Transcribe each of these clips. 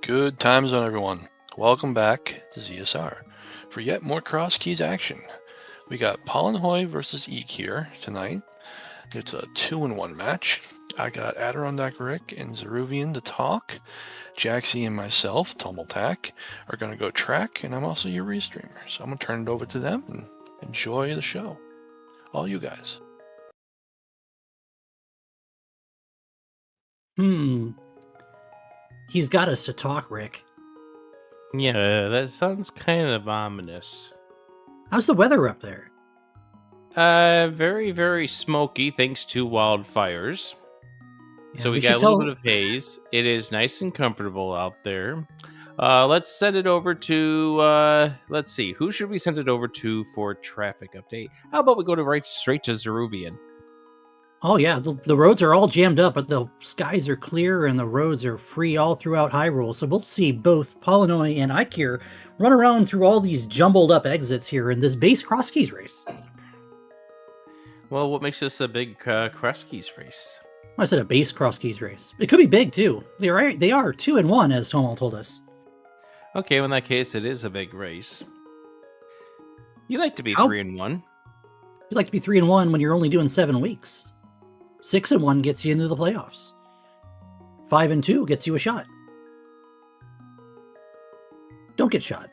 Good time zone, everyone. Welcome back to ZSR for yet more Crosskeys action. We got Paulinhoy versus Eykir tonight. It's a 2-in-1 match. I got Adirondack Rick and Zeruvian to talk. Jaxie and myself, Tummeltack, are going to go track, and I'm also your restreamer. So I'm going to turn it over to them and enjoy the show. All you guys. He's got us to talk, Rick. Yeah, that sounds kind of ominous. How's the weather up there? Very, very smoky thanks to wildfires. Yeah, So we got a little bit of haze. It is nice and comfortable out there. Let's send it over to, let's see, who should we send it over to for traffic update? How about we go straight to Zeruvian? Oh, yeah, the roads are all jammed up, but the skies are clear and the roads are free all throughout Hyrule. So we'll see both Paulinhoy and Eykir run around through all these jumbled up exits here in this base Crosskeys race. Well, what makes this a big Crosskeys race? I said a base Crosskeys race. It could be big, too. They are 2-in-1, as Tomal told us. Okay, well, in that case, it is a big race. You like to be 3-in-1. You like to be 3-in-1 when you're only doing 7 weeks. 6-in-1 gets you into the playoffs. 5-in-2 gets you a shot. Don't get shot.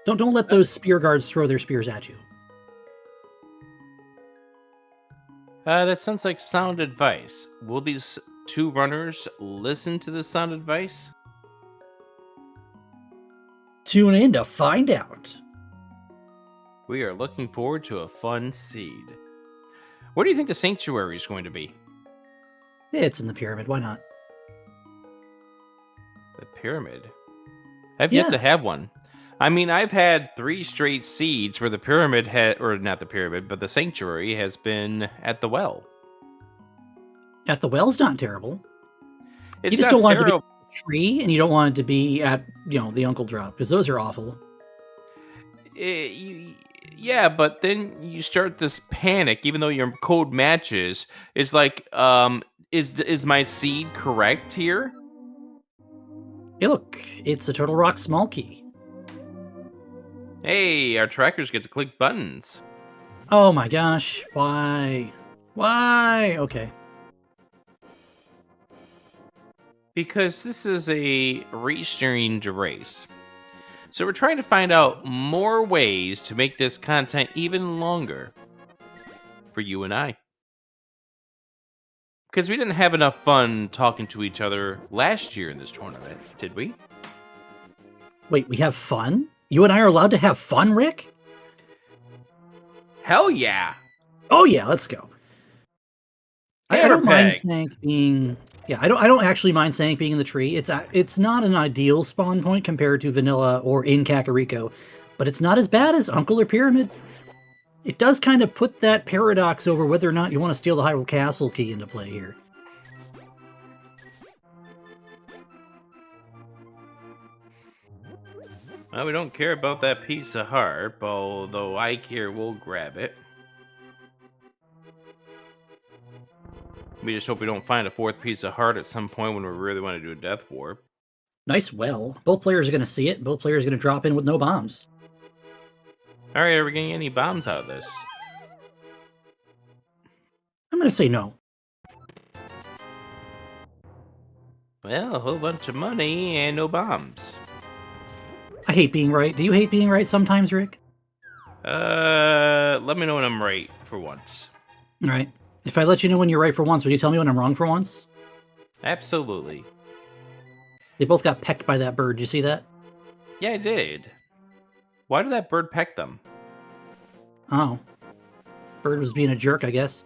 Don't let those spear guards throw their spears at you. That sounds like sound advice. Will these two runners listen to the sound advice? Tune in to find out. We are looking forward to a fun seed. Where do you think the sanctuary is going to be? It's in the pyramid. Why not? The pyramid? I've yet to have one. I mean, I've had 3 straight seeds where the pyramid or not the pyramid, but the sanctuary has been at the well. At the well's not terrible. It's you just don't want it to be at a tree, and you don't want it to be at, the Uncle Drop, because those are awful. Yeah, but then you start this panic, even though your code matches. It's like, is my seed correct here? Hey, look, it's a Turtle Rock small key. Hey, our trackers get to click buttons. Oh my gosh, why? Why? Okay. Because this is a restreamed race. So we're trying to find out more ways to make this content even longer for you and I. Because we didn't have enough fun talking to each other last year in this tournament, did we? Wait, we have fun? You and I are allowed to have fun, Rick? Hell yeah! Oh yeah, let's go. I don't mind Snake being... Yeah, I don't actually mind Snake being in the tree. It's not an ideal spawn point compared to Vanilla or in Kakariko, but it's not as bad as Uncle or Pyramid. It does kind of put that paradox over whether or not you want to steal the Hyrule Castle key into play here. Well, we don't care about that piece of heart, although Eykir will grab it. We just hope we don't find a 4th piece of heart at some point when we really want to do a death warp. Nice well. Both players are going to see it. Both players are going to drop in with no bombs. Alright, are we getting any bombs out of this? I'm going to say no. Well, a whole bunch of money and no bombs. I hate being right. Do you hate being right sometimes, Rick? Let me know when I'm right for once. All right. If I let you know when you're right for once, will you tell me when I'm wrong for once? Absolutely. They both got pecked by that bird. Did you see that? Yeah, I did. Why did that bird peck them? Oh. Bird was being a jerk, I guess.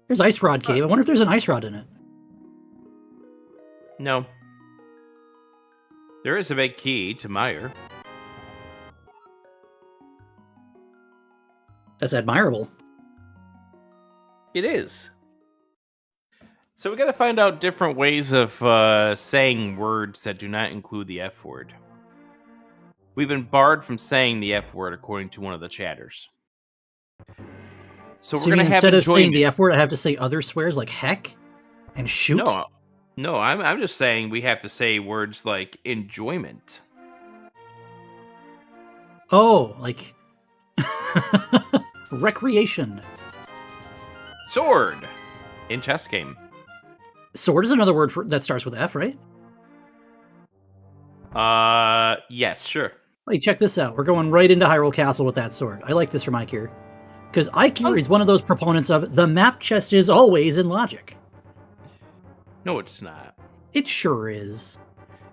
There's Ice Rod Cave. I wonder if there's an Ice Rod in it. No. There is a big key to Meyer. That's admirable. It is. So we got to find out different ways of saying words that do not include the F word. We've been barred from saying the F word according to one of the chatters. So we're going to have instead of saying the F word, I have to say other swears like heck? And shoot? No, I'm just saying we have to say words like enjoyment. Oh, like recreation. Sword in chess game. Sword is another word that starts with F, right? Yes, sure. Hey, check this out. We're going right into Hyrule Castle with that sword. I like this from Eykir. Because Eykir is one of those proponents of the map chest is always in logic. No, it's not. It sure is.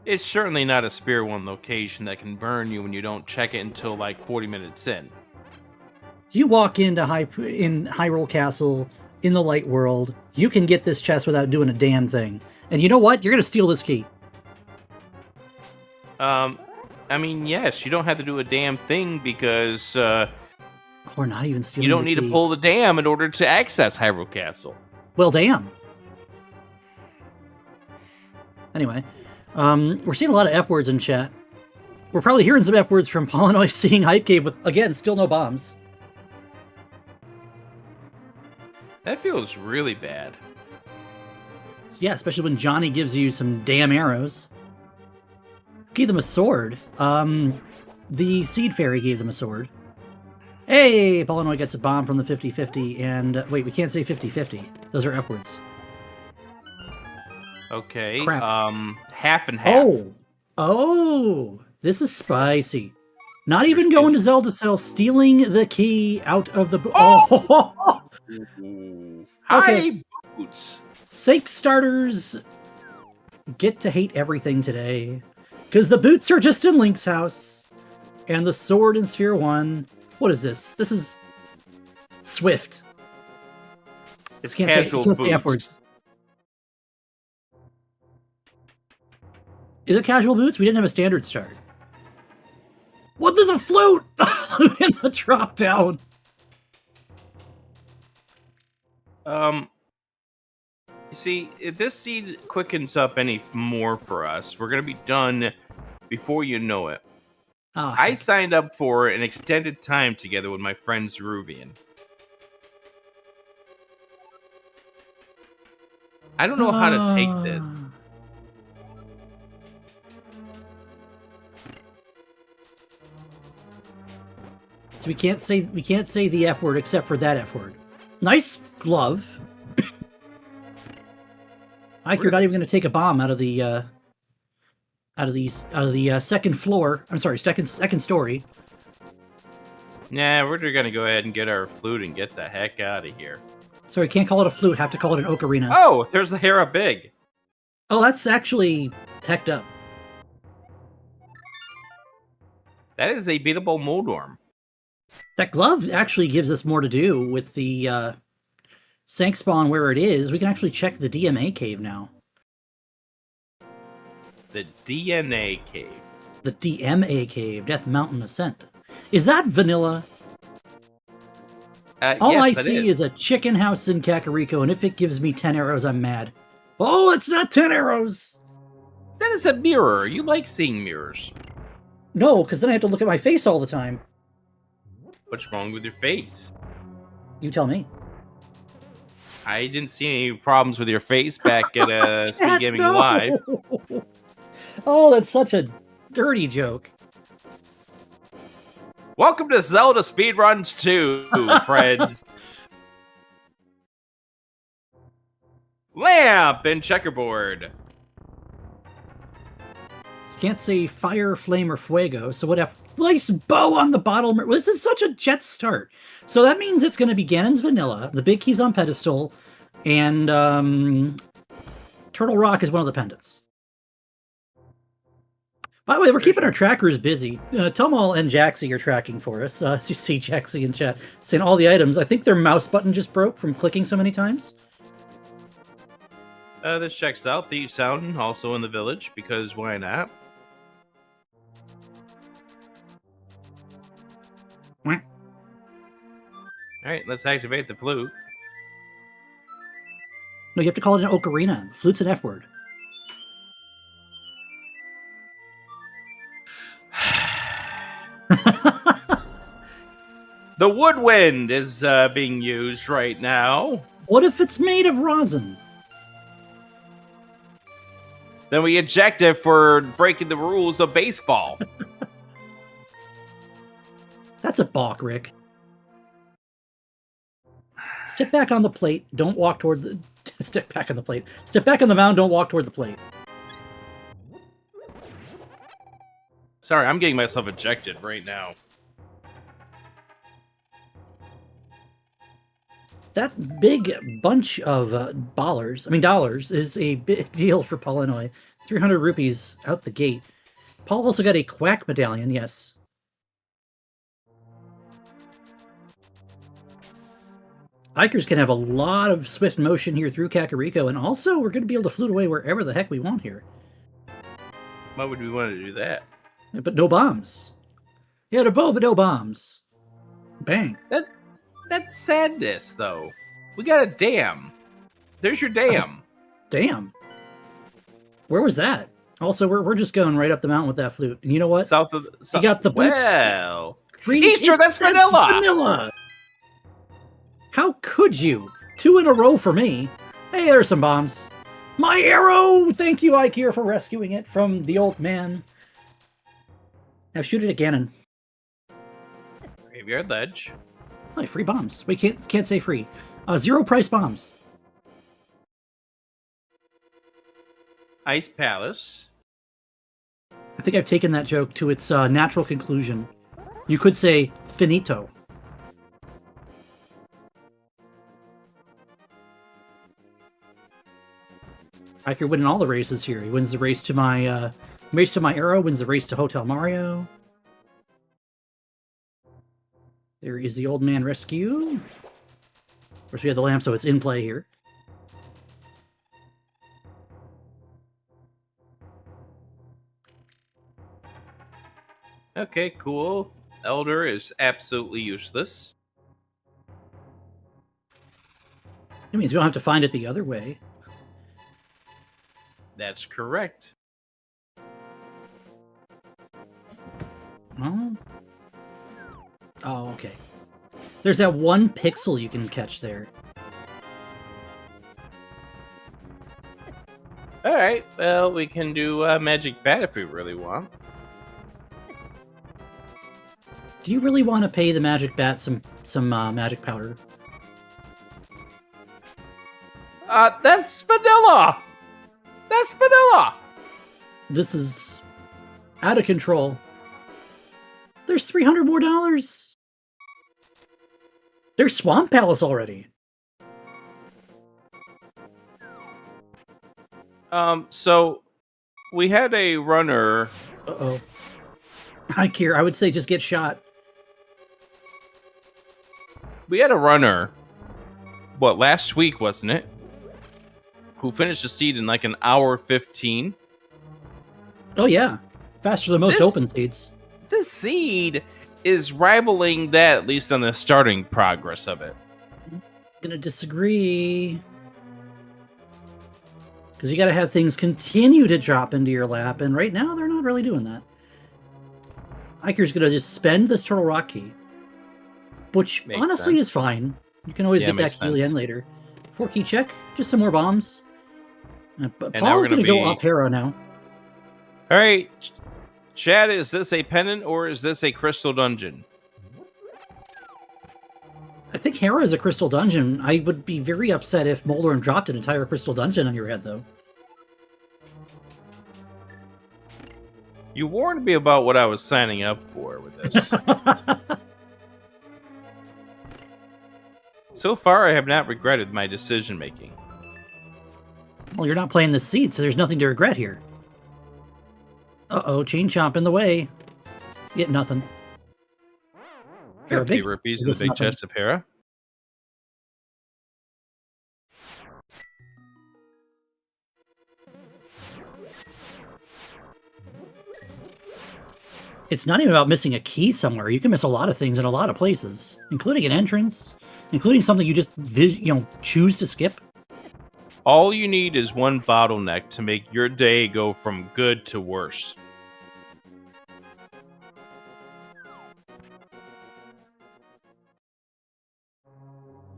It's certainly not a Spear 1 location that can burn you when you don't check it until like 40 minutes in. You walk into Hyrule Castle in the light world, you can get this chest without doing a damn thing. And you know what? You're going to steal this key. I mean, yes, you don't have to do a damn thing because Or not even stealing. You don't need to pull the dam in order to access Hyrule Castle. Well, damn. Anyway, we're seeing a lot of F words in chat. We're probably hearing some F words from Paulinhoy seeing Hype Cave with, again, still no bombs. That feels really bad. Yeah, especially when Johnny gives you some damn arrows. Gave them a sword. The Seed Fairy gave them a sword. Hey, Paulinhoy gets a bomb from the 50-50, and wait, we can't say 50-50. Those are F words. Okay. Crap. Half and half. Oh, this is spicy. Not even going to Zelda Cell, stealing the key out of the... Oh! Hi, boots. Sake starters get to hate everything today. Because the boots are just in Link's house. And the sword in Sphere 1. What is this? This is Swift. It's can't casual say, say F words. Is it casual boots? We didn't have a standard start. What? There's a flute in the drop down. You see, if this seed quickens up any more for us, we're gonna be done before you know it. Oh, I signed up for an extended time together with my friend Zeruvian. I don't know how to take this. So we can't say the F word except for that F word. Nice glove. Ike, you're not even going to take a bomb out of the second floor. I'm sorry, second story. Nah, we're just gonna go ahead and get our flute and get the heck out of here. So we can't call it a flute. Have to call it an ocarina. Oh, there's the Hera Big. Oh, that's actually hecked up. That is a beatable Moldorm. That glove actually gives us more to do with the Sank spawn where it is. We can actually check the DMA cave now. The DNA cave. The DMA cave, Death Mountain Ascent. Is that vanilla? All yes, I see is a chicken house in Kakariko, and if it gives me 10 arrows, I'm mad. Oh, it's not 10 arrows! That is a mirror. You like seeing mirrors. No, because then I have to look at my face all the time. What's wrong with your face? You tell me. I didn't see any problems with your face back at Speed Gaming no! Live. Oh, that's such a dirty joke. Welcome to Zelda Speedruns 2, friends. Lamp and checkerboard. You can't say fire, flame, or fuego, so what if nice bow on the bottle? Well, this is such a jet start. So that means it's going to be Ganon's Vanilla, the big keys on pedestal, and Turtle Rock is one of the pendants. By the way, we're keeping our trackers busy. Tomal and Jaxie are tracking for us. As you see Jaxie in chat saying all the items. I think their mouse button just broke from clicking so many times. This checks out. Thief Sound also in the village, because why not? Alright, let's activate the flute. No, you have to call it an ocarina. The flute's an F word. The woodwind is being used right now. What if it's made of rosin? Then we eject it for breaking the rules of baseball. That's a balk, Rick. Step back on the plate. Don't walk toward the... Step back on the plate. Step back on the mound. Don't walk toward the plate. Sorry, I'm getting myself ejected right now. That big bunch of dollars is a big deal for Paulinhoy. 300 rupees out the gate. Paul also got a quack medallion, yes. Eykir's can have a lot of swift motion here through Kakariko, and also we're going to be able to flute away wherever the heck we want here. Why would we want to do that? But no bombs. Yeah, a bow, but no bombs. Bang. That's sadness, though. We got a dam. There's your dam. Damn. Where was that? Also, we're just going right up the mountain with that flute. And you know what? South of... You got the boots. Well... Easter, that's vanilla! Vanilla! How could you? 2 in a row for me. Hey, there's some bombs. My arrow! Thank you, Eykir, for rescuing it from the old man. Now shoot it at Ganon. Graveyard Ledge. Oh, free bombs. We can't say free. 0 price bombs. Ice Palace. I think I've taken that joke to its natural conclusion. You could say finito. Eykir winning all the races here. He wins the race to my arrow, wins the race to Hotel Mario. There is the old man rescue. Of course, we have the lamp, so it's in play here. Okay, cool. Elder is absolutely useless. It means we don't have to find it the other way. That's correct. Oh. Oh, okay. There's that 1 pixel you can catch there. Alright, well, we can do Magic Bat if we really want. Do you really want to pay the Magic Bat some magic powder? That's vanilla! That's vanilla! This is out of control. There's 300 more dollars. There's Swamp Palace already. So we had a runner. Uh-oh. Eykir, I would say just get shot. We had a runner, last week, wasn't it? Who finished the seed in like an hour 15. Oh yeah. Faster than most open seeds. This seed is rivaling that, at least on the starting progress of it. I'm gonna disagree. Because you gotta have things continue to drop into your lap, and right now they're not really doing that. Eykir's gonna just spend this Turtle Rock key. Which Makes honestly sense. is fine. You can always get that key again later. 4 key check, just some more bombs. But Paul's gonna go up Hera now. Alright. Chad, is this a pendant or is this a crystal dungeon? I think Hera is a crystal dungeon. I would be very upset if Moldoran dropped an entire crystal dungeon on your head, though. You warned me about what I was signing up for with this. So far, I have not regretted my decision making. Well, you're not playing the seed, so there's nothing to regret here. Uh-oh, Chain Chomp in the way. Get nothing. 50 rupees in the big chest of Hera. It's not even about missing a key somewhere. You can miss a lot of things in a lot of places, including an entrance, including something you just choose to skip. All you need is one bottleneck to make your day go from good to worse.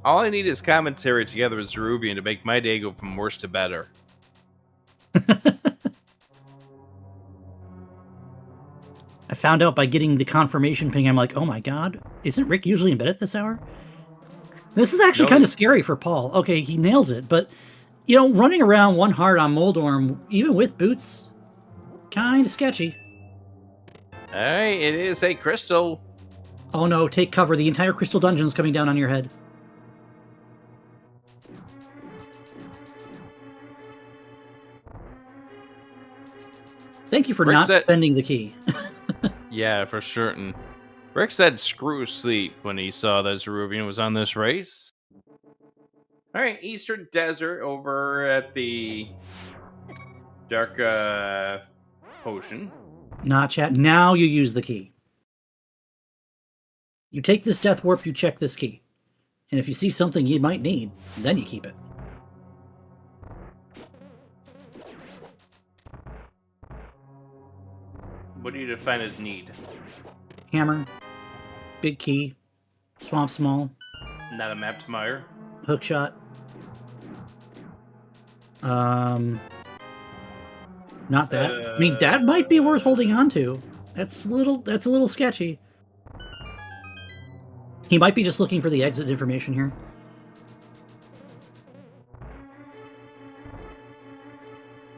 All I need is commentary together with Zeruvian to make my day go from worse to better. I found out by getting the confirmation ping. I'm like, oh my god, isn't Rick usually in bed at this hour? This is actually kind of scary for Paul. Okay, he nails it, but you know, running around one heart on Moldorm, even with boots, kind of sketchy. All right, it is a crystal. Oh no, take cover. The entire crystal dungeon is coming down on your head. Thank you for not spending the key. Yeah, for certain. Rick said screw sleep when he saw that Zeruvian was on this race. All right, Eastern Desert over at the Dark Potion. Not chat. Now you use the key. You take this Death Warp, you check this key. And if you see something you might need, then you keep it. What do you define as need? Hammer, big key, swamp small. Not a mapped mire. Hook shot. Not that. I mean, that might be worth holding on to. That's a little sketchy. He might be just looking for the exit information here.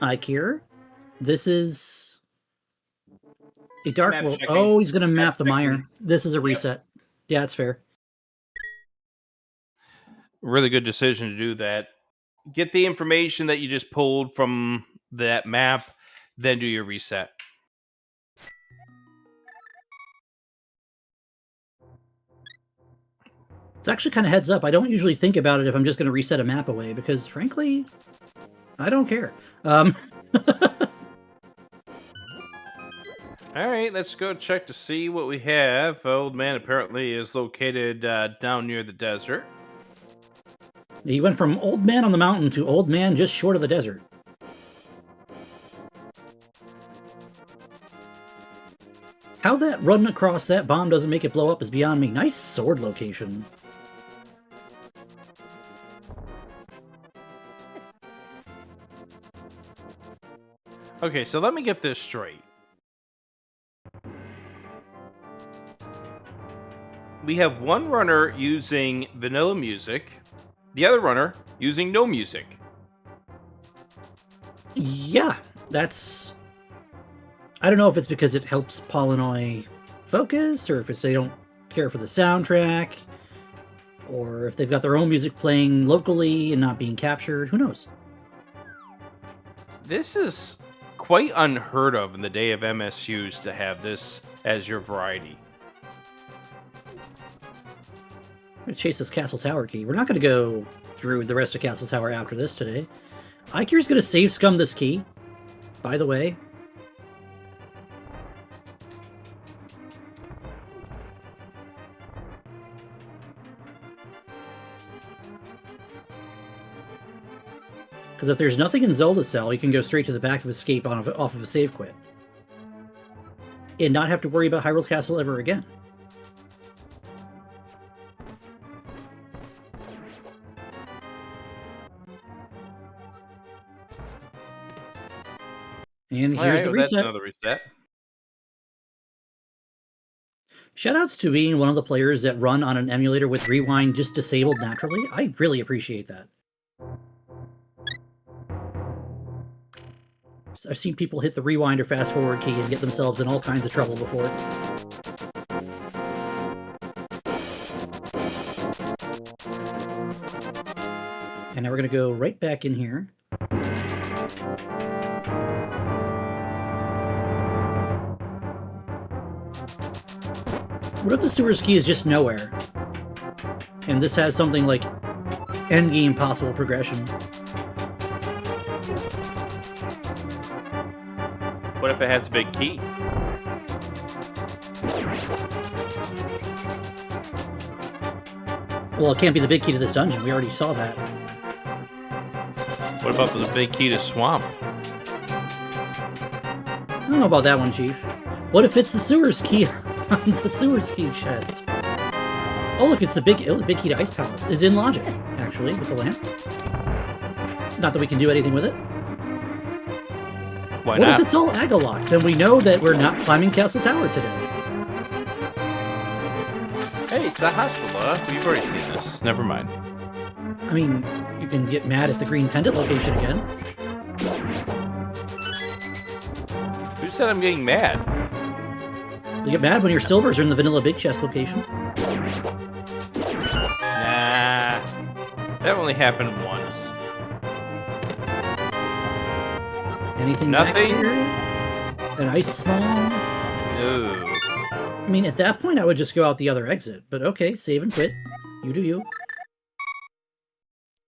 Eykir, this is a dark world. Oh, he's going to map the mire. This is a reset. Yeah, that's fair. Really good decision to do that. Get the information that you just pulled from that map, then do your reset. It's actually kind of heads up. I don't usually think about it if I'm just going to reset a map away, because frankly, I don't care. All right, let's go check to see what we have. Old Man apparently is located down near the desert. He went from Old Man on the mountain to Old Man just short of the desert. How that run across that bomb doesn't make it blow up is beyond me. Nice sword location. Okay, so let me get this straight. We have one runner using vanilla music, the other runner using no music. Yeah, that's... I don't know if it's because it helps Paulinhoy focus, or if it's they don't care for the soundtrack, or if they've got their own music playing locally and not being captured. Who knows? This is quite unheard of in the day of MSUs to have this as your variety. I'm going to chase this Castle Tower key. We're not going to go through the rest of Castle Tower after this today. Eykir's going to save scum this key, by the way. Because if there's nothing in Zelda Cell, you can go straight to the back of Escape off of a save quit. And not have to worry about Hyrule Castle ever again. And here's the reset. That's another reset. Shoutouts to being one of the players that run on an emulator with rewind just disabled naturally. I really appreciate that. I've seen people hit the rewind or fast forward key and get themselves in all kinds of trouble before. And now we're going to go right back in here. What if the sewers key is just nowhere? And this has something like endgame possible progression. What if it has a big key? Well, it can't be the big key to this dungeon. We already saw that. What about the big key to Swamp? I don't know about that one, Chief. What if it's the sewers key on the sewers key chest? Oh, look, it's the big key to Ice Palace. Is in logic, actually, with the lamp. Not that we can do anything with it. Why what not? if it's all Agalock? Then we know that we're not climbing Castle Tower today. Hey, it's the hospital. We've already seen this. Never mind. I mean, you can get mad at the green pendant location again. Who said I'm getting mad? You get mad when your silvers are in the vanilla big chest location. Nah. That only happened once. Anything Nothing. back here? An ice small? No. I mean, at that point, I would just go out the other exit. But okay, save and quit. You do you.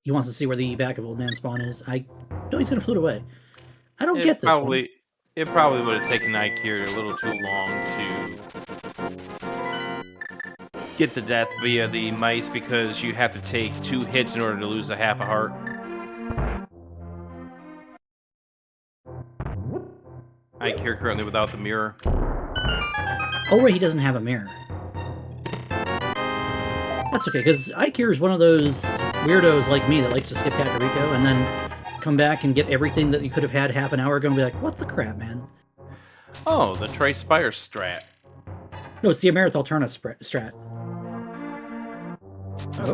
He wants to see where the back of Old Man Spawn is. I know he's going to float away. I don't get this one. It probably would have taken Eykir a little too long to get the death via the mice because you have to take 2 hits in order to lose a half a heart. Eykir currently without the mirror. Oh, right, he doesn't have a mirror. That's okay, because Eykir is one of those weirdos like me that likes to skip Kakariko and then come back and get everything that you could have had half an hour ago and be like, what the crap, man? Oh, the Tri-Spire strat. No, it's the Amerith Alterna strat.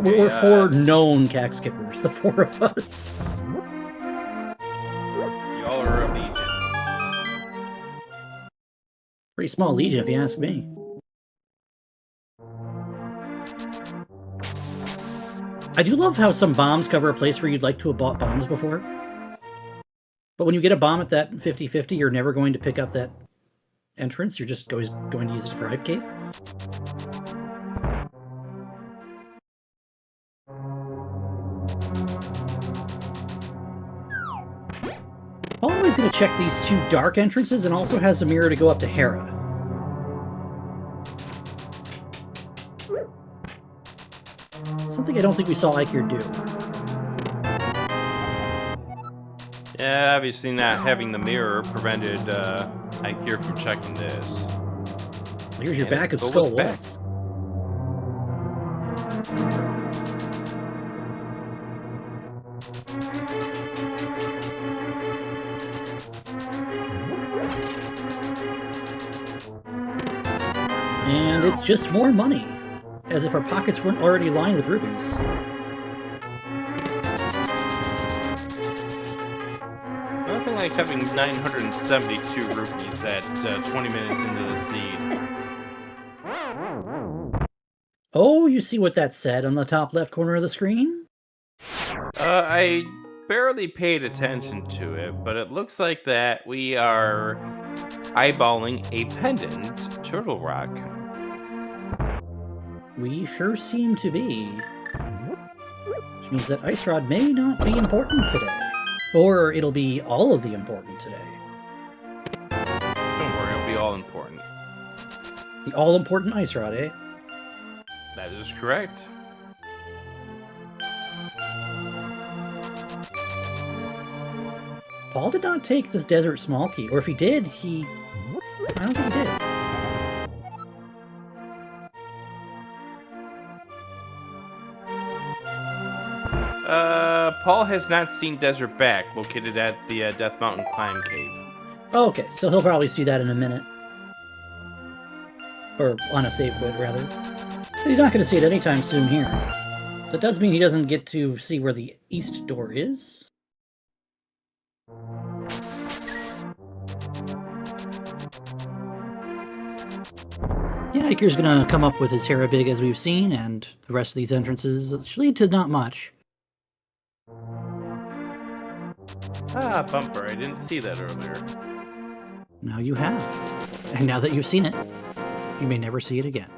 We're 4 known Cac skippers, the 4 of us. Y'all are a legion. Pretty small legion, if you ask me. I do love how some bombs cover a place where you'd like to have bought bombs before. But when you get a bomb at that 50-50, you're never going to pick up that entrance. You're just going to use it for Hype Cave. Paulinhoy's going to check these 2 dark entrances and also has a mirror to go up to Hera. Something I don't think we saw Eykir do. Yeah, obviously not having the mirror prevented Eykir from checking this. Here's your back of Skull Waltz. And it's just more money, as if our pockets weren't already lined with rubies. Nothing like having 972 rupees at 20 minutes into the seed. Oh, you see what that said on the top left corner of the screen? I barely paid attention to it, but it looks like that we are eyeballing a pendant turtle rock. We sure seem to be. Which means that Ice Rod may not be important today. Or it'll be all of the important today. Don't worry, it'll be all important. The all-important Ice Rod, eh? That is correct. Paul did not take this Desert Small Key, or if he did, I don't think he did. Paul has not seen Desert Back, located at the Death Mountain Climb Cave. Oh, okay, so he'll probably see that in a minute. Or on a save quit, rather. But he's not going to see it anytime soon here. That does mean he doesn't get to see where the east door is. Yeah, Eykir's going to come up with his Hera Big as we've seen, and the rest of these entrances should lead to not much. Ah, bumper. I didn't see that earlier. Now you have. And now that you've seen it, you may never see it again.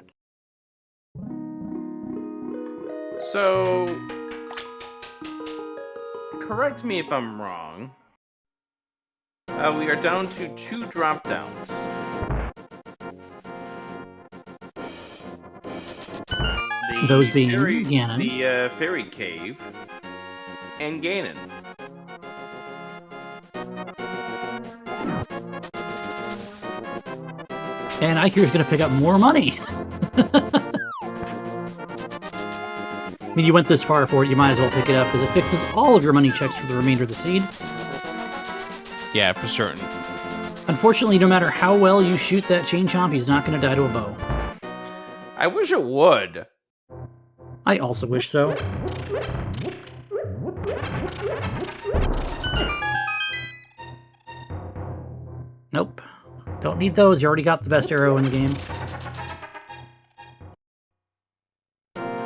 So, correct me if I'm wrong. We are down to 2 drop-downs. Those being Ganon. The Fairy Cave and Ganon. And Eykir's going to pick up more money. I mean, you went this far for it, you might as well pick it up, because it fixes all of your money checks for the remainder of the seed. Yeah, for certain. Unfortunately, no matter how well you shoot that chain chomp, he's not going to die to a bow. I wish it would. I also wish so. Nope. Don't need those. You already got the best arrow in the game.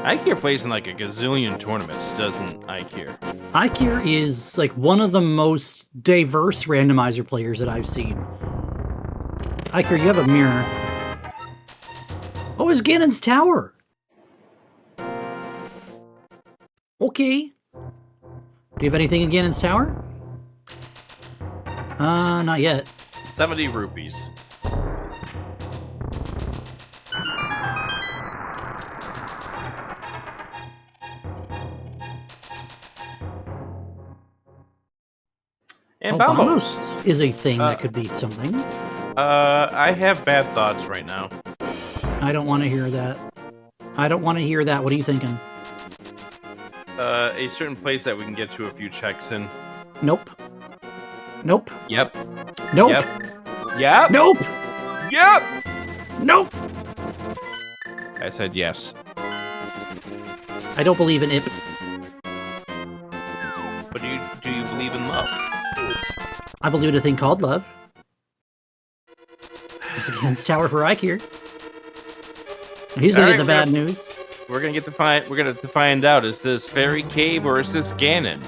Eykir plays in like a gazillion tournaments, doesn't Eykir? Eykir is like one of the most diverse randomizer players that I've seen. Eykir, you have a mirror. Oh, it's Ganon's tower! Okay. Do you have anything in Ganon's tower? Not yet. 70 rupees. And Bamos is a thing that could be something. I have bad thoughts right now. I don't want to hear that. I don't want to hear that. What are you thinking? A certain place that we can get to a few checks in. Nope. Nope. Yep. Nope. Yep. Yep. Nope. Yep. Nope. I said yes. I don't believe in it. But do you believe in love? I believe in a thing called love. It's against tower for Eykir. He's gonna get the bad news. We're gonna to find out. Is this Fairy Cave or is this Ganon?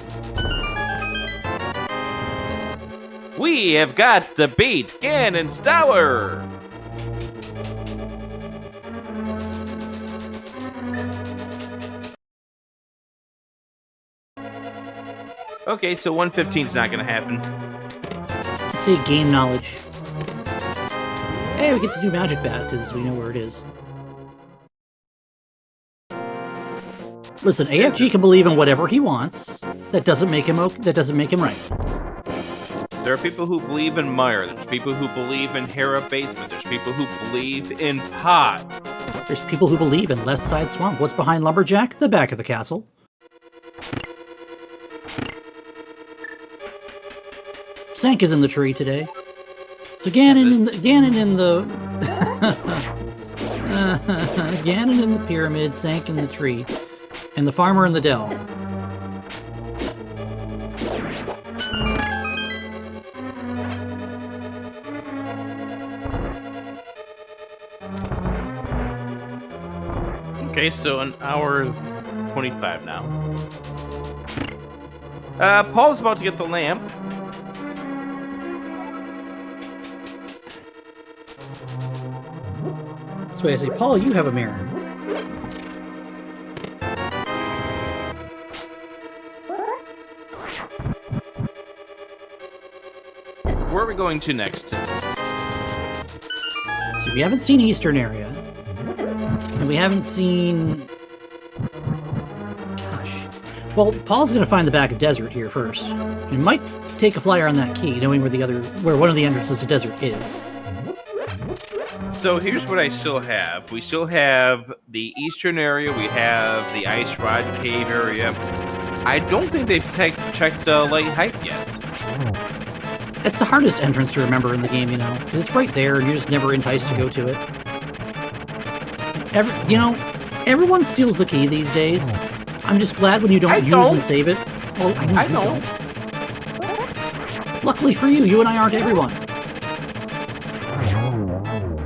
We have got to beat Ganon's tower. Okay, so 115 is not gonna happen. Let's say game knowledge. Hey, we get to do Magic Bat because we know where it is. Listen, AFG can believe in whatever he wants. That doesn't make him right. There are people who believe in Mire. There's people who believe in Hera Basement. There's people who believe in Pod. There's people who believe in Left Side Swamp. What's behind Lumberjack? The back of the castle. Sank is in the tree today. So Ganon in the Ganon in the pyramid, Sank in the tree, and the farmer in the dell. Okay, so an hour 25 now. Paul's about to get the lamp. So I say, Paul, you have a mirror. Where are we going to next? See, we haven't seen Eastern area. And we haven't seen... Gosh. Well, Paul's going to find the back of Desert here first. He might take a flyer on that key, knowing where one of the entrances to Desert is. So here's what I still have. We still have the Eastern area. We have the Ice Rod Cave area. I don't think they've checked Light Height yet. It's the hardest entrance to remember in the game, you know. 'Cause it's right there, and you're just never enticed to go to it. Everyone steals the key these days. I'm just glad when you don't use and save it. Well, I know. You don't. Luckily for you, you and I aren't everyone.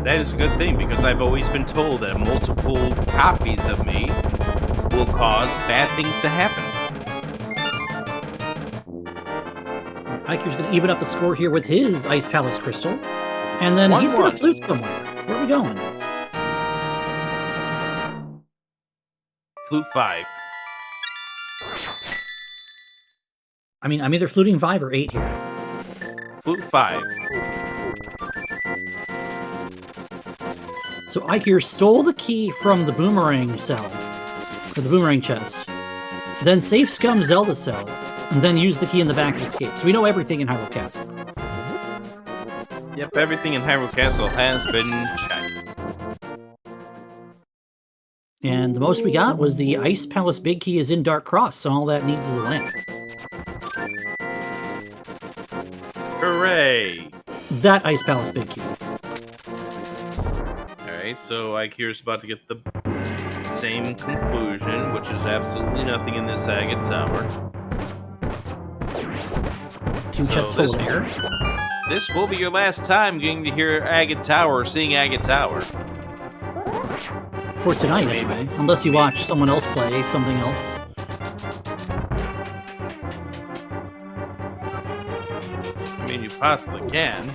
That is a good thing, because I've always been told that multiple copies of me will cause bad things to happen. Eykir's going to even up the score here with his Ice Palace Crystal. And then he's going to flute somewhere. Where are we going? Flute 5. I mean, I'm either fluting 5 or 8 here. Flute 5. So Eykir stole the key from the boomerang cell, or the boomerang chest, then safe scum Zelda cell, and then used the key in the back of Escape. So we know everything in Hyrule Castle. Yep, everything in Hyrule Castle has been checked. And the most we got was the Ice Palace Big Key is in Dark Cross, so all that needs is a lamp. Hooray! That Ice Palace Big Key. Alright, so Eykir's about to get the same conclusion, which is absolutely nothing in this agate tower. 2 chests full of air. This will be your last time getting to hear Agate Tower sing Agate Tower. For tonight, anyway. Unless you watch someone else play something else. I mean, you possibly can.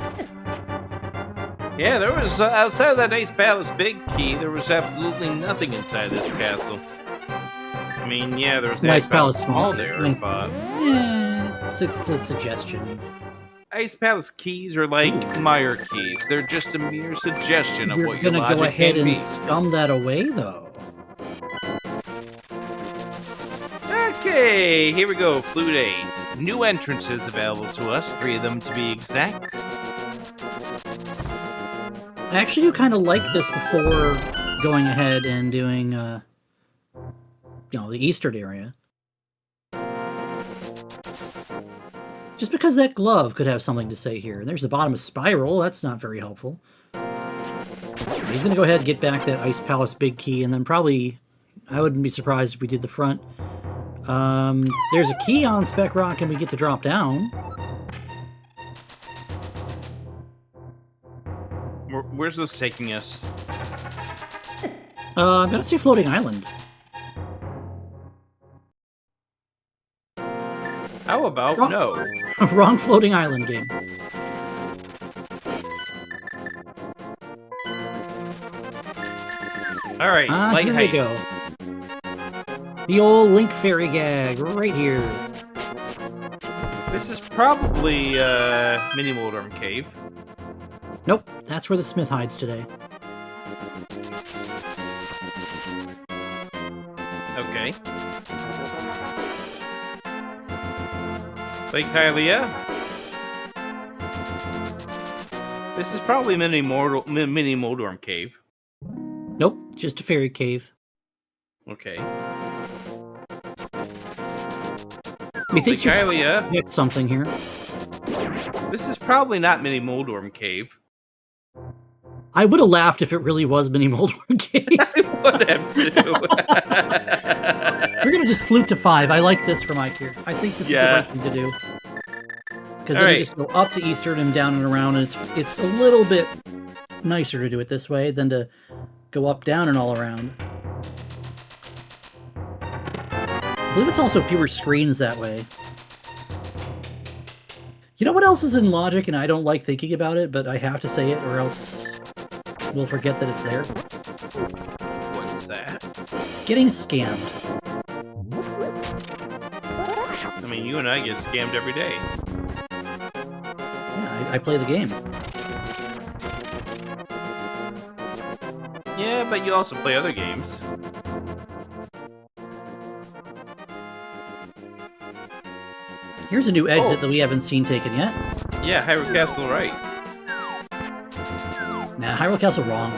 Yeah, there was, outside of that Ice Palace Big Key, there was absolutely nothing inside this castle. I mean, yeah, there was the Ice Palace Small there, but... Yeah, it's a suggestion. Ice Palace keys are like Meyer keys. They're just a mere suggestion of what your You're gonna logic go ahead can and be. scum that away, though. Okay, here we go, Flute 8. New entrances available to us, 3 of them to be exact. I actually do kind of like this before going ahead and doing, the eastern area. Just because that glove could have something to say here. And there's the bottom of Spiral, that's not very helpful. He's gonna go ahead and get back that Ice Palace Big Key, and then probably, I wouldn't be surprised if we did the front. There's a key on Spec Rock and we get to drop down. Where's this taking us? I'm gonna say Floating Island. How about no? Wrong Floating Island game. All right, light here height. we go. The old Link Fairy gag right here. This is probably Mini Moldorm Cave. Nope, that's where the Smith hides today. Okay. Lake Hylia. This is probably Mini Moldorm Cave. Nope, just a fairy cave. Okay. Methinks Lake Hylia. you something here. This is probably not Mini Moldorm Cave. I would have laughed if it really was Mini Moldorm Cave. I would have too. We're gonna just flute to 5. I like this from Eykir. I think this is the right thing to do. Because then you just go up to Eastern and down and around, and it's a little bit nicer to do it this way than to go up, down, and all around. I believe it's also fewer screens that way. You know what else is in logic, and I don't like thinking about it, but I have to say it, or else we'll forget that it's there? What's that? Getting scammed. I mean, you and I get scammed every day. Yeah, I play the game. Yeah, but you also play other games. Here's a new exit that we haven't seen taken yet. Yeah, Hyrule Castle, right. Nah, Hyrule Castle wrong.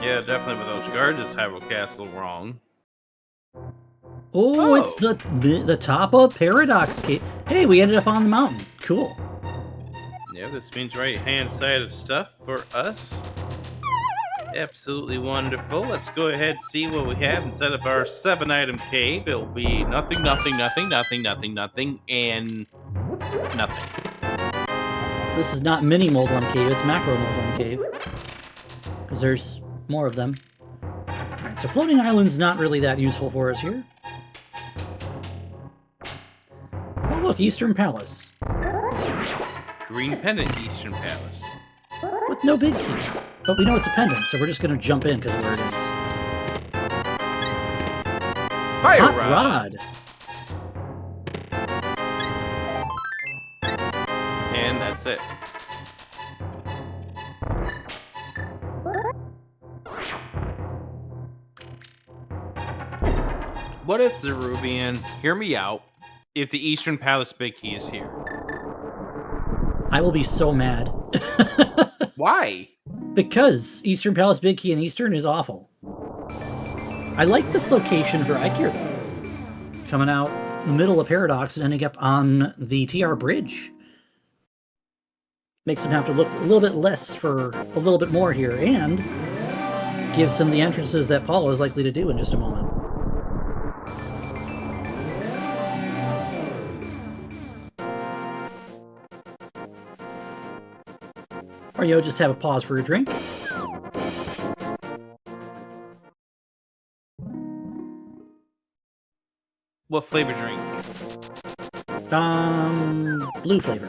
Yeah, definitely with those guards, it's Hyrule Castle wrong. Oh, it's the top of Paradox Cave. Hey, we ended up on the mountain. Cool. Yeah, this means right-hand side of stuff for us. Absolutely wonderful. Let's go ahead and see what we have instead of our 7-item cave. It'll be nothing, nothing, nothing, nothing, nothing, nothing, and nothing. So this is not Mini Moldorm Cave, it's Macro Moldorm Cave. Because there's more of them. Alright, so Floating Island's not really that useful for us here. Oh look, Eastern Palace. Green Pendant Eastern Palace. With no big key. But we know it's a pendant, so we're just going to jump in because of where it is. Fire Hot Rod! And that's it. What if, Zerubian, hear me out, if the Eastern Palace Big Key is here? I will be so mad. Why? Because Eastern Palace Big Key and Eastern is awful. I like this location for Eykir, though. Coming out the middle of Paradox and ending up on the TR bridge. Makes him have to look a little bit less for a little bit more here, and gives him the entrances that Paul is likely to do in just a moment. Or just have a pause for a drink. What flavor drink? Blue flavor.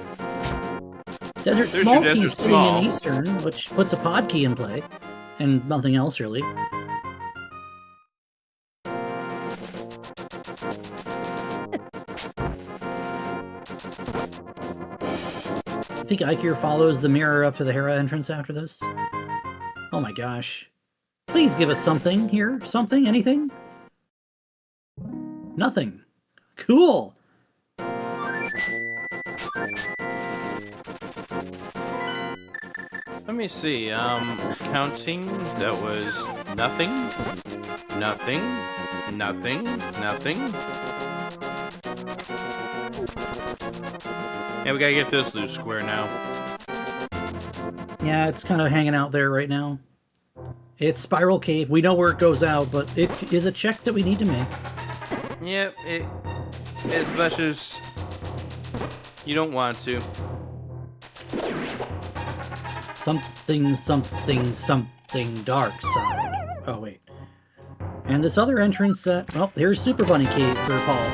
Desert Small Key Desert sitting Small. in Eastern, which puts a pod key in play, and nothing else really. I think Eykir follows the mirror up to the Hera entrance after this. Oh my gosh. Please give us something here. Something? Anything? Nothing. Cool. Let me see. Counting. That was nothing. Nothing. Nothing. Nothing. Yeah, we gotta get this loose square now. Yeah, it's kind of hanging out there right now. It's Spiral Cave. We know where it goes out, but it is a check that we need to make. Yep, as much as you don't want to. Something, something, something dark side. Oh, wait. And this other entrance that... Well, here's Super Bunny Cave for Paul.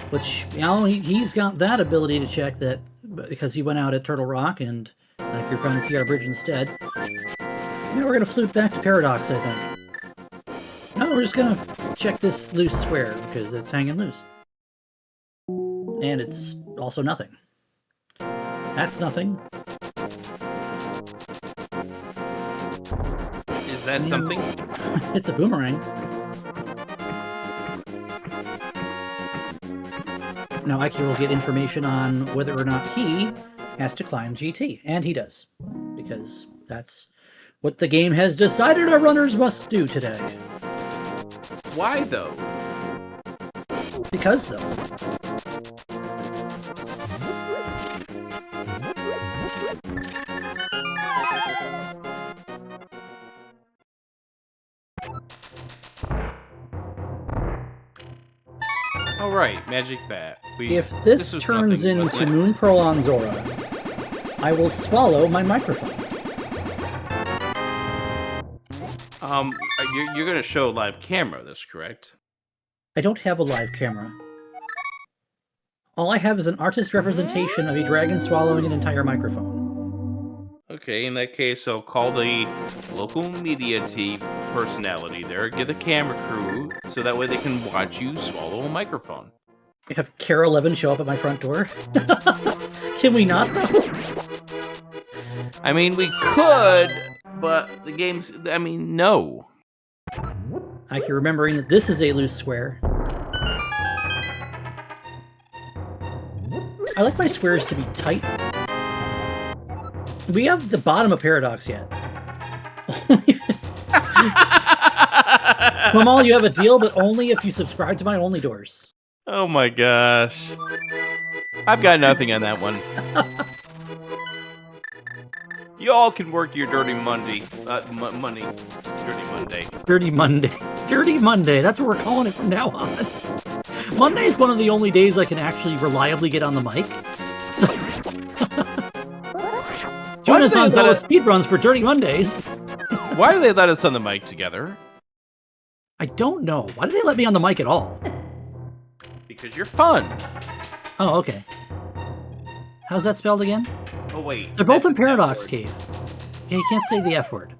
Which, he's got that ability to check that because he went out at Turtle Rock and you're found the TR Bridge instead. Now we're going to flute back to Paradox, I think. No, we're just going to check this loose square because it's hanging loose. And it's also nothing. That's nothing. Is that something? It's a boomerang. Now Eykir will get information on whether or not he has to climb GT. And he does. Because that's what the game has decided our runners must do today. Why, though? Because, though. All right, Magic Bat. If this turns nothing, into Moon Pearl on Zora, I will swallow my microphone. You're gonna show live camera, that's correct? I don't have a live camera. All I have is an artist representation of a dragon swallowing an entire microphone. Okay, in that case, I'll call the local media team personality there, get the camera crew, so that way they can watch you swallow a microphone. I have Kara 11 show up at my front door. Can we not, though? I mean, we could, but the game's... I mean, no. I keep remembering that this is a loose square. I like my squares to be tight. Do we have the bottom of Paradox yet? Kamal, you have a deal, but only if you subscribe to my Only Doors. Oh my gosh. I've got nothing on that one. Y'all can work your Dirty Monday. Money. Dirty Monday. Dirty Monday. Dirty Monday. That's what we're calling it from now on. Monday is one of the only days I can actually reliably get on the mic. So... Join us on ZeldaSpeedRuns for Dirty Mondays. Why do they let us on the mic together? I don't know. Why did they let me on the mic at all? Because you're fun. Oh, okay. How's that spelled again? Oh, wait. They're both in Paradox Cave. Yeah, you can't say the F word.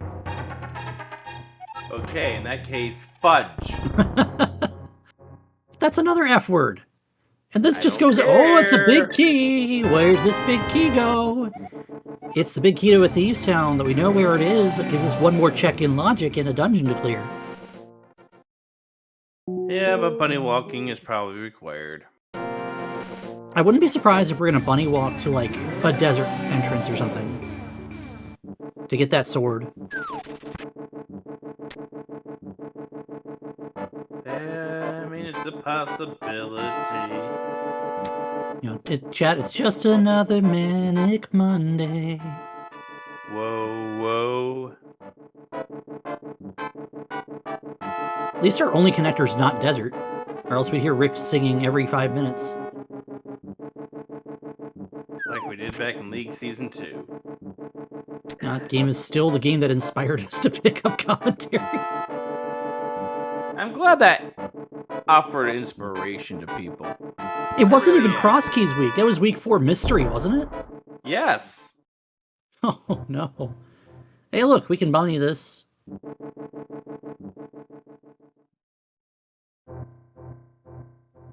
Okay, in that case, fudge. That's another F word. And this just don't goes, care. oh, it's a big key. Where's this big key go? It's the big key to a Thieves' Town that we know where it is. It gives us one more check-in logic and a dungeon to clear. Yeah, but bunny walking is probably required. I wouldn't be surprised if we're going to bunny walk to, like, a desert entrance or something. To get that sword. I mean, it's the possibility. You know, chat, it's just another manic Monday. Whoa. At least our only connector's not desert, or else we'd hear Rick singing every 5 minutes. Like we did back in League Season 2. That game is still the game that inspired us to pick up commentary. I'm glad that offered inspiration to people. It wasn't even Crosskeys week. That was week 4 mystery, wasn't it? Yes. Oh, no. Hey, look, we can bunny this.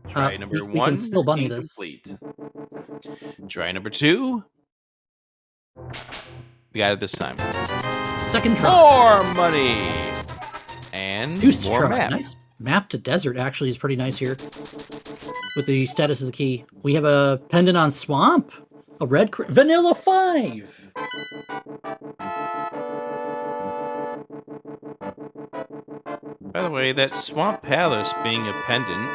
Try number 1. We can still bunny this. Try number 2. We got it this time. Second try. More money. And more map. Nice map to desert actually is pretty nice here. With the status of the key. We have a pendant on swamp. A red vanilla 5. By the way, that Swamp Palace being a pendant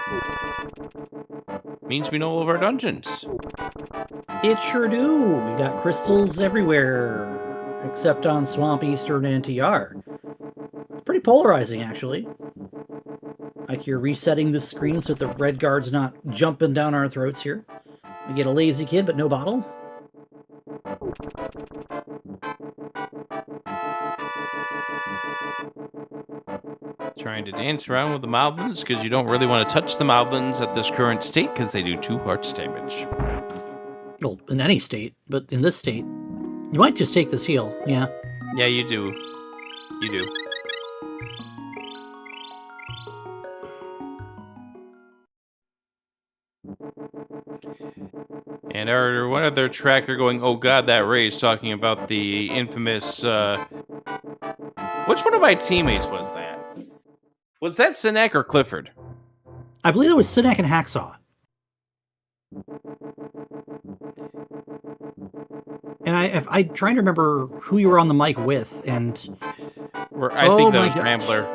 means we know all of our dungeons. It sure do. We got crystals everywhere, except on Swamp, Eastern, and TR. It's pretty polarizing, actually. Like you're resetting the screen so that the red guard's not jumping down our throats here. We get a lazy kid, but no bottle. Trying to dance around with the Moblins because you don't really want to touch the Moblins at this current state because they do 2 hearts damage. Well, in any state, but in this state, you might just take this heal, yeah. Yeah, you do. You do. And our one other tracker going, oh god, that Ray's talking about the infamous, which one of my teammates was that? Was that Sinek or Clifford? I believe it was Sinek and Hacksaw. And I'm trying to remember who you were on the mic with, and... I think that was Rambler.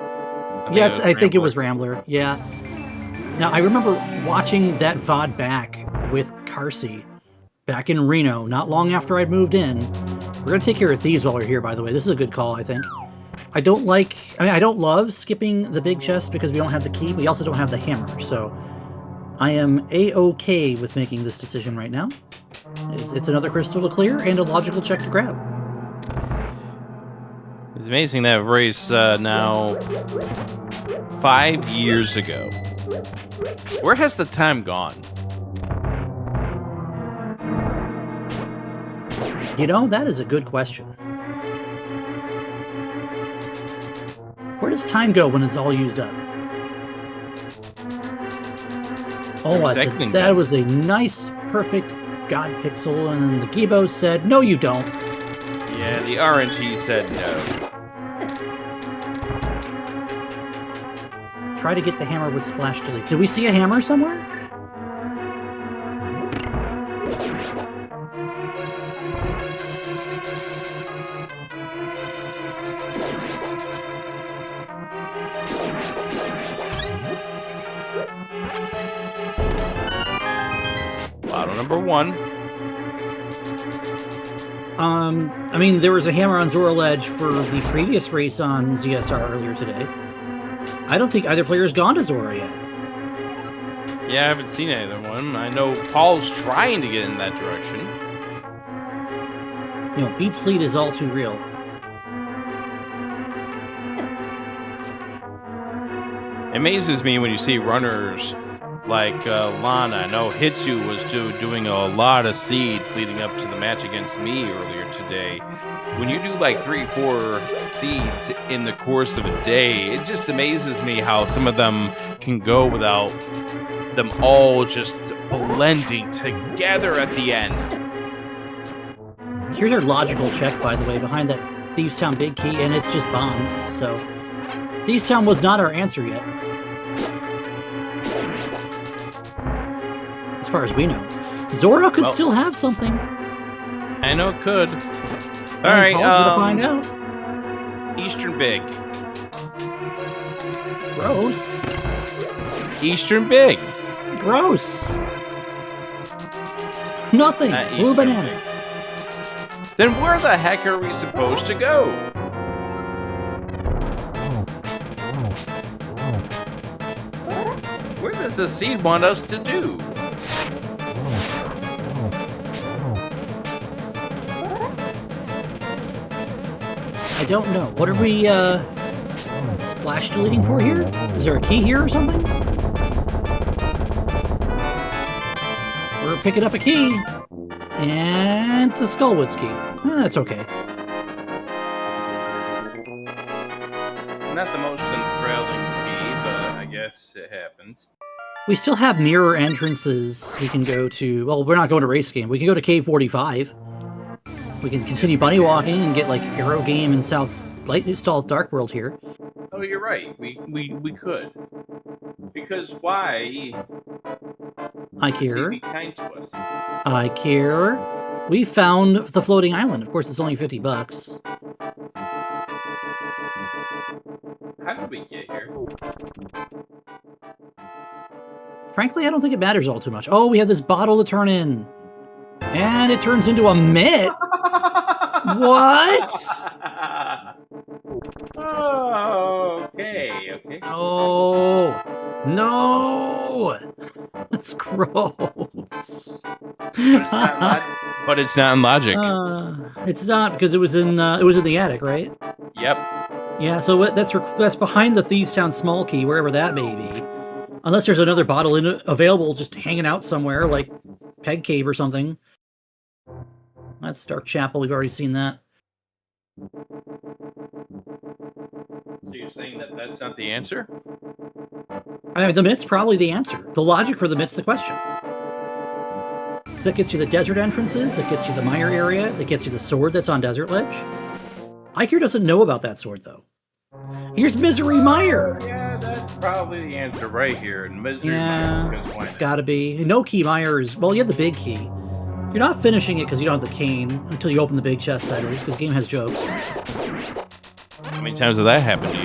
I think it was Rambler, yeah. Now, I remember watching that VOD back with Carsey back in Reno, not long after I'd moved in. We're going to take care of thieves while we're here, by the way. This is a good call, I think. I don't love skipping the big chest because we don't have the key. We also don't have the hammer, so I am A-okay with making this decision right now. It's another crystal to clear and a logical check to grab. It's amazing that race now 5 years ago. Where has the time gone? You know, that is a good question. Where does time go when it's all used up? Oh, that was a nice, perfect God pixel, and the Gibo said, no, you don't. Yeah, the RNG said no. Try to get the hammer with splash delete. Do we see a hammer somewhere? Bottle number 1. I mean, there was a hammer on Zora Ledge for the previous race on ZSR earlier today. I don't think either player's gone to Zora yet. Yeah, I haven't seen either one. I know Paul's trying to get in that direction. You know, Beat Sleet is all too real. It amazes me when you see runners like Lana. I know Hitsu was doing a lot of seeds leading up to the match against me earlier today. When you do like 3-4 seeds in the course of a day, it just amazes me how some of them can go without them all just blending together at the end. Here's our logical check, by the way, behind that Thieves Town big key, and it's just bombs, so... Thieves Town was not our answer yet. As far as we know. Zora could still have something. I know it could. Alright, gonna find out. Eastern Big. Gross. Eastern Big. Gross. Nothing. Blue banana. Then where the heck are we supposed to go? Where does the seed want us to do? I don't know. What are we, splash deleting for here? Is there a key here or something? We're picking up a key. And it's a Skullwoods key. That's okay. Not the most enthralling key, but I guess it happens. We still have mirror entrances we can go to. Well, we're not going to race game. We can go to Cave 45. We can continue bunny walking and get like Arrow Game and South Light Stall Dark World here. Oh, you're right. We could. Because why? Eykir. Be kind to us. Eykir. We found the floating island. Of course, it's only $50. How did we get here? Frankly, I don't think it matters all too much. Oh, we have this bottle to turn in. And it turns into a mitt. What? Oh, okay. Oh, no. That's gross. But it's not in logic. It's not because it was in the attic, right? Yep. Yeah, so that's behind the Thieves Town small key, wherever that may be. Unless there's another bottle available just hanging out somewhere, like Peg Cave or something. That's Dark Chapel, we've already seen that. So you're saying that that's not the answer? I mean, the mitt's probably the answer. The logic for the mitt's the question. That gets you the desert entrances, that gets you the mire area, that gets you the sword that's on Desert Ledge. Eykir doesn't know about that sword, though. Here's Misery Mire! Yeah, that's probably the answer right here. Misery Mire, because why it's gotta be. No Key Mire is... Well, you have the big key. You're not finishing it because you don't have the cane, until you open the big chest, that is, because the game has jokes. How many times did that happen to you?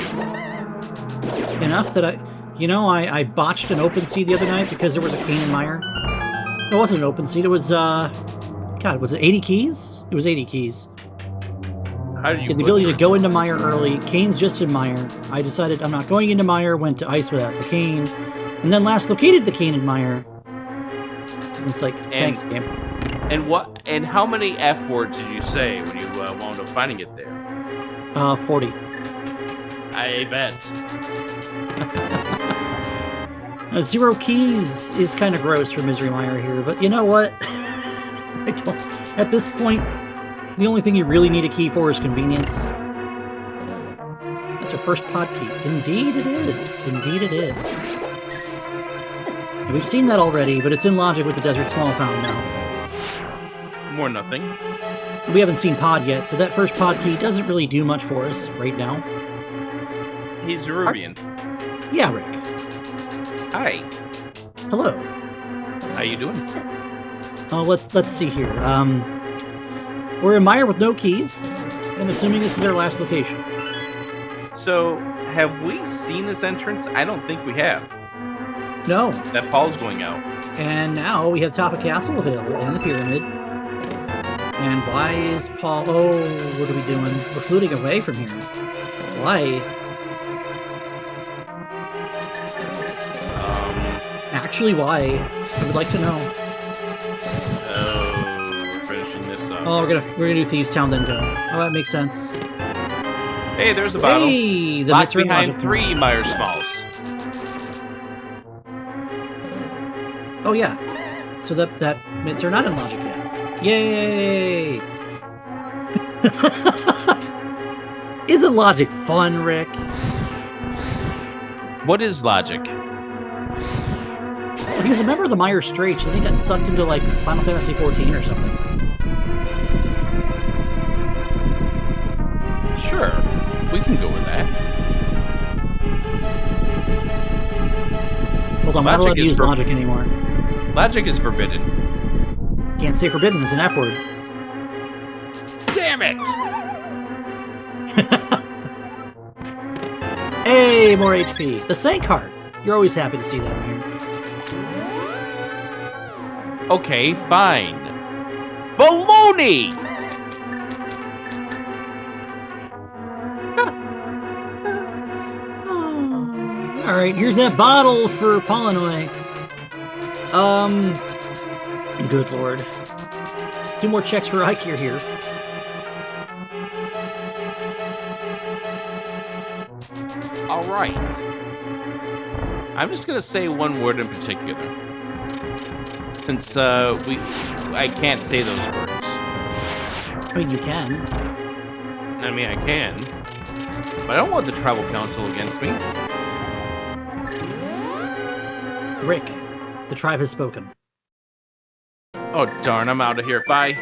Enough that I botched an open seed the other night because there was a cane in Mire. It wasn't an open seed, it was, God, was it 80 keys? It was 80 keys. How did you the ability to go into Mire early. Kane's just in Mire. I decided I'm not going into Mire, went to Ice without the cane, and then last located the cane in Mire. It's like, thanks, game. And how many F words did you say when you wound up finding it there? 40. I bet. 0 keys is kind of gross for Misery Mire here, but you know what? At this point, the only thing you really need a key for is convenience. That's our first pod key. Indeed it is. Indeed it is. And we've seen that already, but it's in logic with the Desert Small Fountain now. More nothing. We haven't seen pod yet, so that first pod key doesn't really do much for us right now. He's Zerubian. Yeah, Rick. Hi. Hello. How you doing? Let's see here. We're in Mire with no keys. I'm assuming this is our last location. So, have we seen this entrance? I don't think we have. No. That Paul's going out. And now we have Top of Castle available and the Pyramid. And why is Paul... Oh, what are we doing? We're fluting away from here. Why? Actually, why? I would like to know. We're finishing this up. Oh, we're gonna do Thieves Town then go. Oh, that makes sense. Hey, there's the bottle. Hey, the locked mitts behind 3 Mire Smalls. Oh yeah. So that mitts are not in logic yet. Yay! Isn't logic fun, Rick? What is logic? Well, he was a member of the Mire Straits, and he got sucked into like Final Fantasy XIV or something. Sure, we can go with that. Hold on, I'm not allowed to use logic anymore. Logic is forbidden. Can't say forbidden, it's an F word. Damn it! Hey, more HP. The Sank Heart. You're always happy to see that here. Okay, fine. Baloney! All right, here's that bottle for Paulinhoy. Good lord. 2 more checks for Eykir here. All right. I'm just gonna say one word in particular, since I can't say those words. I mean, you can. I mean, I can, but I don't want the tribal council against me. Rick, the tribe has spoken. Oh darn! I'm out of here. Bye.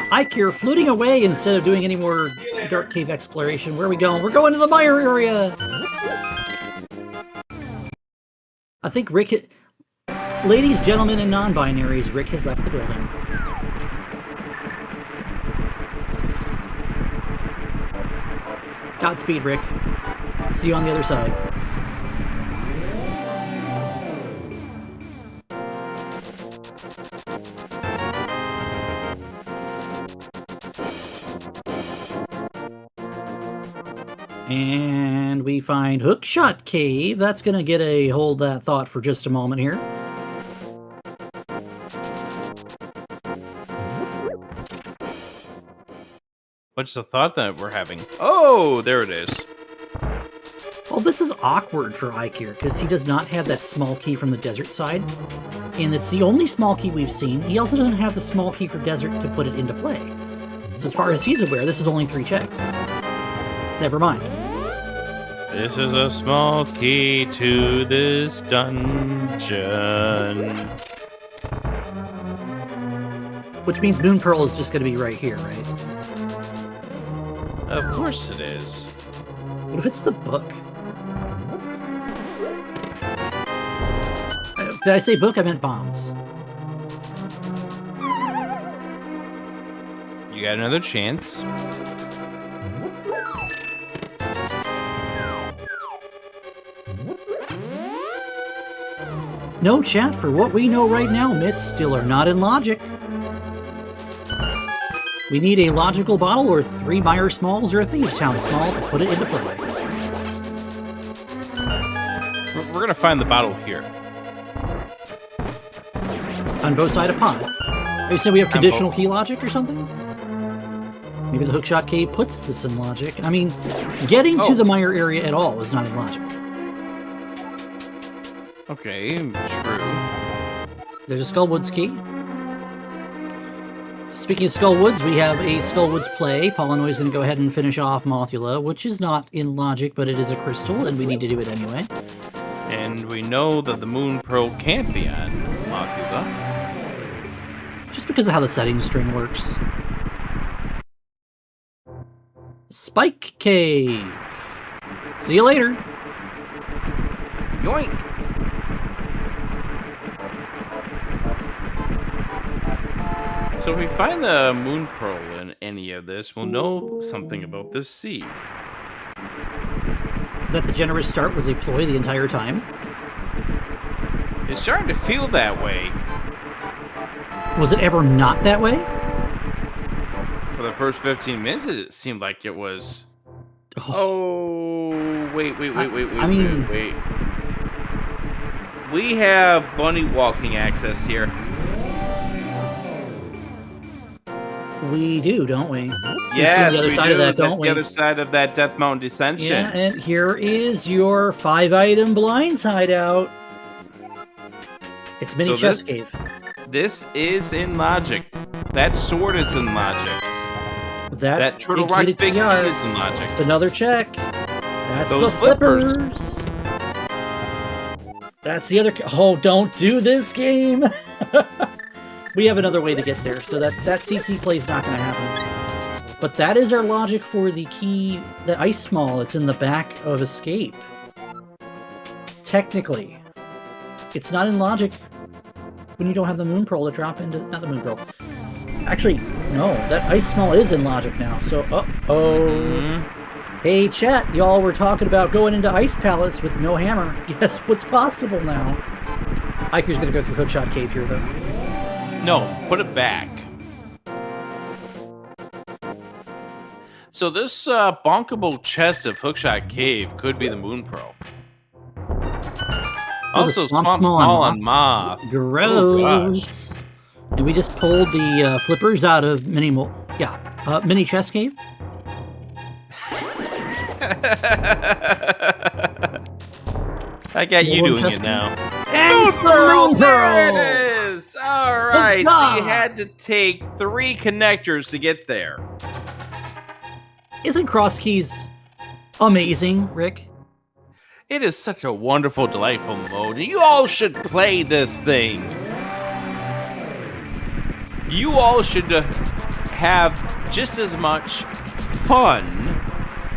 Eykir fluting away instead of doing any more dark cave exploration. Where are we going? We're going to the mire area! I think Rick... Ladies, gentlemen, and non-binaries, Rick has left the building. Godspeed, Rick. See you on the other side. And we find Hookshot Cave. That's going to get a hold that thought for just a moment here. What's the thought that we're having? Oh, there it is. Well, this is awkward for Eykir, because he does not have that small key from the desert side. And it's the only small key we've seen. He also doesn't have the small key for desert to put it into play. So as far as he's aware, this is only 3 checks. Never mind. This is a small key to this dungeon. Which means Moon Pearl is just going to be right here, right? Of course it is. What if it's the book? Did I say book? I meant bombs. You got another chance. No chat, for what we know right now, myths still are not in logic. We need a logical bottle or 3 Meyer Smalls or a Thieves Town Small to put it into play. We're gonna find the bottle here. On both sides of pod. Are you saying we have conditional key logic or something? Maybe the Hookshot Cave puts this in logic. I mean, getting to the Meyer area at all is not in logic. Okay, true. There's a Skullwoods key. Speaking of Skullwoods, we have a Skullwoods play. Paulinhoy is going to go ahead and finish off Mothula, which is not in logic, but it is a crystal, and we need to do it anyway. And we know that the Moon Pearl can't be on Mothula. Just because of how the settings string works. Spike Cave. See you later. Yoink! So if we find the Moon Pearl in any of this, we'll know something about this seed. That the generous start was a ploy the entire time. It's starting to feel that way. Was it ever not that way? For the first 15 minutes, it seemed like it was. Oh, wait. We have bunny walking access here. We do, don't we? Yes, the other we side do. Of that, That's don't the other side of that Death Mountain Descension. Yeah, and here is your 5-item blinds hideout. It's mini chesscape. This is in logic. That sword is in logic. That Turtle Rock Big Key is in logic. It's another check. That's those the flippers. That's the other. Oh, don't do this game. We have another way to get there, so that CC play is not going to happen. But that is our logic for the key, the ice small. It's in the back of Escape. Technically. It's not in logic when you don't have the Moon Pearl to drop into... Not the Moon Pearl. Actually, no. That ice small is in logic now, so... Uh-oh. Hey, chat, y'all were talking about going into Ice Palace with no hammer. Guess what's possible now? Eykir's gonna go through Hookshot Cave here, though. No, put it back. So this bonkable chest of Hookshot Cave could be the Moon Pearl. Also, Swamp Small on Moth. Gross. Oh, and we just pulled the flippers out of Mini Chest Cave. I got you doing it now. And it's the Moon Pearl! There it is! Alright, so Huzzah! you had to take 3 connectors to get there. Isn't Crosskeys amazing, Rick? It is such a wonderful, delightful mode. You all should play this thing. You all should have just as much fun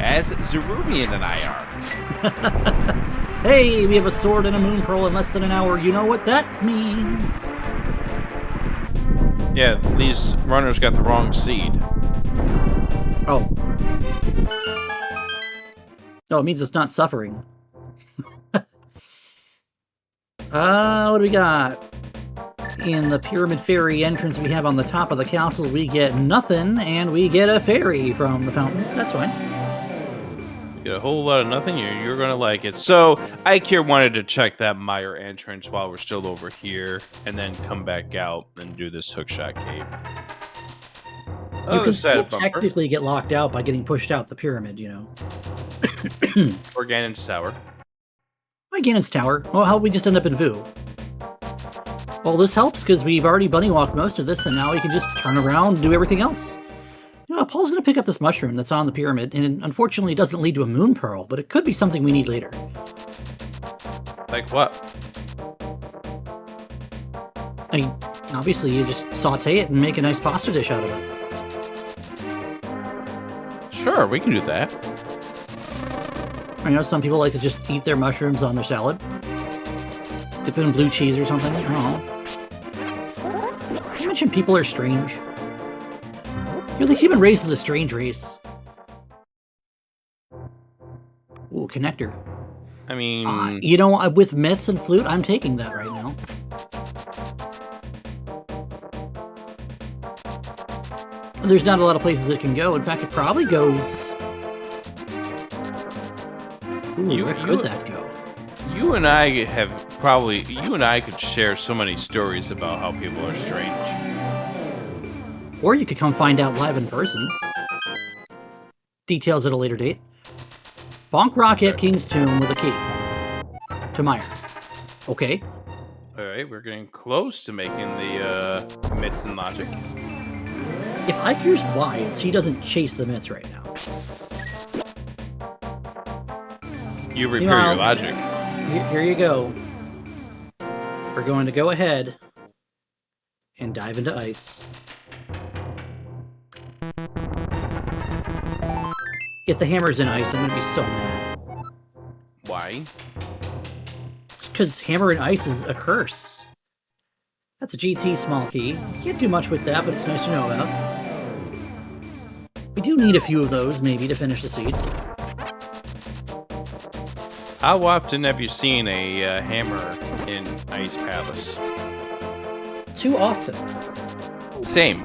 as Zerubian and I are. Hey, we have a sword and a Moon Pearl in less than an hour. You know what that means. Yeah, these runners got the wrong seed. Oh. Oh, it means it's not suffering. What do we got? In the Pyramid Fairy entrance we have on the top of the castle, we get nothing, and we get a fairy from the fountain. That's fine. You get a whole lot of nothing, you're going to like it. So, Eykir wanted to check that mire entrance while we're still over here, and then come back out and do this Hookshot Cave. You can still technically get locked out by getting pushed out the pyramid, you know. Or Ganon's Tower. Why Ganon's Tower? Well, how we just end up in Vu? Well, this helps because we've already bunny walked most of this, and now we can just turn around and do everything else. You know, Paul's going to pick up this mushroom that's on the pyramid, and unfortunately it doesn't lead to a Moon Pearl, but it could be something we need later. Like what? I mean, obviously you just saute it and make a nice pasta dish out of it. Sure, we can do that. I know some people like to just eat their mushrooms on their salad. Dip it in blue cheese or something. I don't know. You mentioned people are strange. You know, the human race is a strange race. Ooh, connector. I mean... you know, with mitts and flute, I'm taking that right now. There's not a lot of places it can go. In fact, it probably goes... Ooh, where could that go? You and I could share so many stories about how people are strange. Or you could come find out live in person. Details at a later date. Bonk Rock at King's Tomb with a key. To Mire. Okay. Alright, we're getting close to making the mitts and logic. If Eykir's wise, he doesn't chase the mitts right now. You repair your logic. Here you go. We're going to go ahead and dive into ice. If the hammer's in ice, I'm going to be so mad. Why? Because hammer in ice is a curse. That's a GT small key. You can't do much with that, but it's nice to know about. We do need a few of those, maybe, to finish the seed. How often have you seen a hammer in Ice Palace? Too often. Same.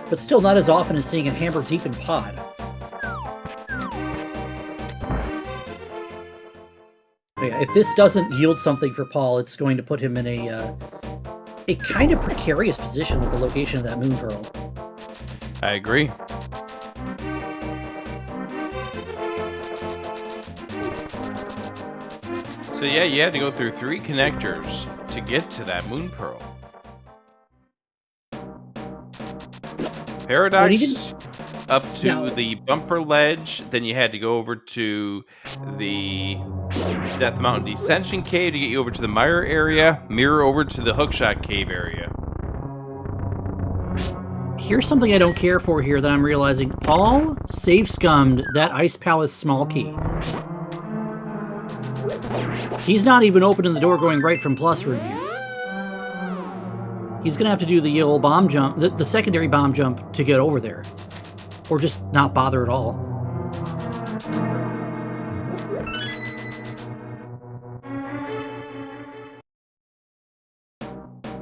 But still not as often as seeing a hammer deep in pod. Yeah, if this doesn't yield something for Paul, it's going to put him in a kind of precarious position with the location of that Moon Pearl. I agree. So yeah, you had to go through 3 connectors to get to that Moon Pearl. Paradox up to the bumper ledge, then you had to go over to the Death Mountain Descension Cave to get you over to the Mire area, mirror over to the Hookshot Cave area. Here's something I don't care for here that I'm realizing. Paul safe-scummed that Ice Palace small key. He's not even opening the door going right from Plus Room here. He's going to have to do the old bomb jump, the secondary bomb jump to get over there. Or just not bother at all.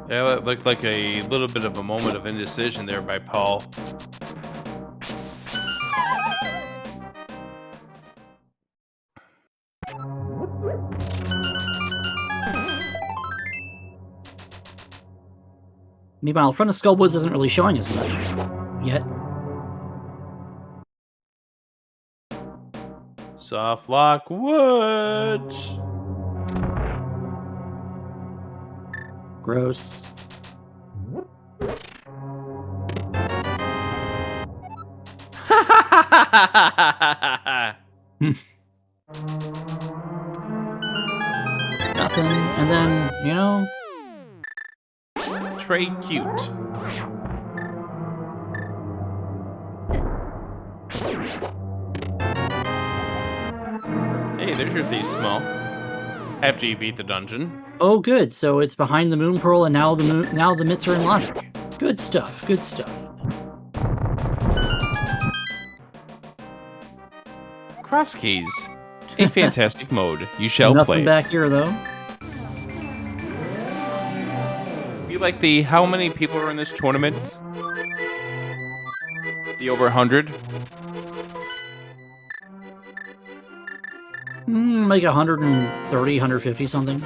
Yeah, it looked like a little bit of a moment of indecision there by Paul. Meanwhile, Front of Skull Woods isn't really showing as much yet. Soft lock woods. Gross. Nothing. And then, you know... Trey Cute. Hey, there's your thief small. After you beat the dungeon. Oh, good. So it's behind the Moon Pearl, and now the mitts are in logic. Good stuff. Good stuff. Crosskeys. A fantastic mode. You shall play. Nothing back here, though. You like how many people are in this tournament? The over 100? Like 130, 150 something.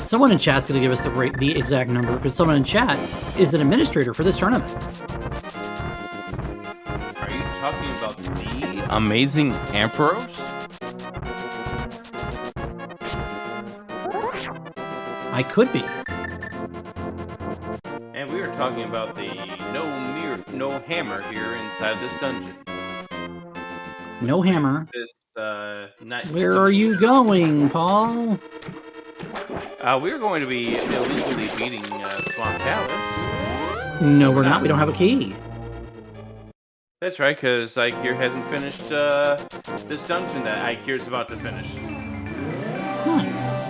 Someone in chat's going to give us the exact number, because someone in chat is an administrator for this tournament. Are you talking about the amazing Ampharos? I could be. And we are talking about the no hammer here inside this dungeon. No hammer. Nice. Where are you going, Paul? We're going to be illegally beating Swamp Palace. No, we're not. We don't have a key. That's right, because Eykir hasn't finished this dungeon that Eykir's about to finish. Nice.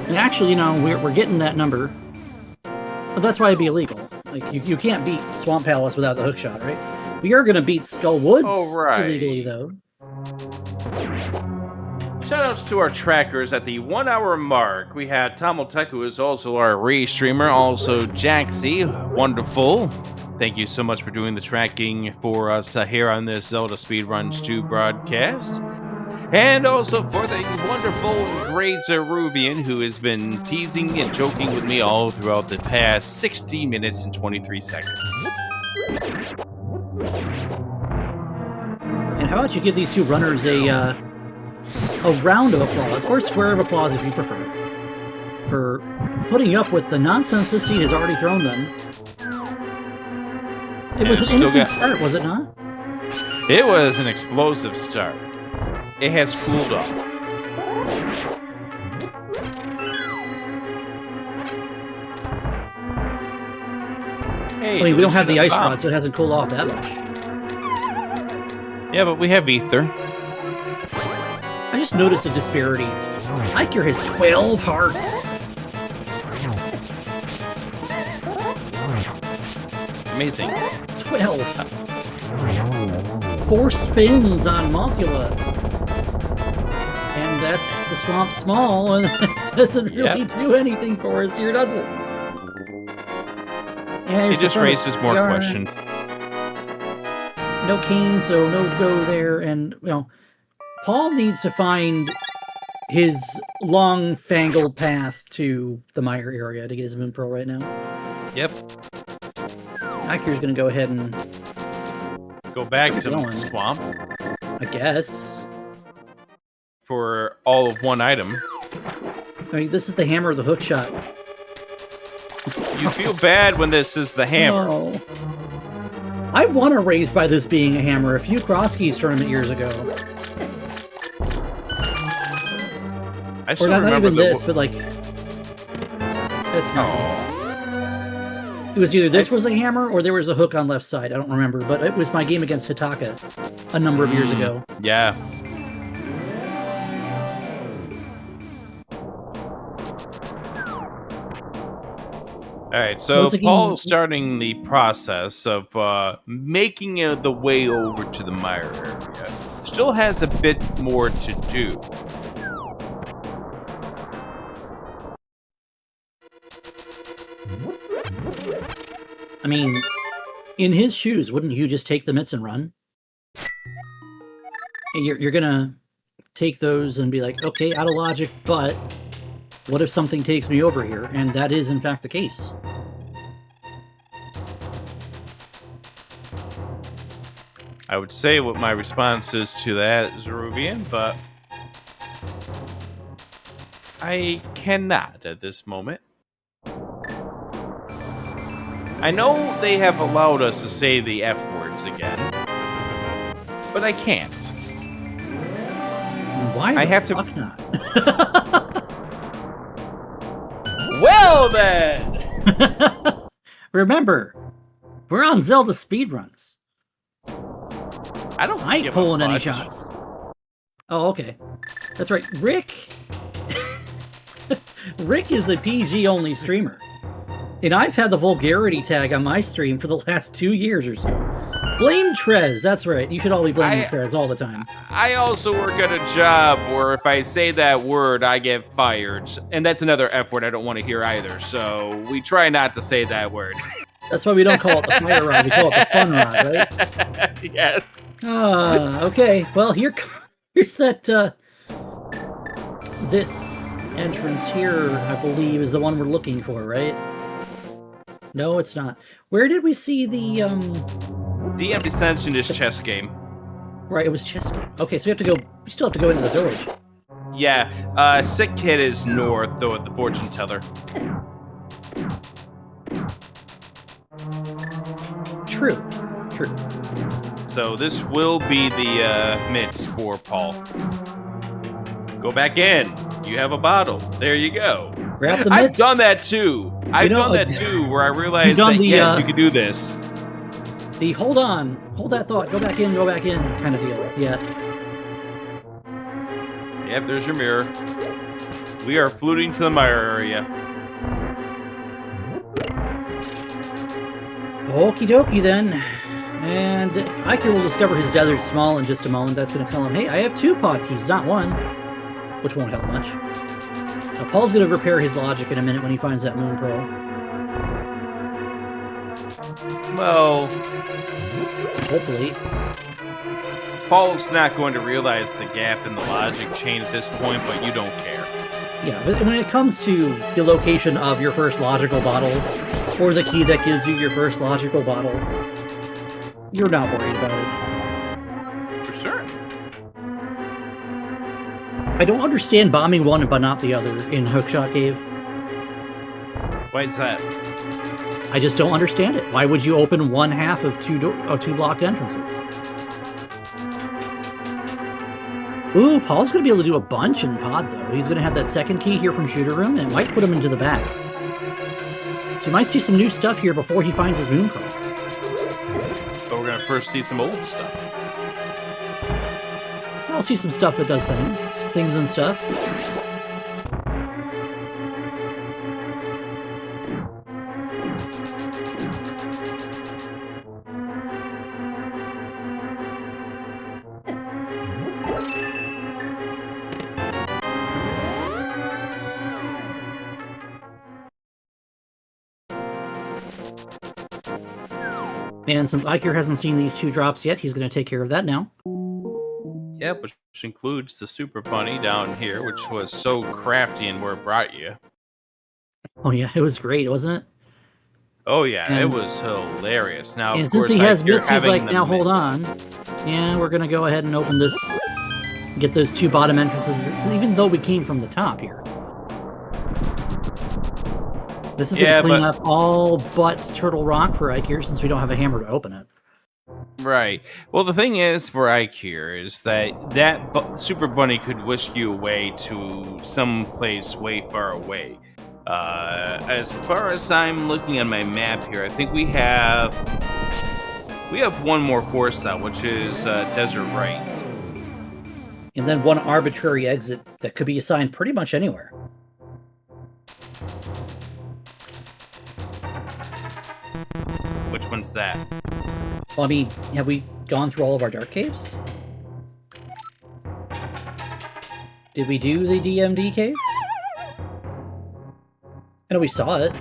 And actually, you know, we're getting that number. But that's why it'd be illegal. Like, you can't beat Swamp Palace without the hookshot, right? We are going to beat Skull Woods illegally, though. Shoutouts to our trackers at the 1 hour mark. We had Tomotech, who is also our re-streamer, also Jaxie. Wonderful. Thank you so much for doing the tracking for us here on this Zelda Speedruns 2 broadcast. And also for the wonderful and great Zeruvian, who has been teasing and joking with me all throughout the past 60 minutes and 23 seconds. And how about you give these two runners a round of applause, or square of applause if you prefer, for putting up with the nonsense this seed has already thrown them. It was an innocent start, was it not? It was an explosive start. It has cooled off. Hey, I mean, we don't have the ice rod, so it hasn't cooled off that much. Yeah, but we have ether. I just noticed a disparity. Eykir has 12 hearts. Amazing. 12. 4 spins on Mothula. And that's the Swamp Small, and it doesn't really do anything for us here, does it? Yeah, it just raises more questions. No king, so no go there, and, you know, Paul needs to find his long-fangled path to the Mire area to get his Moon Pearl right now. Yep. Eykir's going to go ahead and go back to the swamp. I guess. For all of one item. I mean, this is the hammer of the hook shot. You feel bad when this is the hammer. No. I won a race by this being a hammer a few Crosskeys tournament years ago. I still not remember even this, but like, it's not. It was either this was a hammer or there was a hook on left side. I don't remember, but it was my game against Hitaka a number of years ago. Yeah. All right, so Paul's starting the process of making the way over to the Mire area. Still has a bit more to do. I mean, in his shoes, wouldn't you just take the mitts and run? And you're gonna take those and be like, okay, out of logic, but what if something takes me over here? And that is, in fact, the case. I would say what my response is to that, Zeruvian, but I cannot at this moment. I know they have allowed us to say the F words again, but I can't. Why? I have fuck to. Not? Well then. Remember, we're on Zelda Speedruns. I ain't pulling any shots. Oh, okay. That's right. Rick is a PG-only streamer. And I've had the vulgarity tag on my stream for the last 2 years or so. Blame Trez. That's right. You should all be blaming Trez all the time. I also work at a job where if I say that word, I get fired. And that's another F word I don't want to hear either. So we try not to say that word. That's why we don't call it the fire rod. We call it the fun rod, right? Yes. Okay. Well, here's that. This entrance here, I believe, is the one we're looking for, right? No, it's not. Where did we see the DM Descension is chess game. Right, it was chess game. Okay, so we still have to go into the village. Yeah, Sick Kid is north, though, at the fortune teller. True. So this will be the mitts for Paul. Go back in. You have a bottle. There you go. Grab the mitts. I've done that too. I've done that too, where I realized that yes, you could do this. The hold that thought, go back in kind of deal. Yeah. Yep, there's your mirror. We are fluting to the mirror area. Okie dokie then. And Eykir will discover his desert small in just a moment. That's going to tell him, hey, I have 2 pod keys, not 1. Which won't help much. Now, Paul's going to repair his logic in a minute when he finds that moon pearl. Well, hopefully. Paul's not going to realize the gap in the logic chain at this point, but you don't care. Yeah, but when it comes to the location of your first logical bottle, or the key that gives you your first logical bottle, you're not worried about it. For sure. I don't understand bombing one but not the other in Hookshot Cave. Why is that? I just don't understand it. Why would you open one half of two blocked entrances? Ooh, Paul's going to be able to do a bunch in pod, though. He's going to have that second key here from Shooter Room, and it might put him into the back. So we might see some new stuff here before he finds his moon pearl. But we're going to first see some old stuff. I'll see some stuff that does things and stuff. And since Eykir hasn't seen these 2 drops yet, he's going to take care of that now. Yep, which includes the Super Bunny down here, which was so crafty and where it brought you. Oh yeah, it was great, wasn't it? Oh yeah, it was hilarious. Now, and since he has bits, he's like, now hold on. Yeah, we're going to go ahead and open this, get those 2 bottom entrances, even though we came from the top here. This is going to clean up all but Turtle Rock for Eykir, since we don't have a hammer to open it. Right. Well, the thing is for Eykir is that Super Bunny could whisk you away to some place way far away. As far as I'm looking at my map here, I think we have one more force out, which is Desert Right. And then one arbitrary exit that could be assigned pretty much anywhere. Which one's that? Well, I mean, have we gone through all of our dark caves? Did we do the DMD cave? I know we saw it.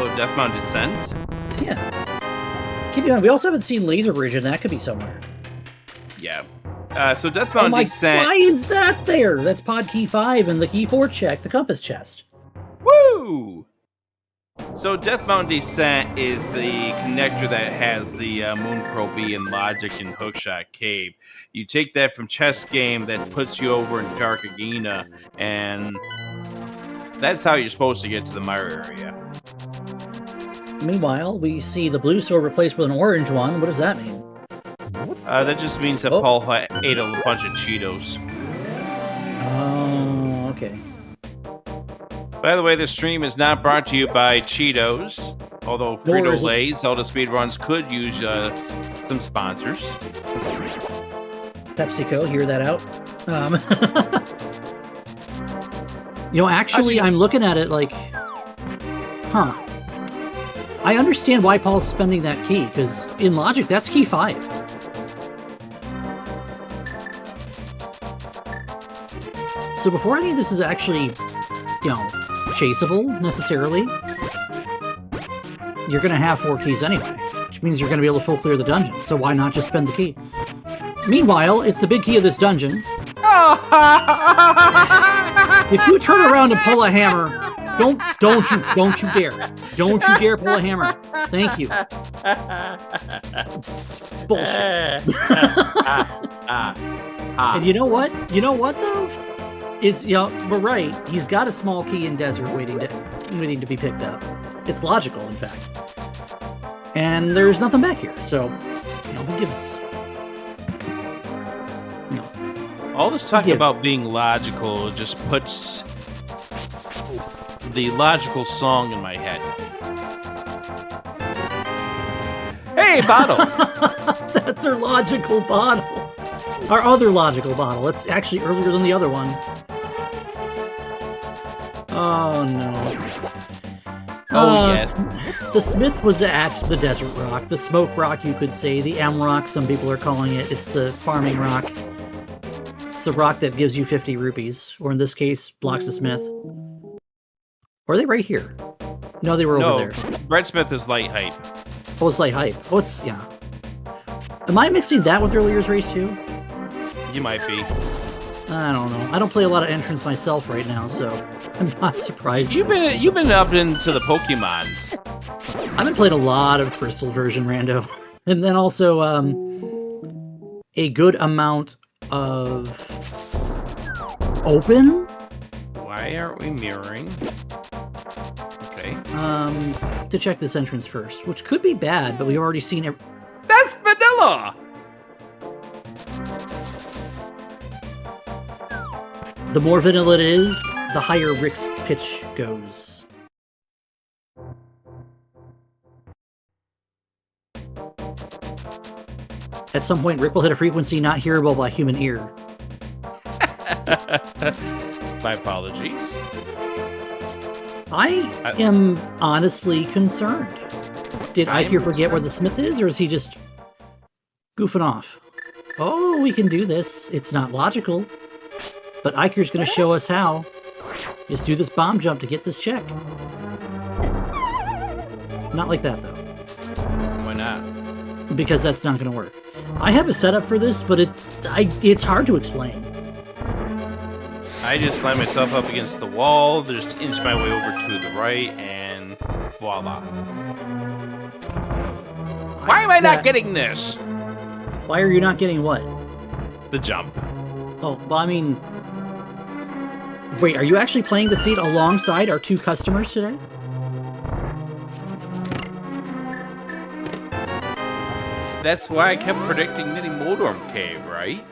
Oh, Deathbound Descent? Yeah. Keep in mind, we also haven't seen Laser Bridge, and that could be somewhere. Yeah. So Deathbound Descent... Why is that there? That's pod key 5 and the key 4 check, the compass chest. Woo! So Deathbound Descent is the connector that has the Moon Probie and Logic and Hookshot Cave. You take that from Chess Game that puts you over in Dark Agena, and that's how you're supposed to get to the Mire area. Meanwhile, we see the blue sword replaced with an orange one. What does that mean? That just means that Paul ate a bunch of Cheetos. Oh, okay. By the way, this stream is not brought to you by Cheetos, although Frito-Lay, ZeldaSpeedRuns could use some sponsors. PepsiCo, hear that out. Actually, I'm looking at it like, I understand why Paul's spending that key, because in Logic, that's key 5. So before any of this is actually, chaseable, necessarily, you're going to have 4 keys anyway, which means you're going to be able to full clear the dungeon, so why not just spend the key? Meanwhile, it's the big key of this dungeon. If you turn around and pull a hammer, don't you dare. Don't you dare pull a hammer. Thank you. Bullshit. And you know what? You know what, though? We're right. He's got a small key in Desert waiting to be picked up. It's logical, in fact. And there's nothing back here, so, who gives... All this talking about being logical just puts the logical song in my head. Hey, bottle! That's our logical bottle. Our other logical bottle. It's actually earlier than the other one. Oh, no. Yes. The Smith was at the Desert Rock. The Smoke Rock, you could say. The M Rock, some people are calling it. It's the Farming Rock. It's the rock that gives you 50 rupees. Or in this case, blocks the Smith. Or are they right here? No, they were over there. Brett Smith is light hype. Oh, it's light hype. Oh, it's, yeah. Am I mixing that with earlier's race, too? You might be. I don't know. I don't play a lot of entrance myself right now, so I'm not surprised. You've been up into the Pokemons. I've been playing a lot of Crystal version rando, and then also a good amount of open. Why aren't we mirroring? Okay. To check this entrance first, which could be bad, but we've already seen it. That's vanilla. The more vanilla it is, the higher Rick's pitch goes. At some point, Rick will hit a frequency not hearable by human ear. My apologies. I am honestly concerned. Did Eykir forget where the Smith is, or is he just goofing off? Oh, we can do this. It's not logical. But Eykir's going to show us how. Just do this bomb jump to get this check. Not like that, though. Why not? Because that's not going to work. I have a setup for this, but it's hard to explain. I just line myself up against the wall, just inch my way over to the right, and voila. Why am I not getting this? Why are you not getting what? The jump. Oh, well, I mean... Wait, are you actually playing the seat alongside our 2 customers today? That's why I kept predicting Nitty Moldorm Cave, right?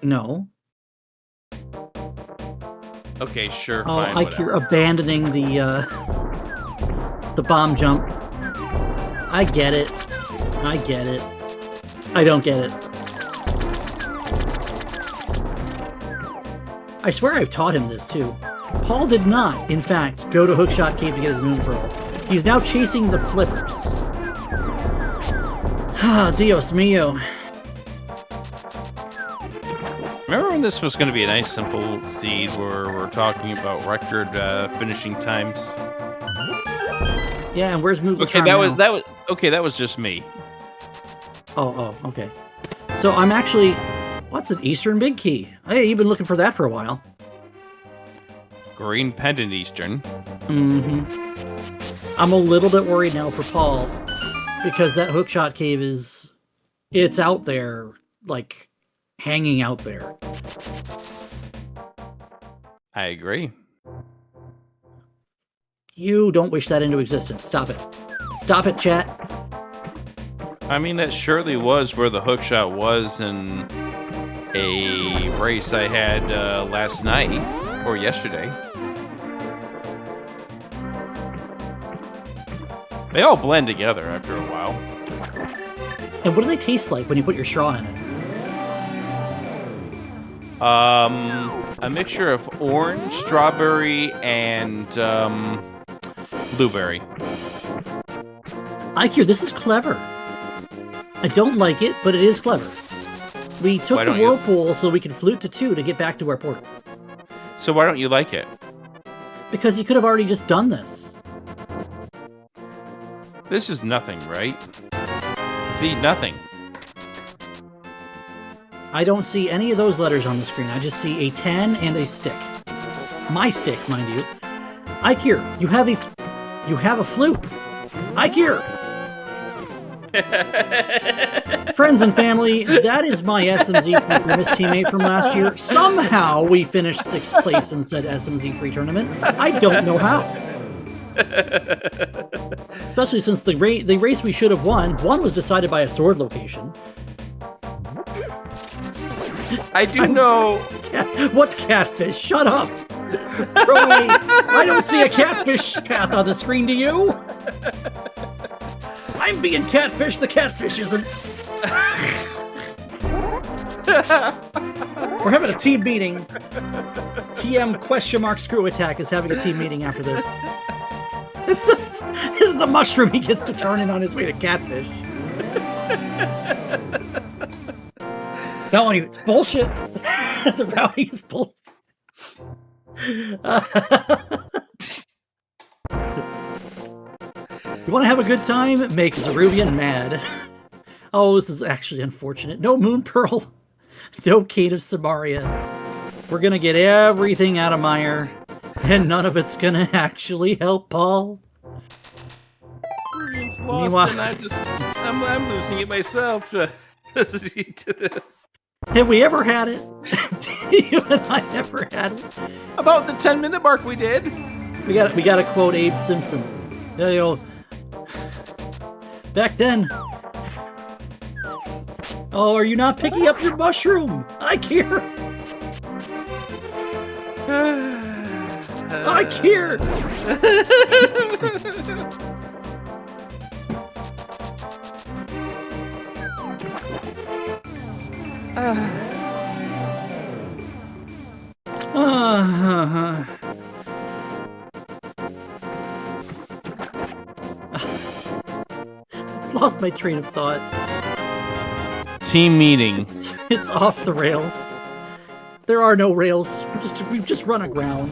No. Okay, sure, oh, fine, Eykir you're abandoning the bomb jump. I get it. I get it. I don't get it. I swear I've taught him this, too. Paul did not, in fact, go to Hookshot Cave to get his Moon Pearl. He's now chasing the flippers. Ah, Dios mio. Remember when this was going to be a nice, simple seed where we're talking about record finishing times? Yeah, and where's Moogle Okay, Charm that was just me. Oh, okay. So I'm actually... What's an Eastern Big Key? Hey, you've been looking for that for a while. Green Pendant Eastern. Mm-hmm. I'm a little bit worried now for Paul, because that hookshot cave is... It's out there, like, hanging out there. I agree. You don't wish that into existence. Stop it. Stop it, chat. I mean, that surely was where the hookshot was in a race I had last night or yesterday. They all blend together after a while. And what do they taste like when you put your straw in it? A mixture of orange, strawberry, and blueberry. Eykir, this is clever. I don't like it, but it is clever. We took the whirlpool so we could flute to 2 to get back to our portal. So why don't you like it? Because you could have already just done this. This is nothing, right? See, nothing. I don't see any of those letters on the screen. I just see a 10 and a stick. My stick, mind you. Eykir, you have a flute. Eykir! Friends and family, that is my SMZ3 Grimace teammate from last year. Somehow we finished 6th place in said SMZ3 tournament. I don't know how. Especially since the race we should have won, one was decided by a sword location. I do know. What catfish? Shut up! Rowie, I don't see a catfish path on the screen, do you? I'm being catfish, the catfish isn't. We're having a team meeting. TM ? Screw Attack is having a team meeting after this. This is the mushroom he gets to turn in on his way to catfish. Telling you, it's bullshit. The routing is bullshit. You want to have a good time? Make Zeruvian mad. Oh, this is actually unfortunate. No Moon Pearl. No Kate of Samaria. We're going to get everything out of Meyer, and none of it's going to actually help Paul. Lost, and I'm losing it myself to listening to this. Have we ever had it? You and I never had it. About the 10-minute mark we did. We got to quote Abe Simpson. There you go. Back then. Oh, are you not picking up your mushroom? Eykir! Eykir! Lost my train of thought. Team meeting. It's off the rails. There are no rails. We've just run aground.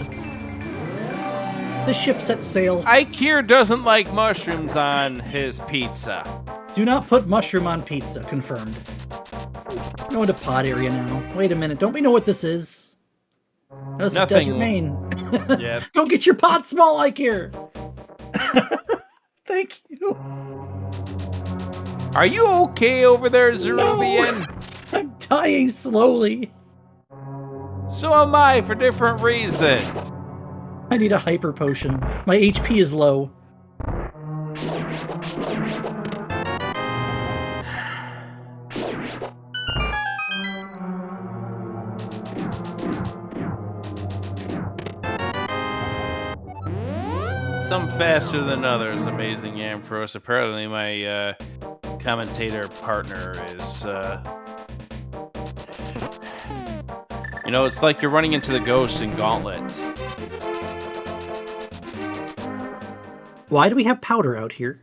The ship set sail. Eykir doesn't like mushrooms on his pizza. Do not put mushroom on pizza. Confirmed. Go into pod area now. Wait a minute. Don't we know what this is? This is Desert Main. Yeah. Go get your pod small, Eykir. Thank you. Are you okay over there, Zeruvian? No, I'm dying slowly. So am I, for different reasons. I need a hyper potion. My HP is low. Some faster than others, amazing Ampharos. Apparently my commentator partner is... You know, it's like you're running into the ghost in Gauntlet. Why do we have powder out here?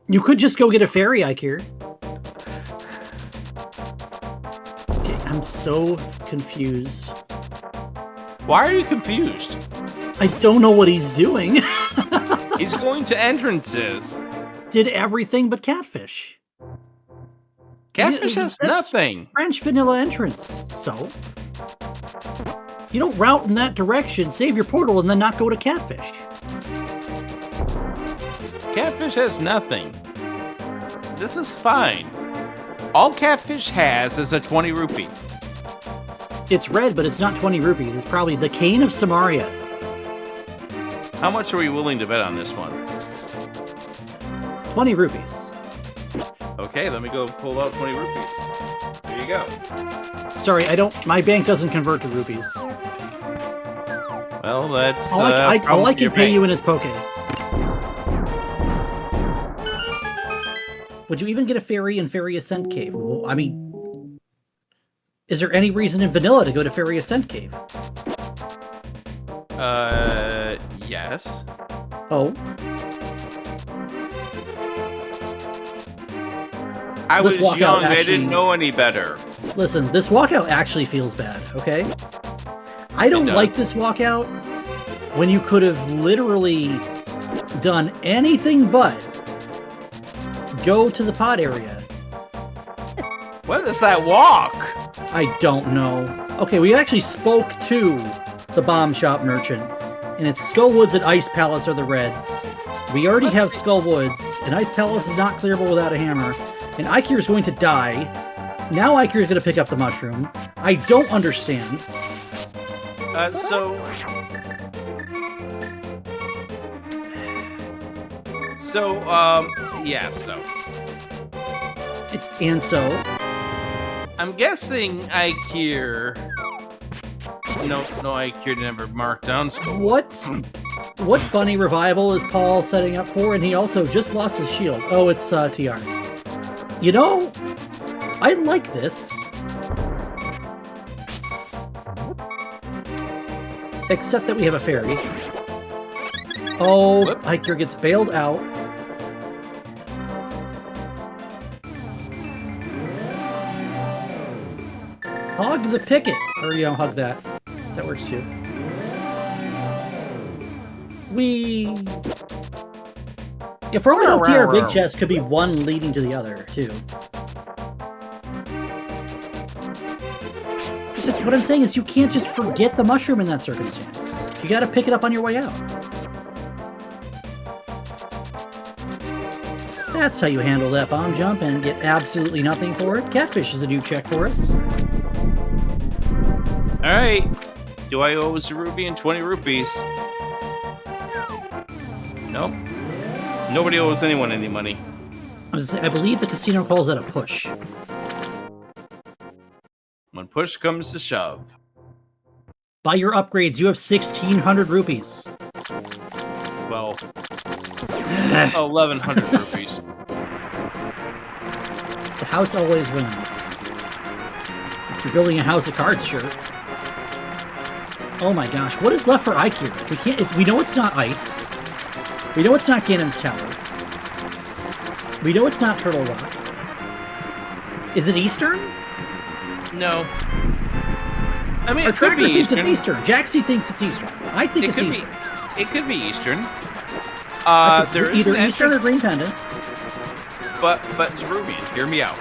You could just go get a fairy, Eykir. Okay, I'm so confused. Why are you confused? I don't know what he's doing. He's going to entrances. Did everything but catfish. Catfish has nothing. French vanilla entrance. So you don't route in that direction, save your portal, and then not go to catfish. Catfish has nothing. This is fine. All catfish has is a 20 rupee. It's red, but it's not 20 rupees. It's probably the cane of Samaria. How much are we willing to bet on this one? 20 rupees. Okay, let me go pull out 20 rupees. There you go. Sorry, my bank doesn't convert to rupees. Well, that's all I can pay you in is poke. Would you even get a fairy in Fairy Ascent Cave? Well, I mean, is there any reason in vanilla to go to Fairy Ascent Cave? Yes. Oh. I was young, I didn't know any better. Listen, this walkout actually feels bad, okay? I don't like this walkout when you could have literally done anything but go to the pod area. What is that walk? I don't know. Okay, we actually spoke to the bomb shop merchant, and it's Skullwoods and Ice Palace are the reds. We already have Skullwoods, and Ice Palace is not clearable without a hammer, and Eykir is going to die. Now Eykir is going to pick up the mushroom. I don't understand. And so? I'm guessing Eykir... No, Eykir never marked down Skullwood. What funny revival is Paul setting up for? And he also just lost his shield. Oh, it's TR. You know, I like this. Except that we have a fairy. Oh, Eykir gets bailed out. Hog the picket. Or, hug that. That works too. If we're only TR big chest could be one leading to the other, too. What I'm saying is you can't just forget the mushroom in that circumstance. You gotta pick it up on your way out. That's how you handle that bomb jump and get absolutely nothing for it. Catfish is a new check for us. Alright. Do I owe us a rupee and 20 rupees? Nope. Nobody owes anyone any money. I believe the casino calls that a push. When push comes to shove. Buy your upgrades. You have 1,600 rupees. Well, 1,100 rupees. The house always wins. If you're building a House of Cards shirt. Oh my gosh, what is left for Eykir? We know it's not ice. We know it's not Ganon's Tower. We know it's not Turtle Rock. Is it Eastern? No. I mean, Our tracker thinks it's Eastern. Jaxie thinks it's Eastern. I think it's Eastern. It could be Eastern. There is either Eastern or Green Pendant. But Zeruvian, hear me out.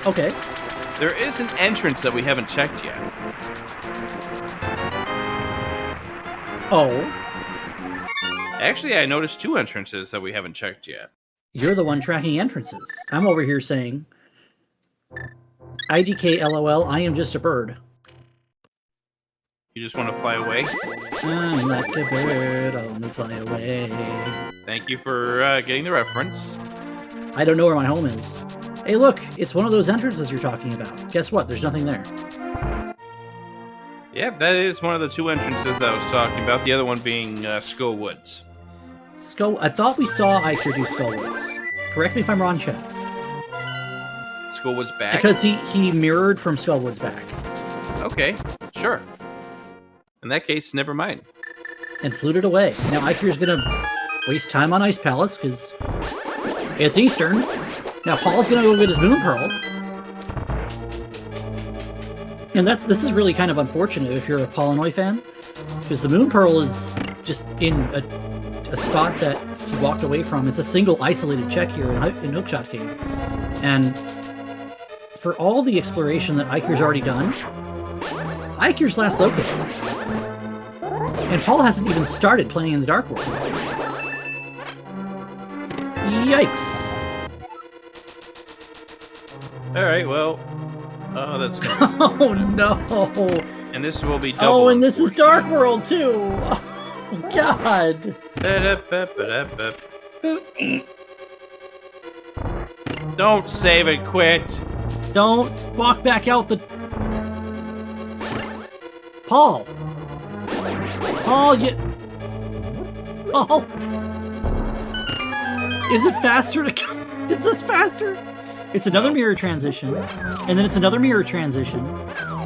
Okay. There is an entrance that we haven't checked yet. Oh. Actually, I noticed 2 entrances that we haven't checked yet. You're the one tracking entrances. I'm over here saying, IDK LOL, I am just a bird. You just want to fly away? I'm like a bird, I'll only fly away. Thank you for getting the reference. I don't know where my home is. Hey look, it's one of those entrances you're talking about. Guess what? There's nothing there. Yeah, that is one of the 2 entrances that I was talking about. The other one being Skullwoods. I thought we saw Eykir do Skullwoods. Correct me if I'm wrong, Chet. Skullwoods back? Because he mirrored from Skullwoods back. Okay, sure. In that case, never mind. And fluted away. Now Eykir's gonna waste time on Ice Palace, because it's Eastern. Now Paul's gonna go get his Moon Pearl. And this is really kind of unfortunate if you're a Paulinhoy fan, because the Moon Pearl is just in a spot that he walked away from. It's a single isolated check here in Hookshot Cave. And for all the exploration that Eykir's already done, Eykir's last located. And Paul hasn't even started playing in the Dark World. Yikes. Alright, well... Oh, that's gonna be Oh, no. And this will be double. Oh, and this is Dark World, too. Oh, God. Don't save it, quit. Don't walk back out the... Paul. Paul, you... Oh. Is it faster to... Is this faster? It's another mirror transition, and then it's another mirror transition,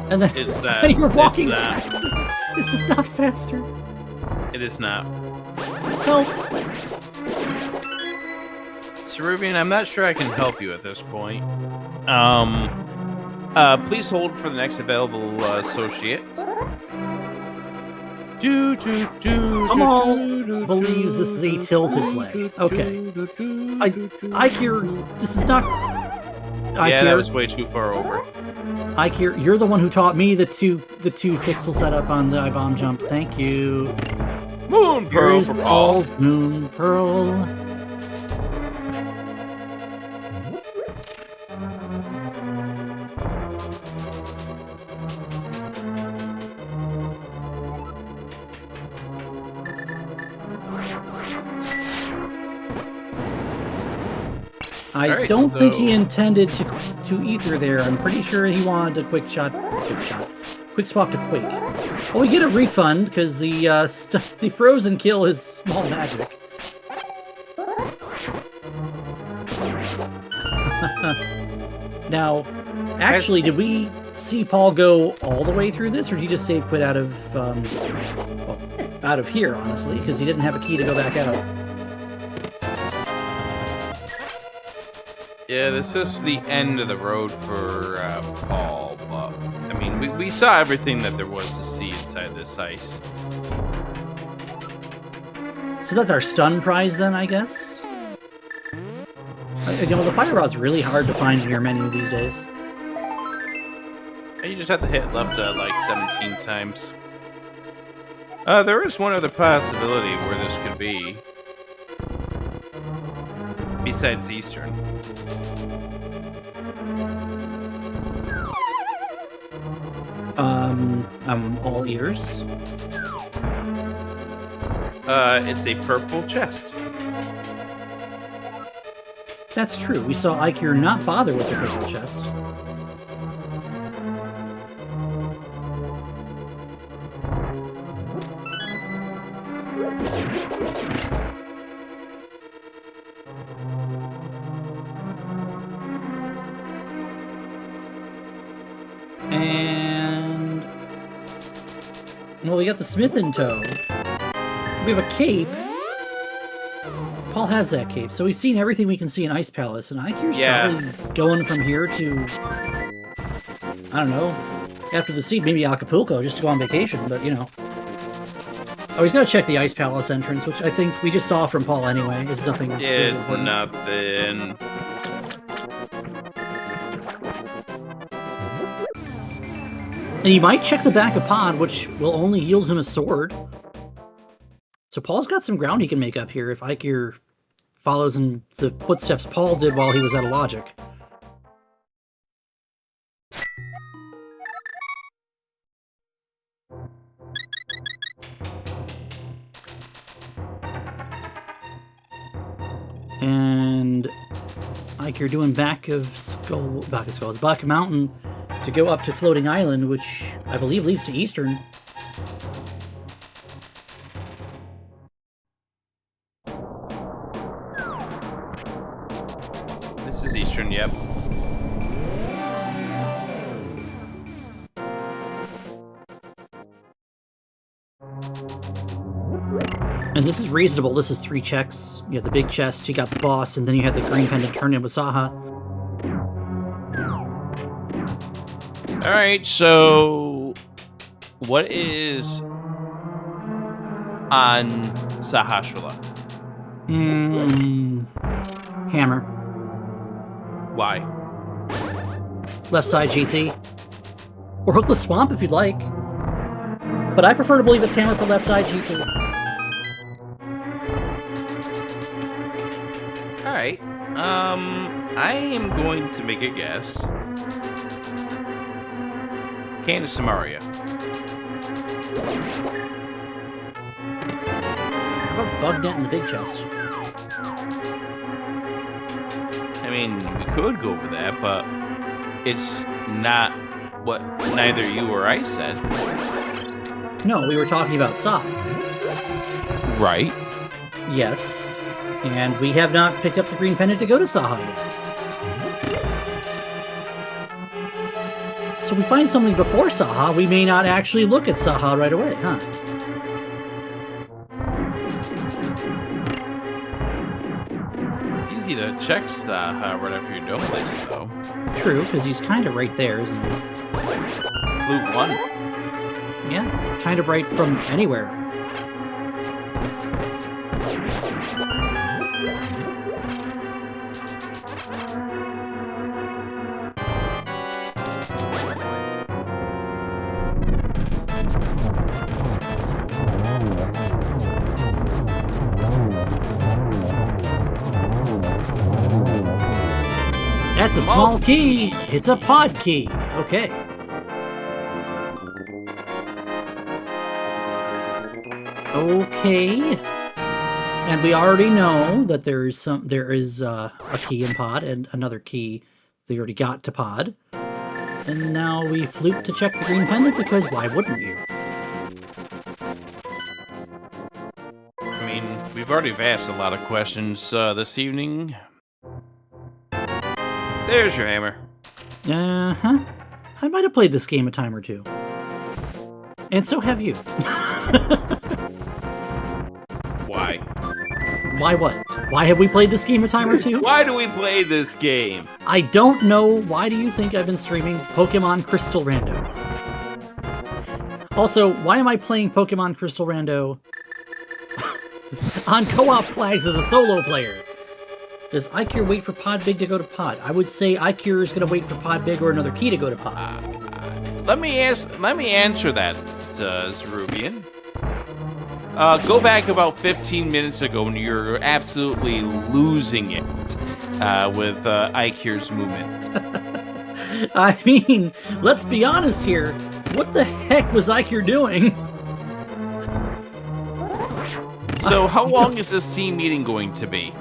and then it's that. And you're walking it's back. that. This is not faster. It is not. Help. Ceruvian, I'm not sure I can help you at this point. Please hold for the next available associate. Come on, believes this is a tilted play. Okay. Eykir, this is not... Eykir, yeah, that was way too far over. Eykir, you're the one who taught me the two pixel setup on the I-bomb jump. Thank you. Moon Pearl. Here's Paul's Moon Pearl. I don't think he intended to ether there. I'm pretty sure he wanted a quick swap to Quake. Well, we get a refund because the frozen kill is small magic. Now, actually, did we see Paul go all the way through this, or did he just say quit out of here? Honestly, because he didn't have a key to go back out. Yeah, this is the end of the road for Paul, but I mean, we saw everything that there was to see inside this ice. So that's our stun prize then, I guess? You know, the fire rod's really hard to find in your menu these days. You just have to hit left like 17 times. There is one other possibility where this could be. Besides Eastern. I'm all ears. It's a purple chest. That's true. We saw Eykir not bother with the purple chest. And... well, we got the smith in tow. We have a cape. Paul has that cape, so we've seen everything we can see in Ice Palace, and Eykir's probably going from here to... I don't know, after the sea, maybe Acapulco, just to go on vacation, but, you know. Oh, he's got to check the Ice Palace entrance, which I think we just saw from Paul anyway. It's nothing... It's nothing... And he might check the back of Pod, which will only yield him a sword. So Paul's got some ground he can make up here if Eykir follows in the footsteps Paul did while he was out of Logic. And Eykir doing back of Mountain to go up to Floating Island, which I believe leads to Eastern. This is Eastern, yep. And this is reasonable. This is 3 checks. You have the big chest, you got the boss, and then you have the green pendant turned in with Saha. Alright, so... what is... on Sahasrahla? Hammer. Why? Left side GT. Or Hookless Swamp if you'd like. But I prefer to believe it's Hammer for left side GT. Alright. I am going to make a guess. Candace Samaria. How about Bugnet in the big chest? I mean, we could go with that, but it's not what neither you or I said. No, we were talking about Saw. Right. Yes. And we have not picked up the green pendant to go to Saha yet. So we find something before Saha, we may not actually look at Saha right away, huh? It's easy to check Saha right after you're doing this, though. True, because he's kind of right there, isn't he? Flute 1. Yeah, kind of right from anywhere. That's a small key. It's a pod key. Okay. Okay. And we already know that there is a key in pod and another key that you already got to pod. And now we flute to check the green pendant because why wouldn't you? I mean, we've already asked a lot of questions this evening. There's your hammer. Uh-huh. I might have played this game a time or two. And so have you. Why? Why what? Why have we played this game a time or two? Why do we play this game? I don't know. Why do you think I've been streaming Pokemon Crystal Rando? Also, why am I playing Pokemon Crystal Rando on co-op flags as a solo player? Does Eykir wait for Pod Big to go to Pod? I would say Eykir is going to wait for Pod Big or another key to go to Pod. Let me answer that, Zerubian. Go back about 15 minutes ago when you were absolutely losing it with Eykir's movements. I mean, let's be honest here. What the heck was Eykir doing? So how long is this team meeting going to be?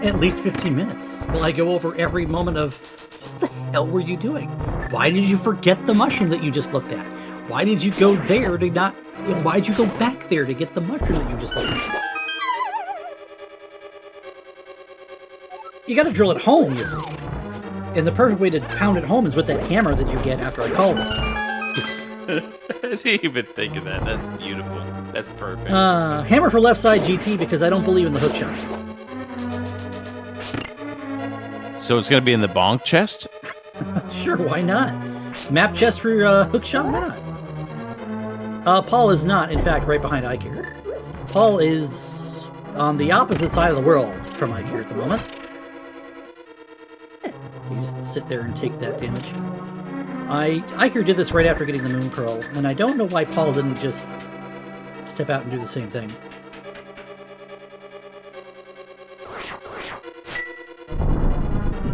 At least 15 minutes. Will I go over every moment of, what the hell were you doing? Why did you forget the mushroom that you just looked at? Why did you go there to not... Why'd you go back there to get the mushroom that you just looked at? You gotta drill it home, you see. And the perfect way to pound it home is with that hammer that you get after I call it. I didn't even think of that. That's beautiful. That's perfect. Hammer for left side GT because I don't believe in the hook shot. So it's going to be in the bonk chest? Sure, why not? Map chest for hookshot, why not? Paul is not, in fact, right behind Eykir. Paul is on the opposite side of the world from Eykir at the moment. You just sit there and take that damage. Eykir did this right after getting the Moon Pearl, and I don't know why Paul didn't just step out and do the same thing.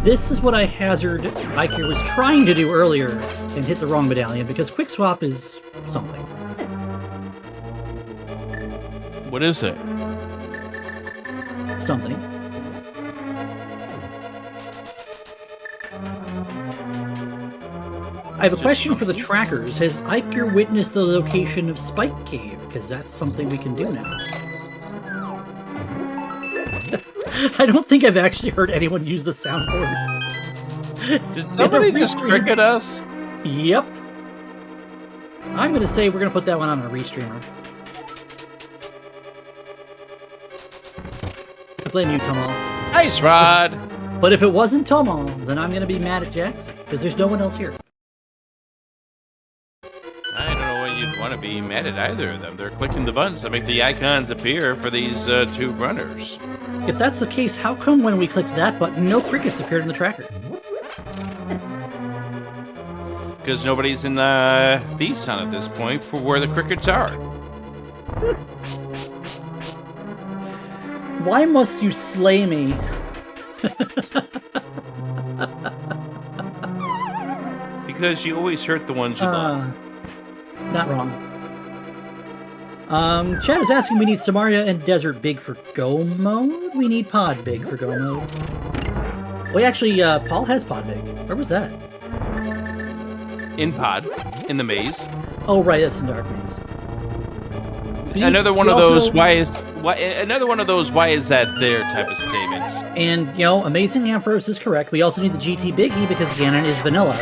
This is what I hazard Eykir was trying to do earlier and hit the wrong medallion, because Quick Swap is something. What is it? Something. I have a question for the trackers. Has Eykir witnessed the location of Spike Cave? Because that's something we can do now. I don't think I've actually heard anyone use the soundboard. Did somebody just cricket us? Yep. I'm going to say we're going to put that one on a restreamer. I blame you, Tomal. Nice, Rod. But if it wasn't Tomal, then I'm going to be mad at Jackson, because there's no one else here. I don't know what you'd want to be be mad at either of them. They're clicking the buttons to make the icons appear for these two runners. If that's the case, how come when we clicked that button, no crickets appeared in the tracker? Because nobody's in Thieves Town at this point for where the crickets are. Why must you slay me? Because you always hurt the ones you love. Not wrong. Chad is asking, we need Samaria and Desert Big for Go mode? We need Pod Big for Go mode. Wait, actually, Paul has Pod Big. Where was that? In Pod, in the maze. Oh, right, that's in Dark Maze. Another one of those why is that there type of statements. And, you know, Amazing Ampharos is correct. We also need the GT Biggie because Ganon is vanilla.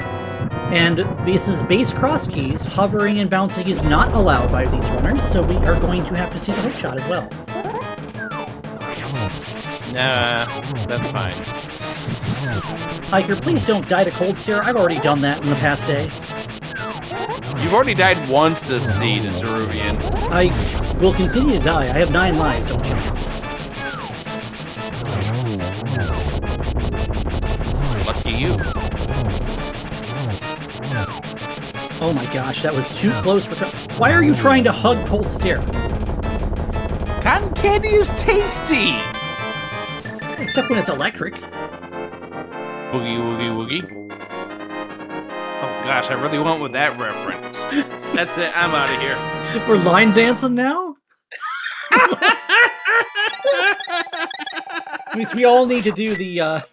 And this is base cross keys. Hovering and bouncing is not allowed by these runners, so we are going to have to see the hookshot as well. Nah, that's fine. Eykir, please don't die to cold stare. I've already done that in the past day. You've already died once this seed, Zeruvian. I will continue to die. I have 9 lives, don't you? Lucky you. Oh my gosh, that was too close for... Why are you trying to hug cold stare? Cotton candy is tasty! Except when it's electric. Boogie woogie woogie. Oh gosh, I really went with that reference. That's it, I'm out of here. We're line dancing now? Means we all need to do the,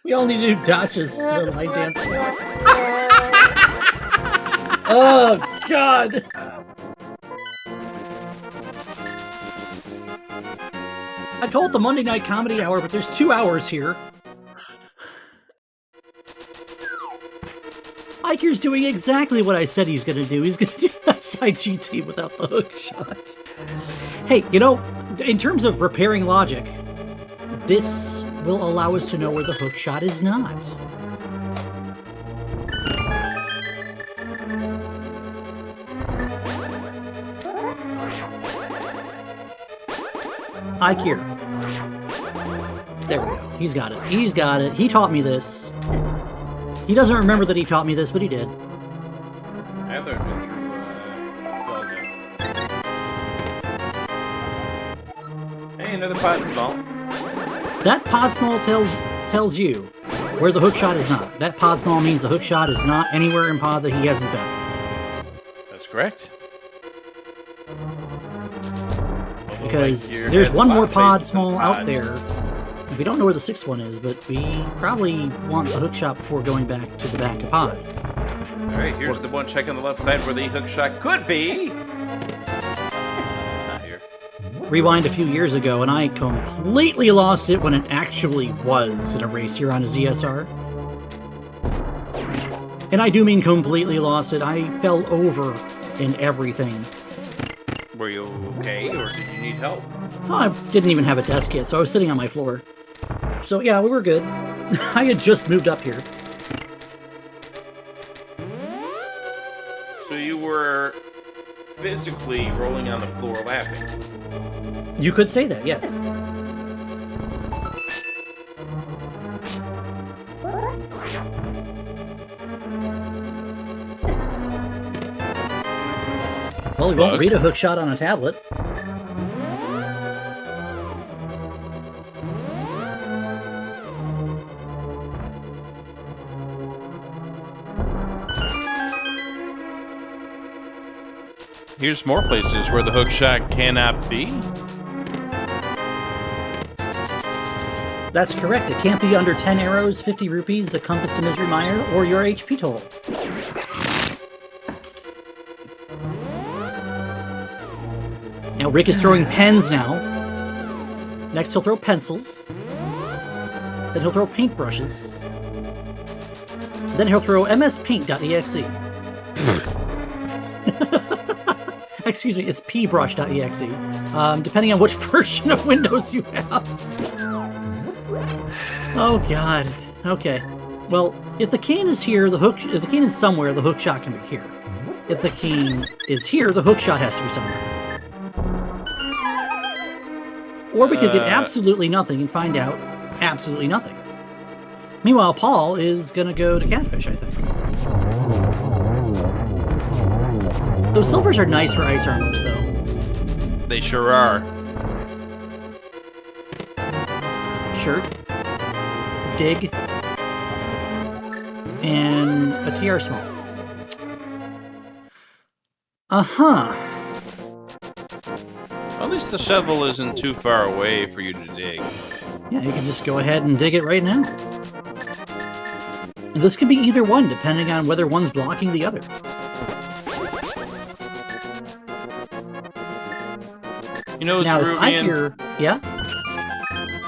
we all need to do Dasha's line dancing. Oh, God! I'd call it the Monday Night Comedy Hour, but there's 2 hours here. Eykir's doing exactly what I said he's going to do. He's going to do outside GT without the hook shot. Hey, you know, in terms of repairing logic, this will allow us to know where the hook shot is not. Eykir. There we go. He's got it. He's got it. He taught me this. He doesn't remember that he taught me this, but he did. I learned it through Zelda. Hey, another pod small. That pod small tells you where the hook shot is not. That pod small means the hook shot is not anywhere in pod that he hasn't been. That's correct. Because there's one more pod small out there. We don't know where the 6th one is, but we probably want the hook shot before going back to the back of pod. Alright, here's the one check on the left side where the hook shot could be. It's not here. Rewind a few years ago, and I completely lost it when it actually was in a race here on a ZSR. And I do mean completely lost it. I fell over in everything. Were you okay, or did you need help? Oh, I didn't even have a desk yet, so I was sitting on my floor. So yeah, we were good. I had just moved up here. So you were physically rolling on the floor laughing? You could say that, yes. Well, we won't read a hook shot on a tablet. Here's more places where the hook shot cannot be. That's correct. It can't be under 10 arrows, 50 rupees, the compass to Misery Mire, or your HP total. Now Rick is throwing pens now. Next he'll throw pencils. Then he'll throw paintbrushes. Then he'll throw mspaint.exe. Excuse me, it's pbrush.exe. Depending on which version of Windows you have. Oh god. Okay. Well, if the cane is here, if the cane is somewhere, the hook shot can be here. if the key is here, the hook shot has to be somewhere. Or we could get absolutely nothing and find out absolutely nothing. Meanwhile, Paul is going to go to Catfish, I think. Those silvers are nice for ice armors, though. They sure are. Shirt. Dig. And a TR small. Uh-huh. At least the shovel isn't too far away for you to dig. Yeah, you can just go ahead and dig it right now. And this could be either one, depending on whether one's blocking the other. You know, Now, Rubian, yeah?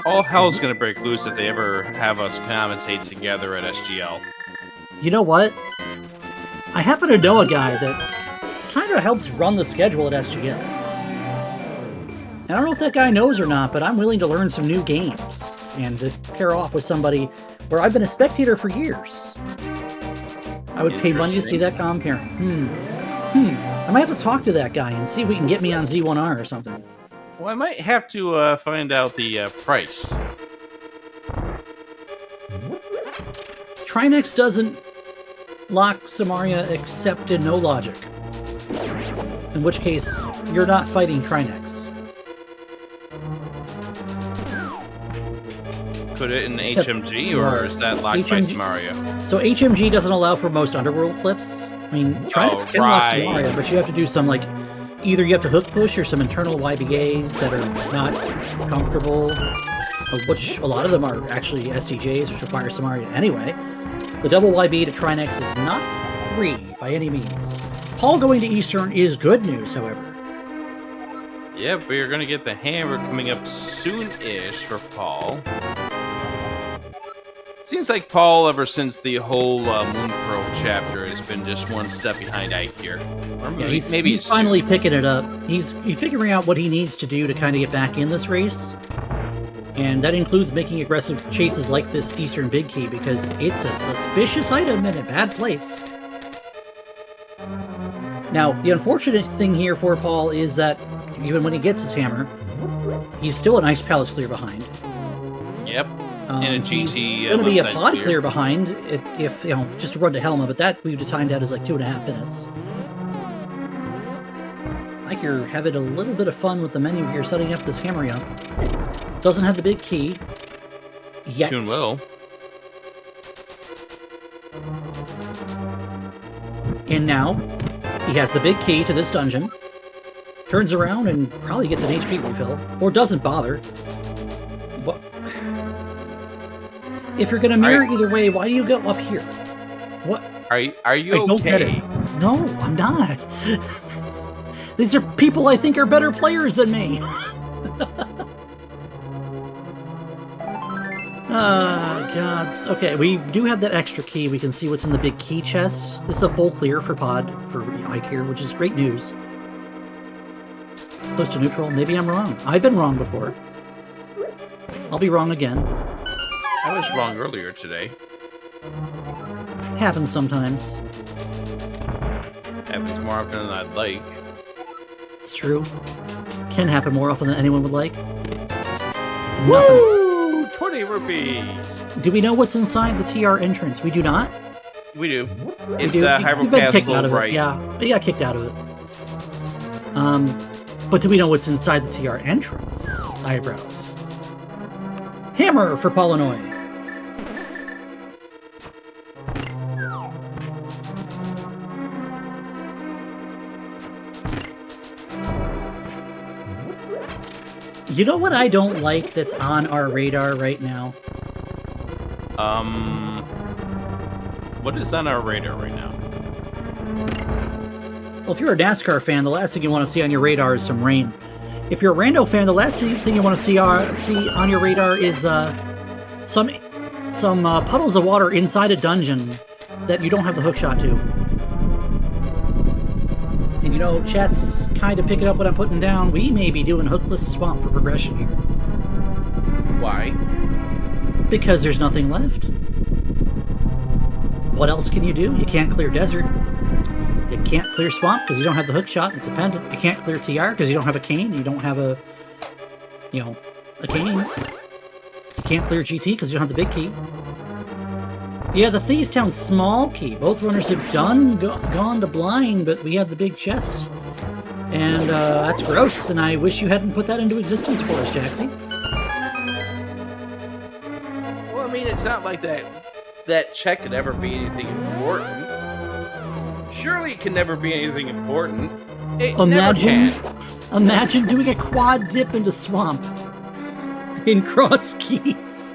all hell's gonna break loose if they ever have us commentate together at SGL. You know what? I happen to know a guy that kind of helps run the schedule at SGL. I don't know if that guy knows or not, but I'm willing to learn some new games and to pair off with somebody where I've been a spectator for years. I would pay money to see that compare. I might have to talk to that guy and see if we can get me on Z1R or something. Well, I might have to find out the price. Trinex doesn't lock Samaria except in no logic. In which case, you're not fighting Trinex. Could it in HMG, or is that locked by Samaria? So HMG doesn't allow for most underworld clips. I mean, Trinex can lock Samaria, but you have to do some, like, either you have to hook push or some internal YBAs that are not comfortable, which a lot of them are actually STJs, which require Samaria anyway. The double YB to Trinex is not free by any means. Paul going to Eastern is good news, however. Yeah, but you're going to get the hammer coming up soon-ish for Paul. Seems like Paul, ever since the whole Moon Pearl chapter, has been just one step behind Eykir. Yeah, he's finally picking it up. He's figuring out what he needs to do to kind of get back in this race. And that includes making aggressive chases like this Eastern Big Key, because it's a suspicious item in a bad place. Now, the unfortunate thing here for Paul is that even when he gets his hammer, he's still an Ice Palace clear behind. Yep. And a GT, he's going to be a pod clear behind if, you know, just to run to Helma, but that we've timed out as like 2.5 minutes. Like you're having a little bit of fun with the menu here, setting up this hammer up. Doesn't have the big key yet. Soon will. And now he has the big key to this dungeon. Turns around and probably gets an HP refill, or doesn't bother. But if you're going to mirror either way, why do you go up here? What? Are you okay? Don't get it. No, I'm not. These are people I think are better players than me. Gods. Okay, we do have that extra key. We can see what's in the big key chest. This is a full clear for pod, for Eykir, which is great news. Close to neutral. Maybe I'm wrong. I've been wrong before. I'll be wrong again. I was wrong earlier today. Happens sometimes. Happens more often than I'd like. It's true. Can happen more often than anyone would like. Woo! 20 rupees! Do we know what's inside the TR entrance? We do not? We do. We It's do. Hyrule You've been kicked out Castle, of it. right? Yeah, we got kicked out of it. But do we know what's inside the TR entrance? Eyebrows. Hammer for Paulinhoy. You know what I don't like that's on our radar right now? What is on our radar right now? Well, if you're a NASCAR fan, the last thing you want to see on your radar is some rain. If you're a rando fan, the last thing you want to see on your radar is some puddles of water inside a dungeon that you don't have the hookshot to. And you know, chat's kind of picking up what I'm putting down. We may be doing hookless swamp for progression here. Why? Because there's nothing left. What else can you do? You can't clear desert. You can't clear Swamp because you don't have the hook shot. It's a pendant. You can't clear TR because you don't have a cane. You don't have a cane. You can't clear GT because you don't have the big key. Yeah, the Thieves Town small key. Both runners have gone to blind, but we have the big chest. And that's gross, and I wish you hadn't put that into existence for us, Jaxie. Well, I mean, it's not like that check could ever be anything important. Surely it can never be anything important. It never can. Imagine doing a quad dip into Swamp in Crosskeys.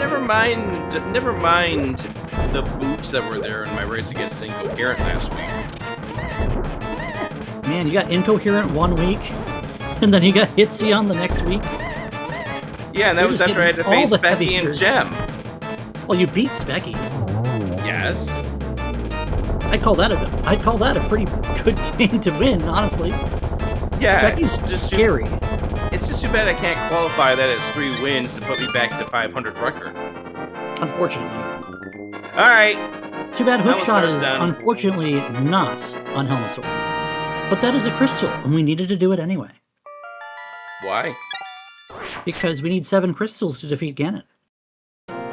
Never mind the boots that were there in my race against Incoherent last week. Man, you got Incoherent 1 week, and then you got Hitsion the next week. Yeah, and that was after I had to face Specky and Gem. Well, you beat Specky. Yes. I'd call that a pretty good game to win, honestly. Yeah. Specky's just scary. It's just too bad I can't qualify that as 3 wins to put me back to 500 record. Unfortunately. All right. Too bad Hookshot is unfortunately not on Helmasaur. But that is a crystal, and we needed to do it anyway. Why? Because we need 7 crystals to defeat Ganon.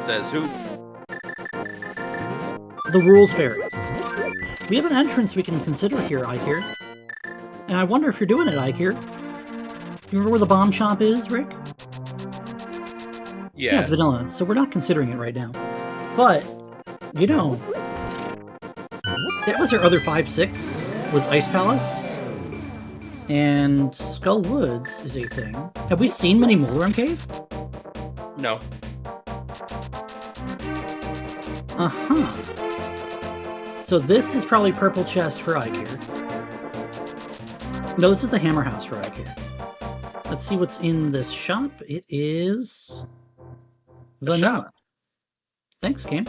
Says who? The rules varies. We have an entrance we can consider here, Eykir. And I wonder if you're doing it, Eykir. You remember where the bomb shop is, Rick? Yes. Yeah, it's vanilla, so we're not considering it right now. But, you know, that was our other 5-6, was Ice Palace. And Skull Woods is a thing. Have we seen Mini Molorem Cave? No. Uh-huh. So this is probably Purple Chest for Eykir. No, this is the Hammer House for Eykir. Let's see what's in this shop. It is vanilla. Shop. Thanks, game.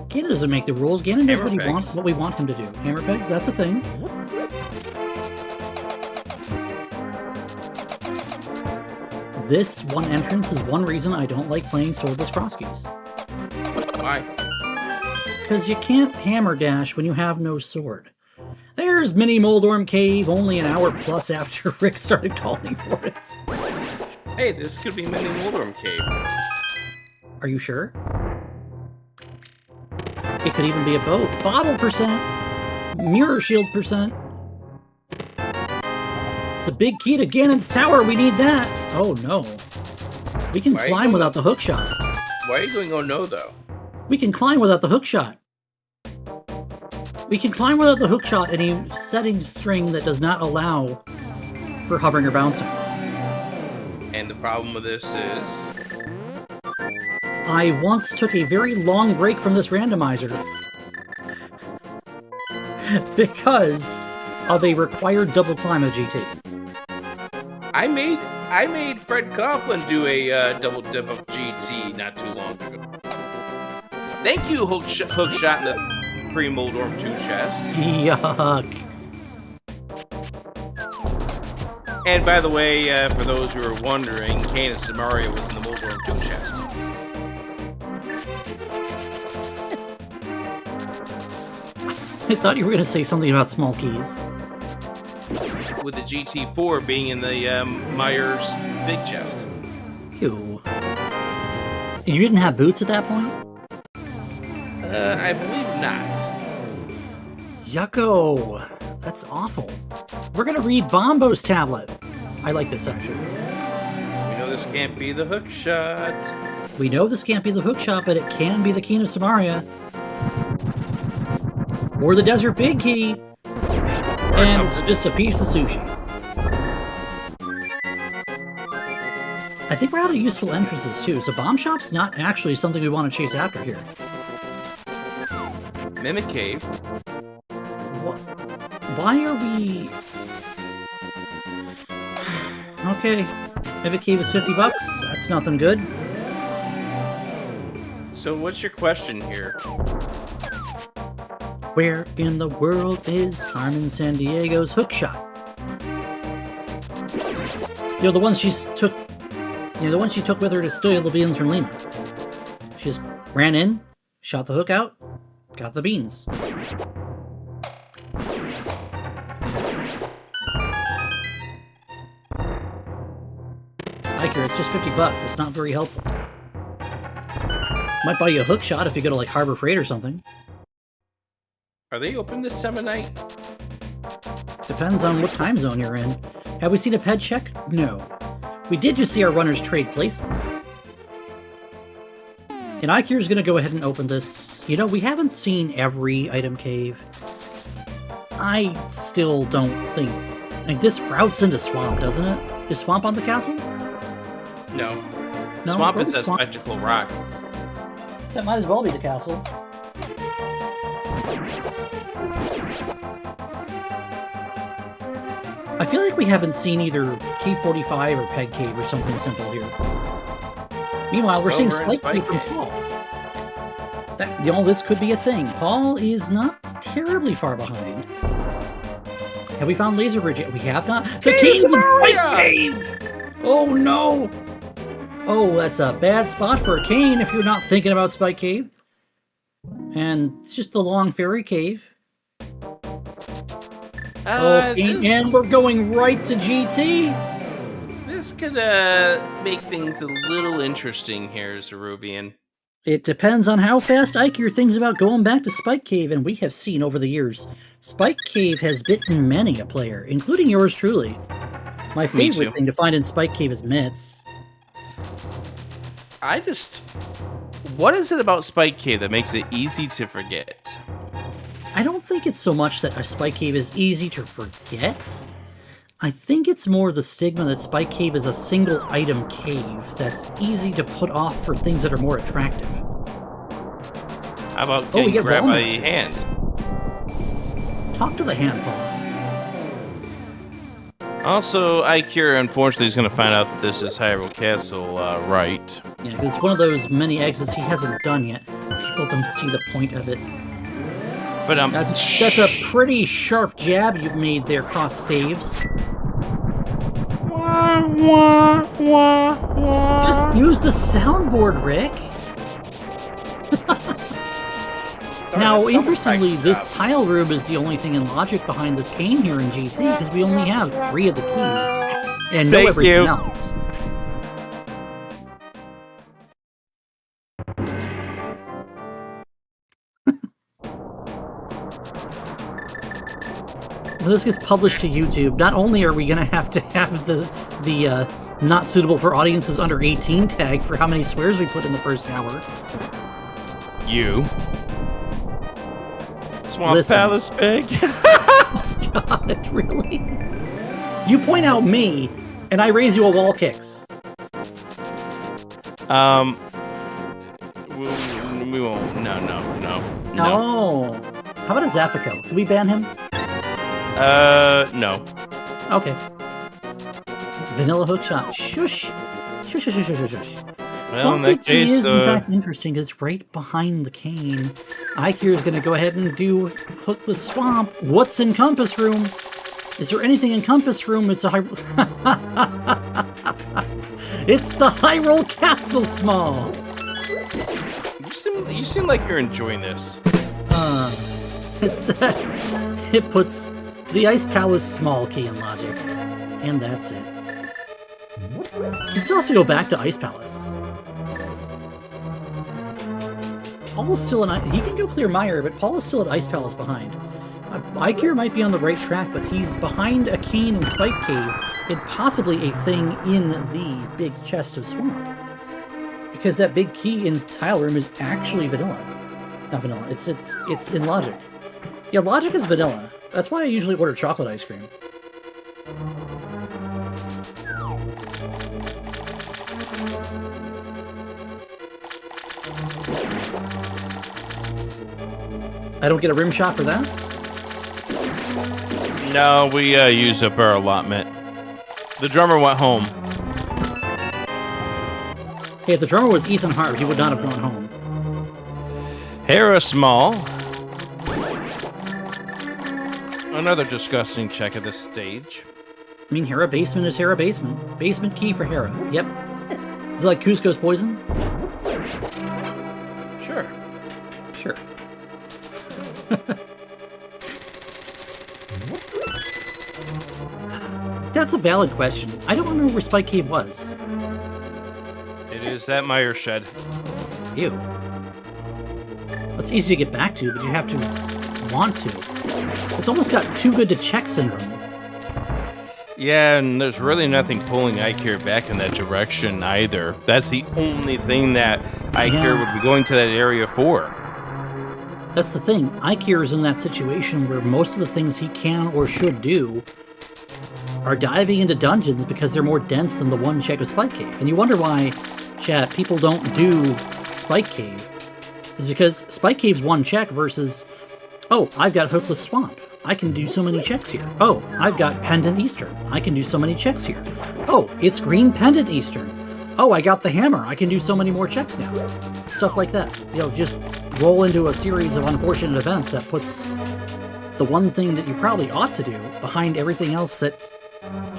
Ganon doesn't make the rules. Ganon does what we want him to do. Hammer pegs, that's a thing. This one entrance is one reason I don't like playing Swordless Crosskeys. Why? Because you can't hammer dash when you have no sword. There's Mini Moldorm Cave only an hour plus after Rick started calling for it. Hey, this could be Mini Moldorm Cave. Are you sure? It could even be a boat. Bottle percent. Mirror shield percent. It's the big key to Ganon's tower. We need that. Oh no. We can climb without the hook shot. Why are you going oh no though? We can climb without the hook shot. We can climb without the hook shot in a setting string that does not allow for hovering or bouncing. And the problem with this is... I once took a very long break from this randomizer because of a required double climb of GT. I made Fred Coughlin do a double dip of GT not too long ago. Thank you, hook shot in the pre-Moldorm 2 chest. Yuck. And by the way, for those who are wondering, Kane and Samaria was in the Moldorm 2 chest. I thought you were going to say something about small keys. With the GT4 being in the Myers big chest. Ew. You didn't have boots at that point? I believe not. Yucko. That's awful. We're going to read Bombo's tablet. I like this, actually. We know this can't be the hook shot. We know this can't be the hook shot, but it can be the Key of Samaria. Or the Desert Big Key. And it's just a piece of sushi. I think we're out of useful entrances, too, so Bomb Shop's not actually something we want to chase after here. Mimic Cave. Why are we... Okay. Mimic Cave is $50. That's nothing good. So what's your question here? Where in the world is Carmen Sandiego's hookshot? You know, the one she took with her to steal the beans from Lima. She's Ran in, shot the hook out, got the beans. Eykir, it's just $50. It's not very helpful. Might buy you a hook shot if you go to like Harbor Freight or something. Are they open this summer night? Depends on what time zone you're in. Have we seen a ped check? No. We did just see our runners trade places. And Eykir's going to go ahead and open this. You know, we haven't seen every item cave. I still don't think... Like, this routes into Swamp, doesn't it? Is Swamp on the castle? No. No? Swamp Where's is a Swamp? spectacle rock. That might as well be the castle. I feel like we haven't seen either Cave 45 or Peg Cave or something simple here. Meanwhile, we're seeing Spike Cave from Paul. This could be a thing. Paul is not terribly far behind. Have we found Laser Bridge yet? We have not. The King's in Spike Cave! Oh no! Oh, that's a bad spot for a cane if you're not thinking about Spike Cave. And it's just the Long Ferry Cave. And we're going right to GT. This could make things a little interesting here, Zeruvian. It depends on how fast Eykir thinks about going back to Spike Cave, and we have seen over the years, Spike Cave has bitten many a player, including yours truly. My favorite thing to find in Spike Cave is mitts. What is it about Spike Cave that makes it easy to forget? I don't think it's so much that a Spike Cave is easy to forget. I think it's more the stigma that Spike Cave is a single item cave that's easy to put off for things that are more attractive. How about getting grabbed by the hand? Talk to the hand, Paul. Also, Eykir, unfortunately, is going to find out that this is Hyrule Castle, right? Yeah, because it's one of those many exits he hasn't done yet. People don't see the point of it. But that's a pretty sharp jab you made there, Cross Staves. Wah, wah, wah, wah. Just use the soundboard, Rick. Now, interestingly, this tile room is the only thing in logic behind this cane here in GT, because we only have 3 of the keys, and no everything else. When this gets published to YouTube, not only are we going to have the not suitable for audiences under 18 tag for how many swears we put in the first hour. You. Swamp Palace Pig. God, really? You point out me, and I raise you a wall kicks. We won't. No. No. How about a Zaffico? Can we ban him? No. Okay. Vanilla hook shot. Shush. Shush. Well, in that case, is in fact interesting because it's right behind the cane. Eykir is going to go ahead and do Hook the Swamp. What's in Compass Room? Is there anything in Compass Room? It's a it's the Hyrule Castle Small. You seem like you're enjoying this. It puts the Ice Palace Small key in logic, and that's it. He still has to go back to Ice Palace. Paul is still he can go clear Meyer, but Paul is still at Ice Palace behind. Eykir might be on the right track, but he's behind a cane and Spike Cave, and possibly a thing in the big chest of Swamp. Because that big key in Tile Room is actually vanilla. Not vanilla, it's in logic. Yeah, logic is vanilla. That's why I usually order chocolate ice cream. I don't get a rim shot for that? No, we used up our allotment. The drummer went home. Hey, if the drummer was Ethan Hart, he would not have gone home. Hera Small. Another disgusting check at this stage. I mean, Hera Basement is Hera Basement. Basement key for Hera. Yep. Is it like Cusco's poison? That's a valid question. I don't remember where Spike Cave was. It is that Meyer shed. Ew. It's easy to get back to, but you have to want to. It's almost got too good to check syndrome. Yeah, and there's really nothing pulling Eykir back in that direction either. That's the only thing that Eykir would be going to that area for. That's the thing. Eykir is in that situation where most of the things he can or should do are diving into dungeons because they're more dense than the one check of Spike Cave. And you wonder why, chat, people don't do Spike Cave. Is because Spike Cave's one check versus, oh, I've got Hookless Swamp. I can do so many checks here. Oh, I've got Pendant Eastern. I can do so many checks here. Oh, it's Green Pendant Eastern. Oh, I got the hammer. I can do so many more checks now. Stuff like that. You know, just roll into a series of unfortunate events that puts the one thing that you probably ought to do behind everything else that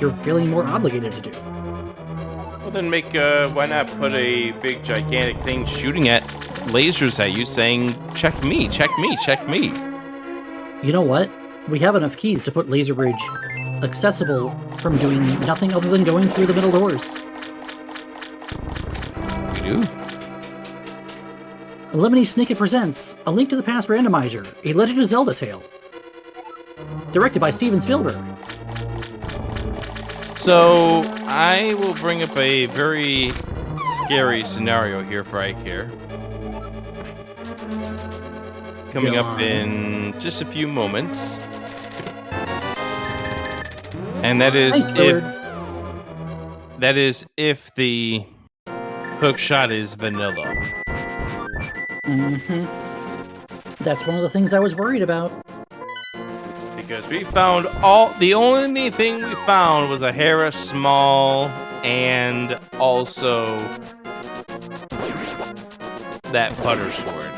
you're feeling more obligated to do. Well, then why not put a big gigantic thing shooting at lasers at you saying, check me, check me, check me. You know what? We have enough keys to put Laser Bridge accessible from doing nothing other than going through the middle doors. We do. Lemony Snicket presents A Link to the Past Randomizer, a Legend of Zelda tale. Directed by Steven Spielberg. So, I will bring up a very scary scenario here for Eykir. Coming up in just a few moments. And that is if the hook shot is vanilla. Mm-hmm. That's one of the things I was worried about. Because we found the only thing we found was a Hera small and also that butter sword.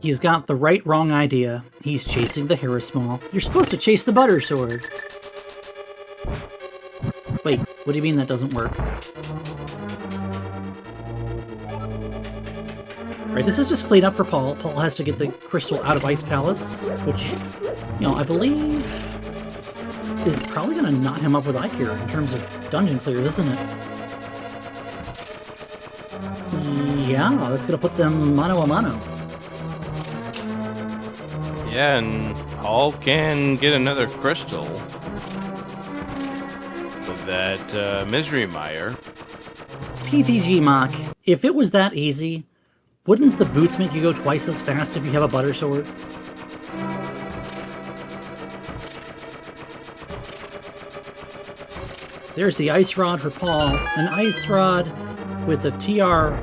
He's got the wrong idea. He's chasing the Hera small. You're supposed to chase the butter sword. Wait, what do you mean that doesn't work? Right, this is just clean up for Paul. Paul has to get the crystal out of Ice Palace, which, you know, I believe is probably going to knot him up with Eykir in terms of dungeon clear, isn't it? Yeah, that's going to put them mano a mano. Yeah, and Paul can get another crystal with that Misery Mire. PTG Mock, if it was that easy, wouldn't the boots make you go twice as fast if you have a butter sword? There's the ice rod for Paul, an ice rod with a TR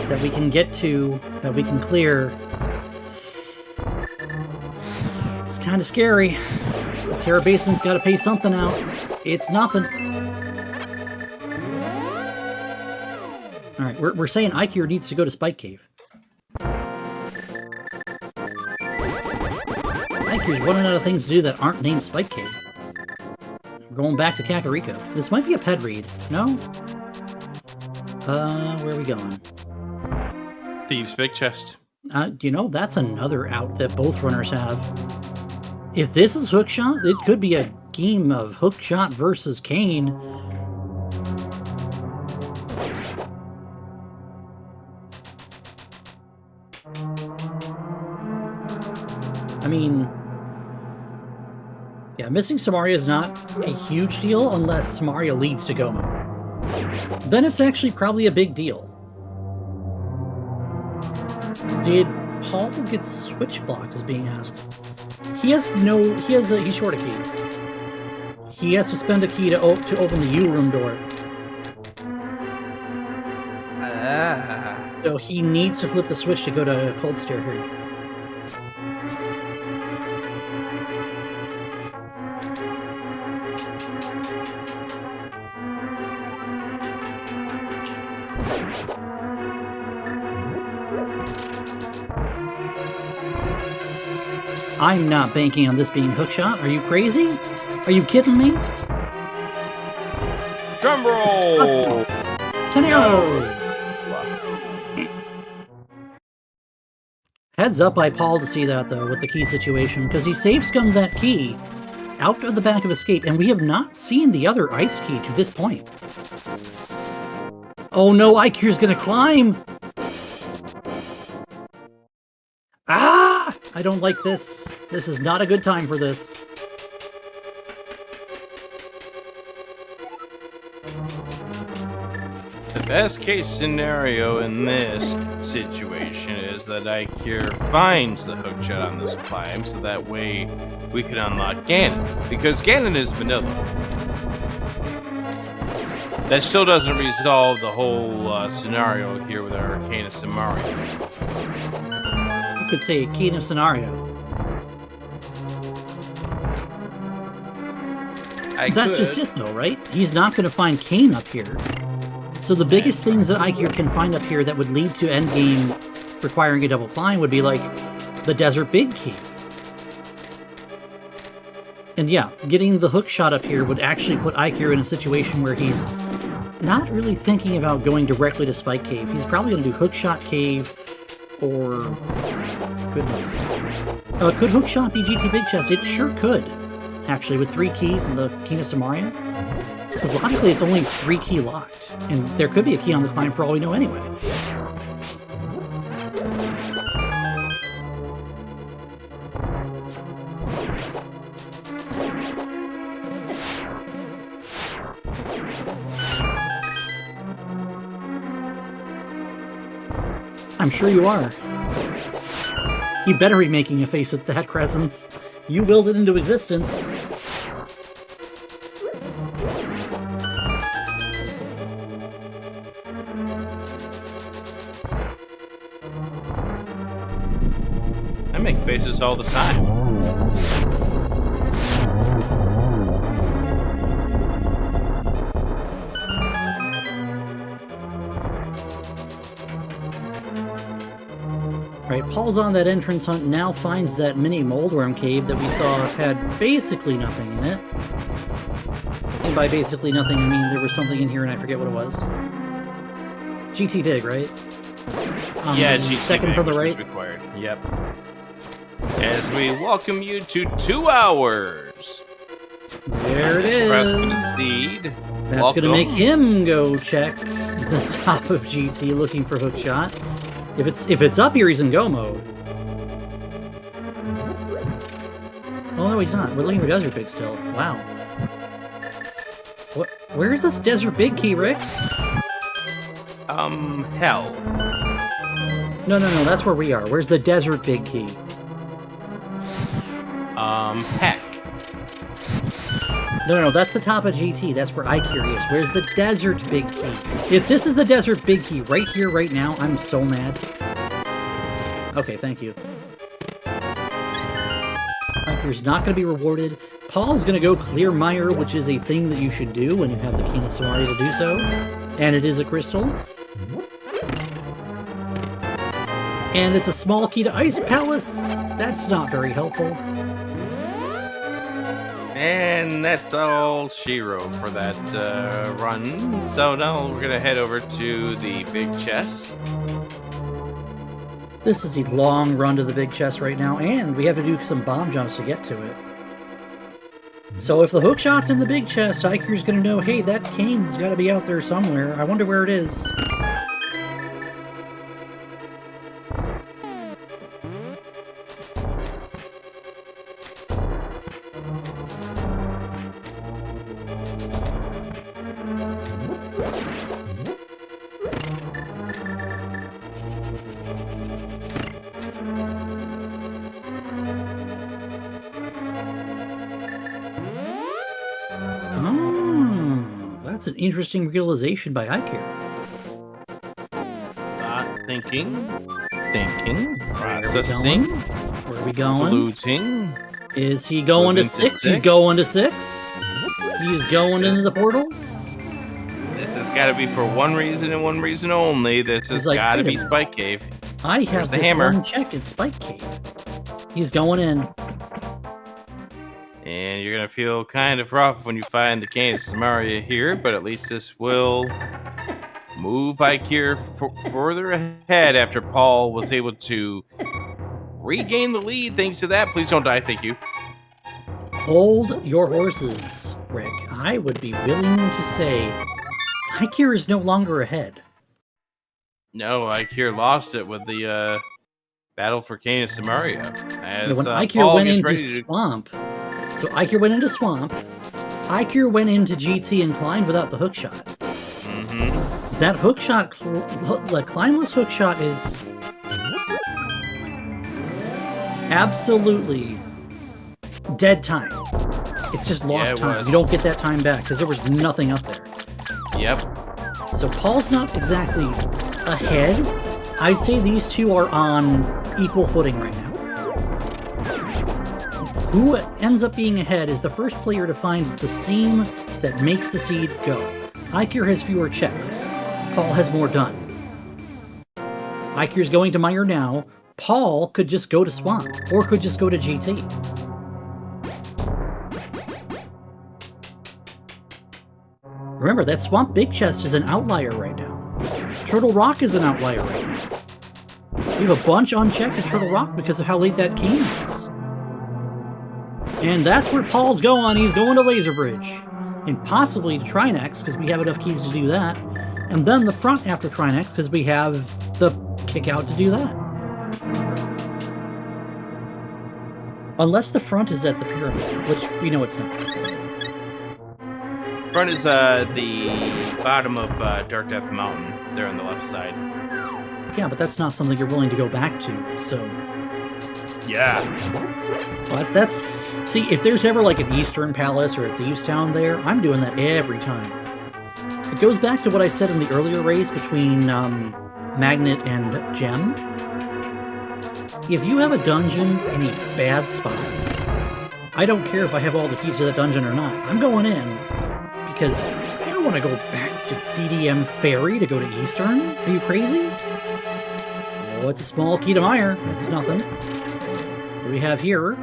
that we can get to, that we can clear. It's kind of scary. This Hera basement's got to pay something out. It's nothing. All right, we're saying Eykir needs to go to Spike Cave. Eykir's running out of things to do that aren't named Spike Cave. We're going back to Kakariko. This might be a ped read. No? Where are we going? Thieves' Big Chest. You know, that's another out that both runners have. If this is Hookshot, it could be a game of Hookshot versus Kane. I mean, yeah, missing Samaria is not a huge deal unless Samaria leads to Gomo. Then it's actually probably a big deal. Did Paul get switch blocked is being asked. He's short a key. He has to spend a key to open the U room door. So he needs to flip the switch to go to Cold Stair here. I'm not banking on this being Hookshot. Are you crazy? Are you kidding me? Drum roll! It's 10 arrows! Heads up by Paul to see that, though, with the key situation, because he save-scummed that key out of the back of Escape, and we have not seen the other ice key to this point. Oh no, Eykir's gonna climb! Ah! I don't like this. This is not a good time for this. The best case scenario in this situation is that Eykir finds the hookshot on this climb, so that way we can unlock Ganon. Because Ganon is vanilla. That still doesn't resolve the whole scenario here with our Arcana Samaria. You could say Keen of Scenario. That's just it, though, right? He's not going to find Kain up here. So the biggest things that Eykir can find up here that would lead to endgame requiring a double climb would be like the Desert Big Key. And yeah, getting the hook shot up here would actually put Eykir in a situation where he's not really thinking about going directly to Spike Cave. He's probably going to do Hookshot Cave or... Goodness. Could Hookshot be GT Big Chest? It sure could, actually, with 3 keys in the King of Samaria. Because logically, it's only 3 key locked, and there could be a key on the climb for all we know anyway. I'm sure you are. You better be making a face at that, Crescents. You willed it into existence. I make faces all the time. Right, Paul's on that entrance hunt, now finds that mini Moldworm cave that we saw had basically nothing in it. And by basically nothing, I mean there was something in here and I forget what it was. GT Big, right? Yeah, GT second Big from the right. Required. Yep. As we welcome you to 2 hours. There it is. Press concede. That's going to make him go check the top of GT looking for Hookshot. If it's up here, he's in go mode. Oh no, he's not. We're looking for Desert Big still. Wow. What? Where is this Desert Big key, Rick? Hell. No, that's where we are. Where's the Desert Big key? Heck. No, that's the top of GT. That's where Eykir is. Where's the Desert Big Key? If this is the Desert Big Key right here, right now, I'm so mad. Okay, thank you. Eykir's not going to be rewarded. Paul's going to go clear Mire, which is a thing that you should do when you have the Keen of Samaria to do so. And it is a crystal. And it's a small key to Ice Palace. That's not very helpful. And that's all she wrote for that run. So now we're going to head over to the big chest. This is a long run to the big chest right now, and we have to do some bomb jumps to get to it. So if the hookshot's in the big chest, Eykir's going to know, hey, that Kane's got to be out there somewhere. I wonder where it is. That's an interesting realization by Eykir. Thinking, processing. Where are we going? Looting. Is he going to 6? He's going to 6. He's going into the portal. This has got to be for one reason and one reason only. This has got to be Spike Cave. I have the this hammer. one check. It's Spike Cave. He's going in. And you're going to feel kind of rough when you find the Cane of Samaria here, but at least this will move Eykir further ahead after Paul was able to regain the lead thanks to that. Please don't die. Thank you. Hold your horses, Rick. I would be willing to say Eykir is no longer ahead. No, Eykir lost it with the Battle for Canis Samaria. As, when Eykir Paul went gets into ready to... Swamp, so Eykir went into Swamp, Eykir went into GT and climbed without the hook shot. Mm-hmm. That hook shot, the climbless hook shot is absolutely dead time. It's just lost time. You don't get that time back because there was nothing up there. Yep. So Paul's not exactly ahead. I'd say these two are on equal footing right now. Who ends up being ahead is the first player to find the seam that makes the seed go. Eykir has fewer checks. Paul has more done. Eykir's going to Mire now. Paul could just go to Swamp, or could just go to GT. Remember, that Swamp Big Chest is an outlier right now. Turtle Rock is an outlier right now. We have a bunch unchecked at Turtle Rock because of how late that game is. And that's where Paul's going. He's going to Laser Bridge. And possibly to Trinex, because we have enough keys to do that. And then the front after Trinex, because we have the kick out to do that. Unless the front is at the pyramid, which we know it's not. Front is the bottom of Dark Depth Mountain, there on the left side. Yeah, but that's not something you're willing to go back to, so... Yeah. But that's... See, if there's ever like an Eastern Palace or a Thieves Town there, I'm doing that every time. It goes back to what I said in the earlier race between Magnet and Gem. If you have a dungeon in a bad spot, I don't care if I have all the keys to that dungeon or not. I'm going in, because I don't want to go back to DDM Ferry to go to Eastern. Are you crazy? Oh, it's a small key to Mire. That's nothing. What do we have here?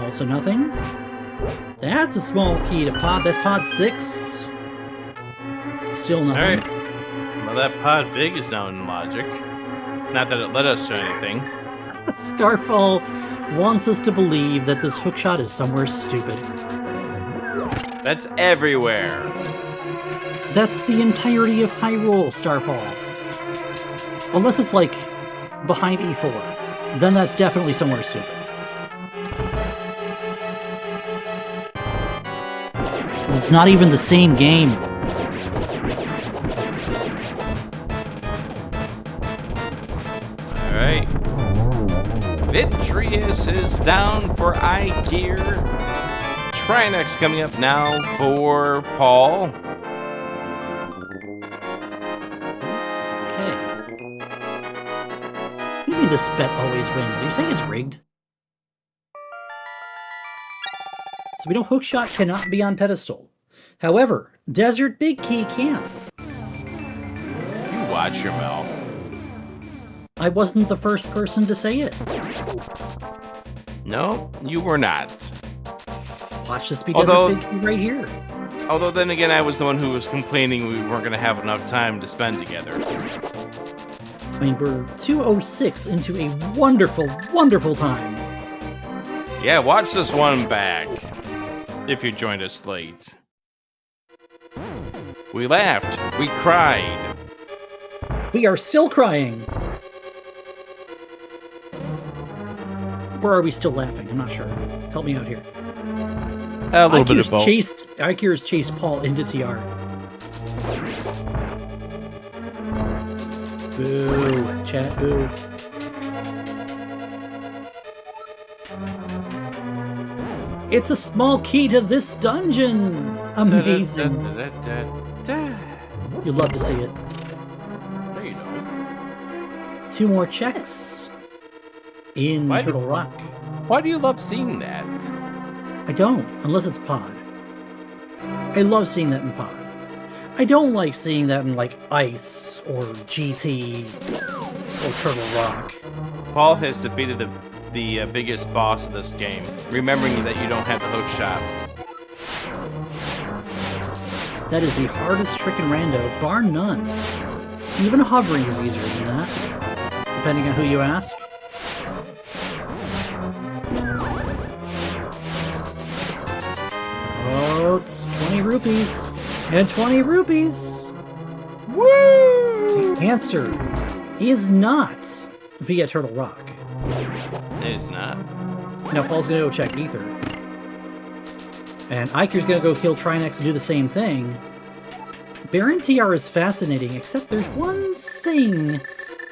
Also nothing. That's a small key to pod. That's pod 6. Still nothing. Alright. Well, that pod big is now in logic. Not that it led us to anything. Starfall wants us to believe that this hookshot is somewhere stupid. That's everywhere. That's the entirety of Hyrule, Starfall. Unless it's like behind E4. Then that's definitely somewhere stupid. It's not even the same game. Alright. Vitreous is down for Eykir. Trinex coming up now for Paul. Okay. What do you mean this bet always wins? Are you saying it's rigged? So we know Hookshot cannot be on pedestal. However, Desert Big Key can. You watch your mouth. I wasn't the first person to say it. No, you were not. Watch this be Desert Big Key right here. Although then again, I was the one who was complaining we weren't going to have enough time to spend together. I mean, we're 2:06 into a wonderful, wonderful time. Yeah, watch this one back. If you joined us late. We laughed. We cried. We are still crying. Or are we still laughing? I'm not sure. Help me out here. A little bit of both. Eykir has chased Paul into TR. Boo. Chat, boo. It's a small key to this dungeon. Amazing. You'd love to see it. There you go. 2 more checks in Turtle Rock. Why do you love seeing that? I don't, unless it's Pod. I love seeing that in Pod. I don't like seeing that in, like, Ice, or GT, or Turtle Rock. Paul has defeated the biggest boss of this game, remembering that you don't have the hook shot. That is the hardest trick in Rando, bar none. Even hovering is easier than that, depending on who you ask. Oh, it's 20 rupees. And 20 rupees. Woo! The answer is not via Turtle Rock. It's not. Now Paul's gonna go check Ether. And Eykir's gonna go kill Trinex and do the same thing. Baron TR is fascinating, except there's one thing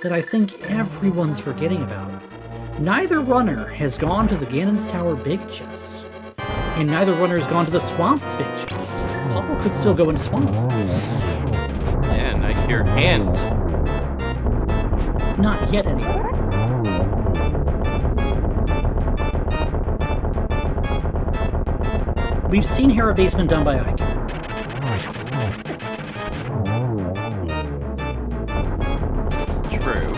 that I think everyone's forgetting about. Neither runner has gone to the Ganon's Tower big chest. And neither runner has gone to the Swamp big chest. Paul could still go into Swamp. Yeah, and Eykir can't. Not yet, anyway. We've seen Hera Basement done by Eykir. True.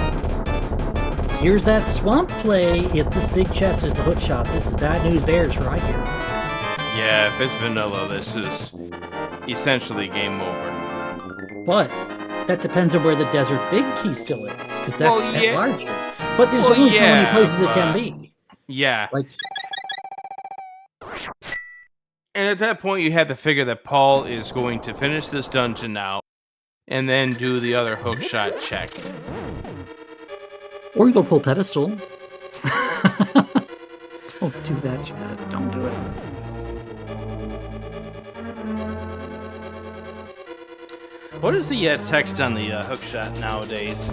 Here's that Swamp play. If this big chest is the hook shot, this is bad news bears for Eykir. Yeah, if it's vanilla, this is essentially game over. But that depends on where the Desert Big Key still is, because that's at large here. But there's only so many places it can be. Yeah. Like, and at that point, you have to figure that Paul is going to finish this dungeon now, and then do the other hookshot checks. or you go pull Pedestal. Don't do that, Chad. Don't do it. What is the text on the hookshot nowadays?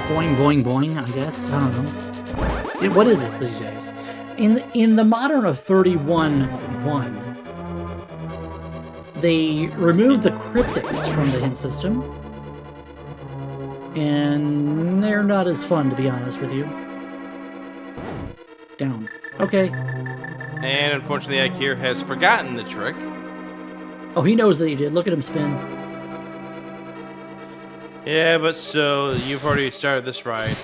Boing, boing, boing, I guess. I don't know. What is it these days? In the modern of 31.1, they removed the cryptics from the hint system. And they're not as fun, to be honest with you. Down. Okay. And unfortunately, Eykir has forgotten the trick. Oh, he knows that he did. Look at him spin. Yeah, but so you've already started this ride.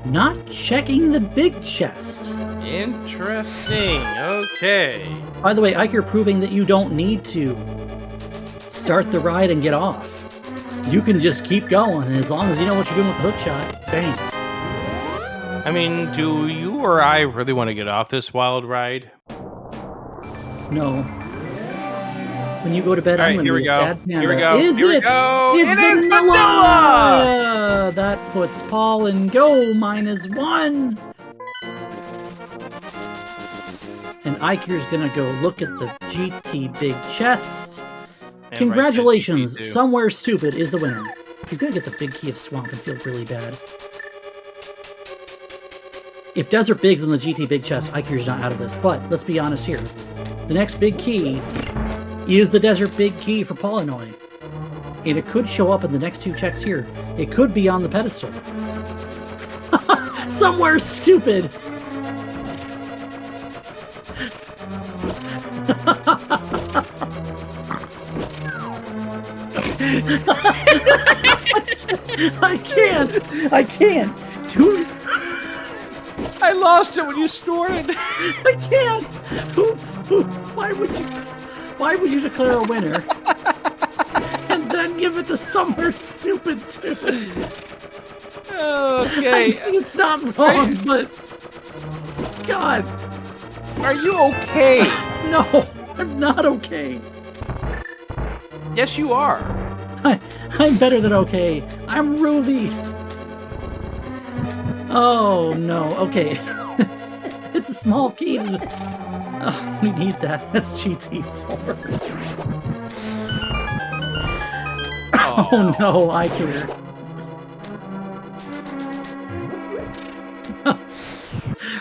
Not checking the big chest. Interesting. Okay. By the way, Eykir proving that you don't need to start the ride and get off. You can just keep going, and as long as you know what you're doing with the hook shot, bang. I mean, do you or I really want to get off this wild ride? No. When you go to bed, I'm going to be a sad panda. Here we go. Is Here we it? go. It's It is vanilla! That puts Paul in go -1. And Eykir's going to go look at the GT big chest. And Congratulations, Rice Somewhere Stupid is the winner. He's going to get the big key of Swamp and feel really bad. If Desert Big's in the GT big chest, Eykir's not out of this. But let's be honest here. The next big key is the Desert Big Key for Paulinhoy. And it could show up in the next two checks here. It could be on the pedestal. Somewhere Stupid! I can't! Dude! I lost it when you snorted. I can't! Why would you declare a winner? And then give it to Somewhere Stupid too? Okay. It's not wrong, but... God! Are you okay? No, I'm not okay. Yes, you are. I'm better than okay. I'm Ruby. Oh no. Okay. It's a small key to the... Oh, we need that. That's GT4. Oh no, Eykir.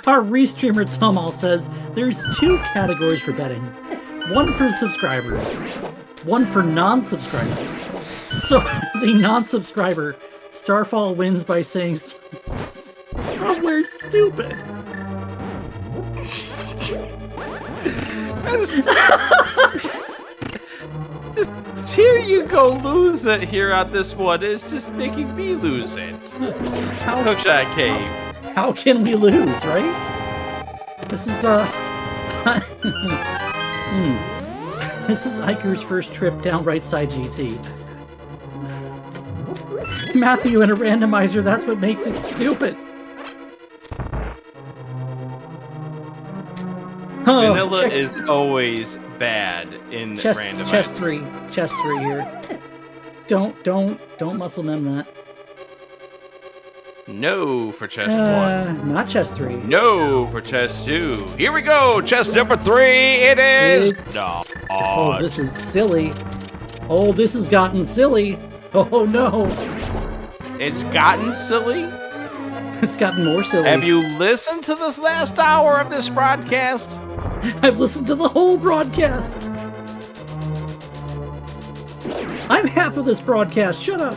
Our restreamer Tomal says there's 2 categories for betting. One for subscribers, one for non-subscribers. So as a non-subscriber, Starfall wins by saying Somewhere Stupid. Just here you go lose it here on this one. It's just making me lose it. Hookshot Cave. How can we lose, right? This is This is Eykir's first trip down right side GT. Matthew in a randomizer, that's what makes it stupid. Oh, Vanilla is always bad in randomizer. Chest 3 here. Don't muscle mem that. No for chest 1. Not chest 3. No for chest 2. Here we go. Chest number 3. It is. No. Oh, this is silly. Oh, this has gotten silly. Oh no. It's gotten silly. It's gotten more silly. Have you listened to this last hour of this broadcast? I've listened to the whole broadcast. I'm half of this broadcast. Shut up.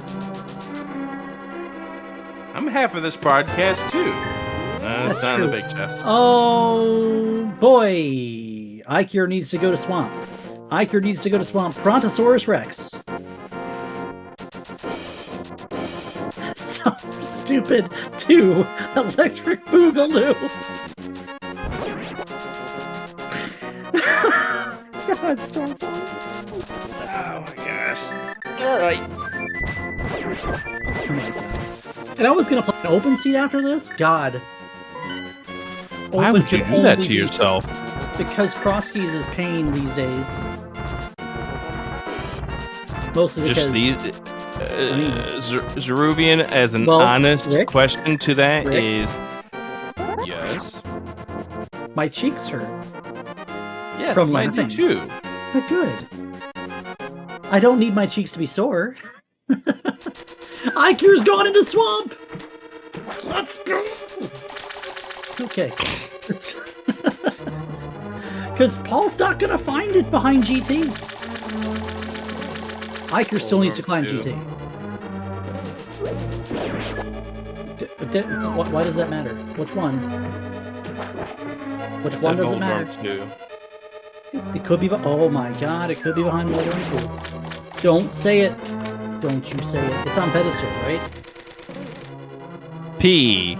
I'm half of this broadcast too. That's not true. a big chest. Oh boy. Eykir needs to go to swamp. Eykir needs to go to swamp. Brontosaurus Rex. So stupid. 2. Electric Boogaloo. God, so fun. Oh my gosh. Alright. Oh my God. And I was gonna play an open seat after this? God. Why would you do that to yourself? Because Crosskeys is pain these days. Mostly because... Just these... Zerubian, as an honest Rick? question to that Rick? is... Yes? My cheeks hurt. Yes, From mine do laughing. too. They're good. I don't need my cheeks to be sore. Eykir's gone into swamp! Let's go! Okay. Because Paul's not gonna find it behind GT. Eykir still needs to climb GT. Why does that matter? Which one? Which one does it matter? It could be. Oh my God! It could be behind Moldorm 2. Don't say it. Don't you say it. It's on pedestal, right? P-E-D-E-S-T-A-L.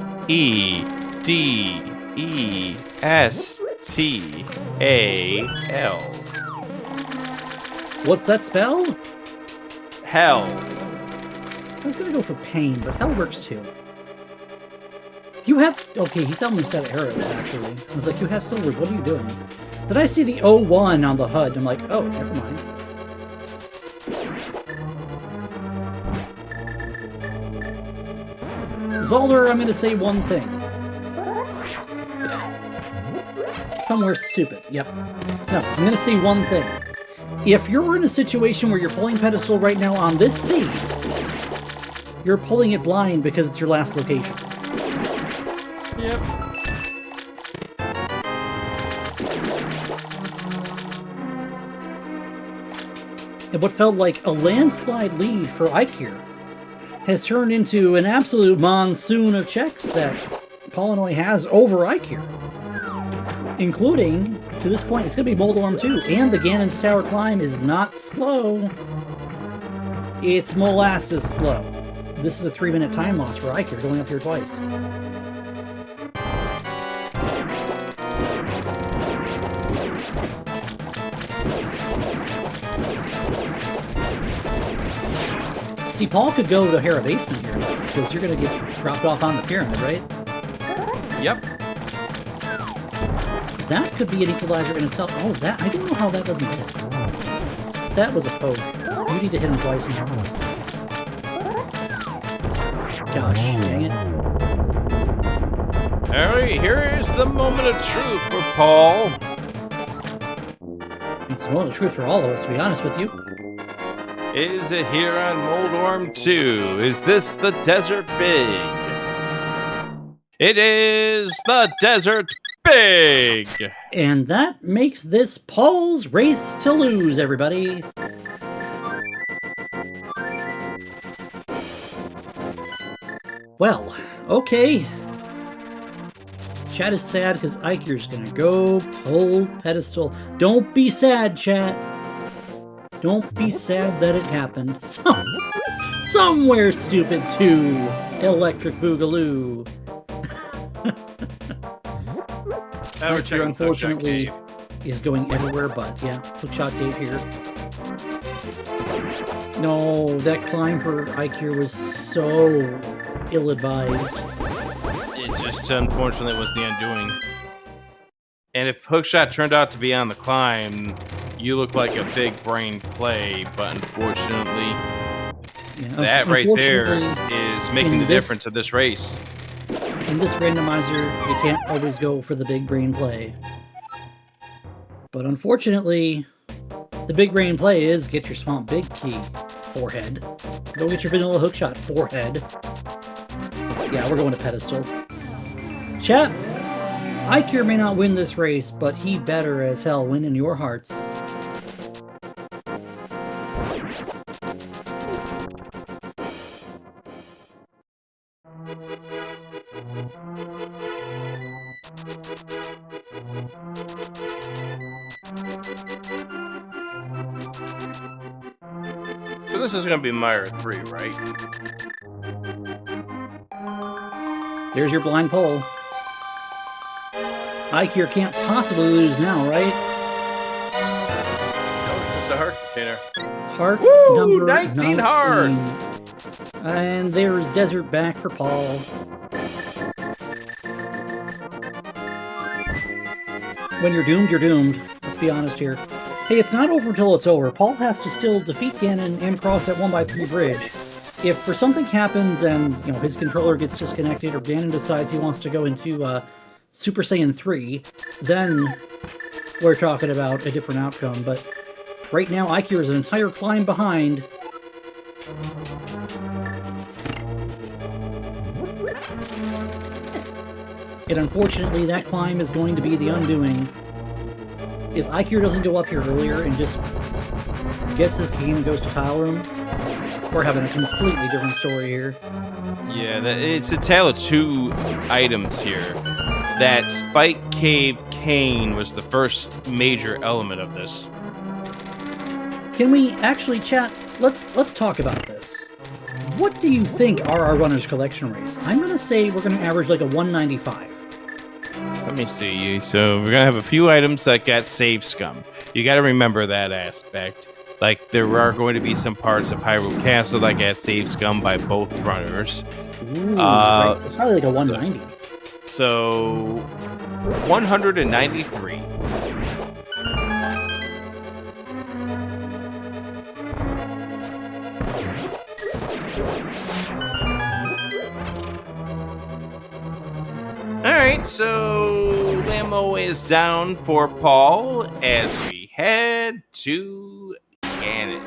What's that spell? Hell. I was gonna go for pain, but hell works too. You have... Okay, he's almost out of arrows, actually. I was like, you have silvers, what are you doing? Did I see the 01 on the HUD? I'm like, oh, never mind. Zolder, I'm gonna say one thing. Somewhere stupid, yep. No, I'm gonna say one thing. If you're in a situation where you're pulling pedestal right now on this seed, you're pulling it blind because it's your last location. Yep. And what felt like a landslide lead for Eykir has turned into an absolute monsoon of checks that Paulinhoy has over Eykir. Including, to this point, it's going to be Moldorm 2, and the Ganon's Tower climb is not slow. It's molasses slow. This is a 3-minute time loss for Eykir, going up here twice. See, Paul could go to Hera Basement here, because you're going to get dropped off on the pyramid, right? Yep. That could be an equalizer in itself. Oh, that... I don't know how that doesn't hit. That was a poke. You need to hit him twice now. Gosh, dang it. Alright, here is the moment of truth for Paul. It's the moment of truth for all of us, to be honest with you. Is it here on Moldorm 2? Is this the Desert Big? It is the Desert Big! And that makes this Paul's Race to Lose, everybody. Well, okay. Chat is sad because Eykir's gonna go pull pedestal. Don't be sad, chat. Don't be sad that it happened. Somewhere stupid too. Electric Boogaloo. Now we're checking unfortunately, is going everywhere but. Yeah, hookshot gave here. No, that climb for Eykir was so ill-advised. It just unfortunately was the undoing. And if hookshot turned out to be on the climb, you look like a big brain play, but unfortunately, that right there is making the difference of this race. In this randomizer, you can't always go for the big brain play. But unfortunately, the big brain play is get your Swamp Big key, forehead. Go get your vanilla hookshot, forehead. Yeah, we're going to pedestal. Chat, Eykir may not win this race, but he better as hell win in your hearts. So this is going to be Meyer 3, right? There's your blind poll. Eykir can't possibly lose now, right? No, it's just a heart container. Heart Woo! number 19 hearts! And there's Desert back for Paul. When you're doomed, you're doomed. Let's be honest here. Hey, it's not over until it's over. Paul has to still defeat Ganon and cross that 1x3 bridge. If for something happens and his controller gets disconnected or Ganon decides he wants to go into Super Saiyan 3, then we're talking about a different outcome. But right now, Eykir is an entire climb behind. And unfortunately, that climb is going to be the undoing. If Eykir doesn't go up here earlier and just gets his key and goes to Tile Room, we're having a completely different story here. Yeah, it's a tale of two items here. That Spike Cave Cane was the first major element of this. Can we actually chat? Let's talk about this. What do you think are our runners' collection rates? I'm going to say we're going to average like a 195. Let me see. So we're going to have a few items that got save scum. You got to remember that aspect. Like, there are going to be some parts of Hyrule Castle that got save scum by both runners. Ooh, right. So it's probably like a 190. So 193. Alright, so Lammo is down for Paul as we head to Ganon.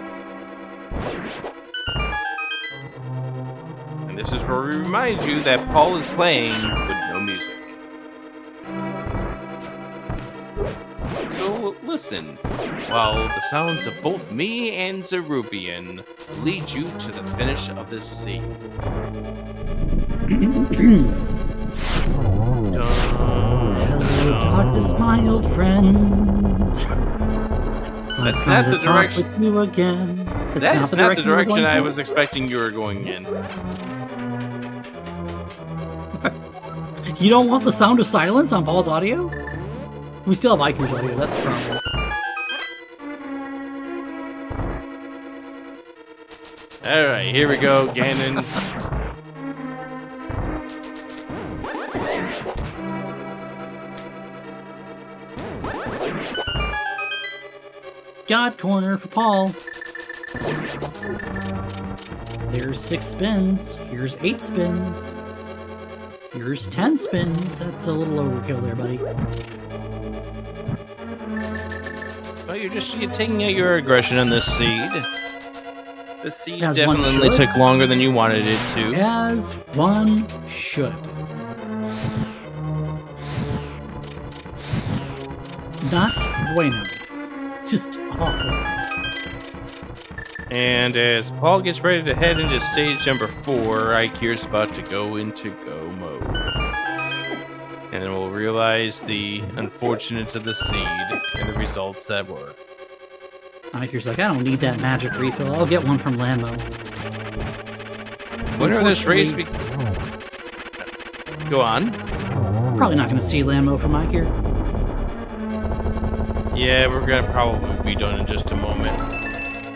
And this is where we remind you that Paul is playing with no music. So listen, while the sounds of both me and Zeruvian lead you to the finish of this scene. Hello, darkness, my old friend. That's not the direction. With you again. That's not the direction I was expecting you were going in. You don't want the sound of silence on Paul's audio? We still have Eykir's audio, that's the problem. Alright, here we go, Ganon. God corner for Paul. There's 6 spins. Here's 8 spins. Here's 10 spins. That's a little overkill there, buddy. Well, you're taking out your aggression on this seed. The seed As definitely took longer than you wanted it to. As one should. Not bueno. Just awful. And as Paul gets ready to head into stage number 4, Eykir's about to go into go mode. And then we'll realize the unfortunates of the seed and the results that were. Eykir's like, I don't need that magic refill. I'll get one from Lambo. Winner of this race... Go on. Probably not going to see Lambo from Eykir. Yeah, we're gonna probably be done in just a moment.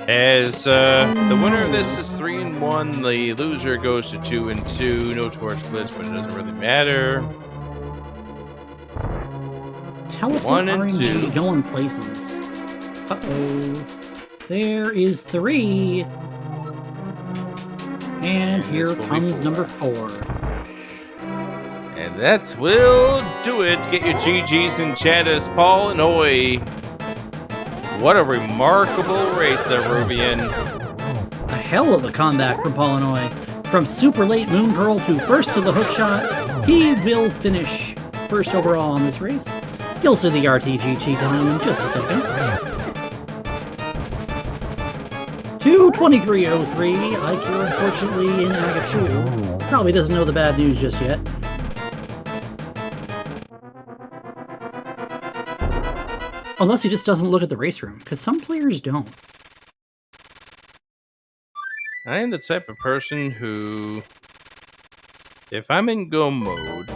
As the winner of this is 3-1, the loser goes to 2-2. No torch glitch, but it doesn't really matter. Teleport 1 and RNG 2. going places. Uh-oh. There is 3. And here comes number 4. And that will do it. Get your GGs in chat as Paulinhoy. What a remarkable race there, Rubian. A hell of a comeback from Paulinhoy. From super late Moon Pearl to first to the hook shot, he will finish first overall on this race. You'll see the RTGT time in just a second. 2:23:03. Eykir, unfortunately, in AGA 2. Probably doesn't know the bad news just yet. Unless he just doesn't look at the race room, because some players don't. I am the type of person who, if I'm in go mode,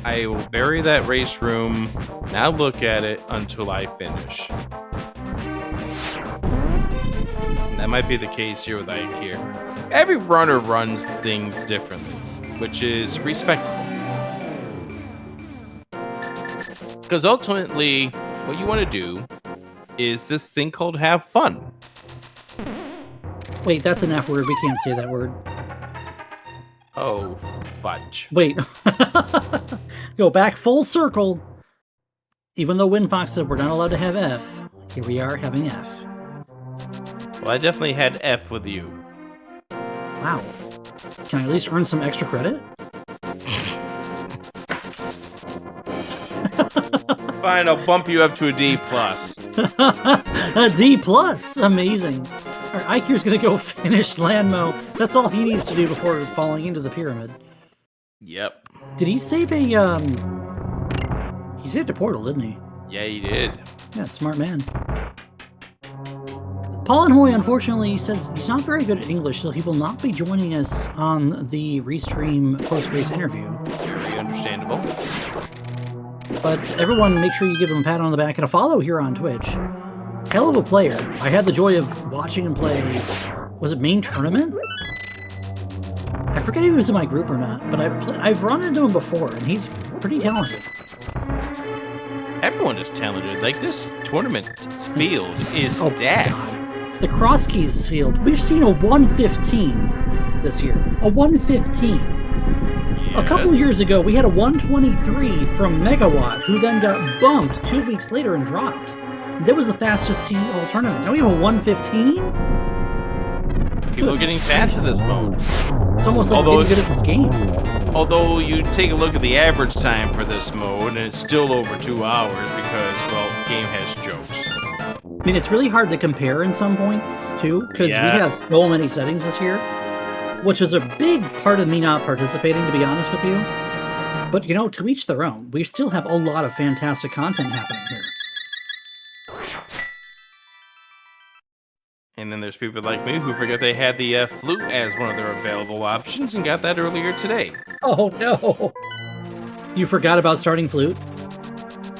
I will bury that race room, not look at it until I finish. And that might be the case here with Eykir. Every runner runs things differently, which is respectable. Because ultimately, what you want to do is this thing called have fun. Wait, that's an F word. We can't say that word. Oh, fudge. Wait. Go back full circle. Even though WinFox said we're not allowed to have F, here we are having F. Well, I definitely had F with you. Wow. Can I at least earn some extra credit? Fine, I'll bump you up to a D+. A D+! Amazing. Alright, Eykir's gonna go finish Landmo. That's all he needs to do before falling into the pyramid. Yep. Did he save a, He saved a portal, didn't he? Yeah, you did. Yeah, smart man. Paulinhoy, unfortunately, says he's not very good at English, so he will not be joining us on the Restream post-race interview. Very understandable. But everyone, make sure you give him a pat on the back and a follow here on Twitch. Hell of a player. I had the joy of watching him play. Was it main tournament? I forget if he was in my group or not, but I've run into him before, and he's pretty talented. Everyone is talented. Like, this tournament field is stacked. The Crosskeys field. We've seen a 115 this year. A 115. A couple years ago, we had a 123 from Megawatt, who then got bumped 2 weeks later and dropped. That was the fastest team all tournament. Now we have a 115? People are getting fast at this mode. It's almost like getting good at this game. Although you take a look at the average time for this mode, and it's still over 2 hours because, well, the game has jokes. I mean, it's really hard to compare in some points, too, because we have so many settings this year. Which is a big part of me not participating, to be honest with you. But, you know, to each their own. We still have a lot of fantastic content happening here. And then there's people like me who forget they had the flute as one of their available options and got that earlier today. Oh, no. You forgot about starting flute?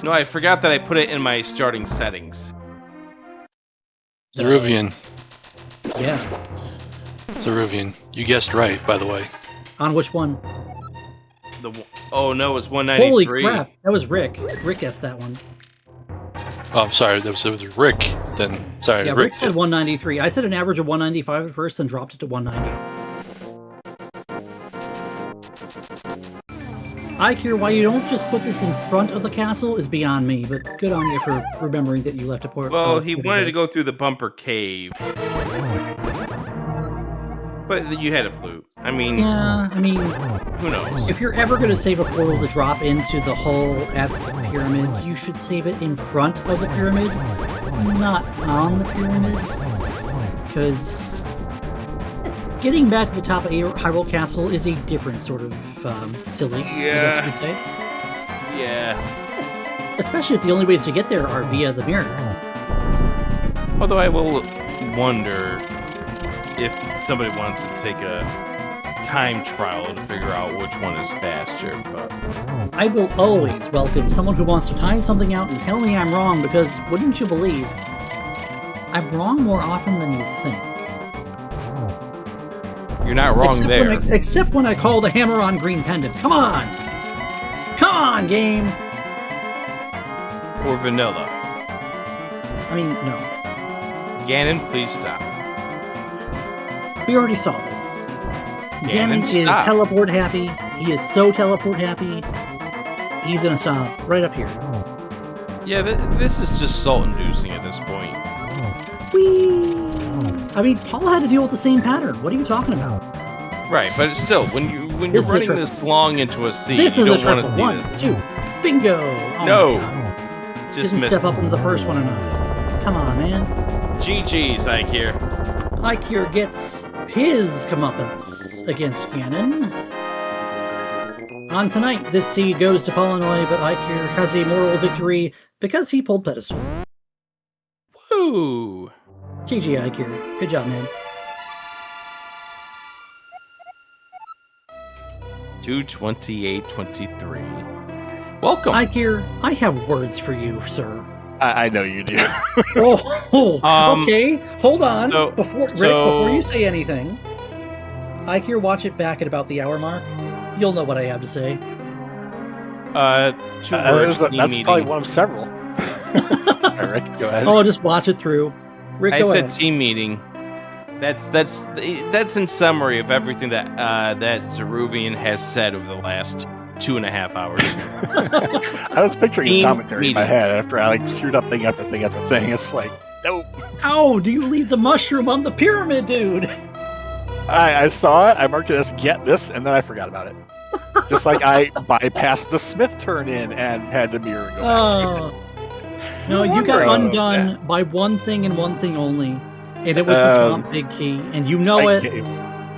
No, I forgot that I put it in my starting settings. Zeruvian. Yeah. Zeruvian. You guessed right, by the way. On which one? Oh, no, it's 193. Holy crap. That was Rick. Rick guessed that one. Oh, I'm sorry. It was Rick. Then, sorry. Yeah, Rick said 193. I said an average of 195 at first, then dropped it to 190. Eykir, why you don't just put this in front of the castle is beyond me, but good on you for remembering that you left a port. Well, he wanted to go through the bumper cave. But you had a flute. I mean... Yeah, I mean... Who knows? If you're ever going to save a portal to drop into the hole at the pyramid, you should save it in front of the pyramid, not on the pyramid. Because getting back to the top of Hyrule Castle is a different sort of silly, I guess you could say. Yeah. Especially if the only ways to get there are via the mirror. Although I will wonder if somebody wants to take a time trial to figure out which one is faster. But I will always welcome someone who wants to time something out and tell me I'm wrong, because wouldn't you believe, I'm wrong more often than you think. you're not wrong there. Except when I call the hammer on green pendant. Come on! Come on, game! Or vanilla. I mean, no. Ganon, please stop. We already saw this. Ganon is stop. teleport happy. He is so teleport happy. He's gonna stop right up here. Yeah, this is just salt-inducing at this point. Whee! I mean, Paul had to deal with the same pattern. What are you talking about? Right, but still, when you're This is a running triple. this long into a sea, This you is a don't want to triple. see 1, this. 2, bingo! Oh No. my God. Just Didn't missed. step up into the first one enough. Come on, man. GG's, Eykir. Eykir gets his comeuppance against Ganon. On tonight, this seed goes to Paulinhoy, but Eykir has a moral victory because he pulled pedestal. Woo! GG, Eykir. Good job, man. 228-23. Welcome. Eykir, I have words for you, sir. I know you do. Okay. Hold on. so- Rick, before you say anything, Eykir, watch it back at about the hour mark. You'll know what I have to say. 2 words. That's team meeting. probably one of several. Rick, go ahead. Oh, just watch it through. Rick, I go said ahead. team meeting. That's in summary of everything that that Zeruvian has said over the last 2.5 hours. I was picturing his Team commentary in my meeting. head after I screwed up thing after thing after thing. It's like, nope. How do you leave the mushroom on the pyramid, dude? I saw it, I marked it as get this, and then I forgot about it. Just like I bypassed the Smith turn in and had the mirror go back to it. No, you got wonder. undone by one thing and one thing only, and it was the Swamp Big Key, and you know Spike it. Cave.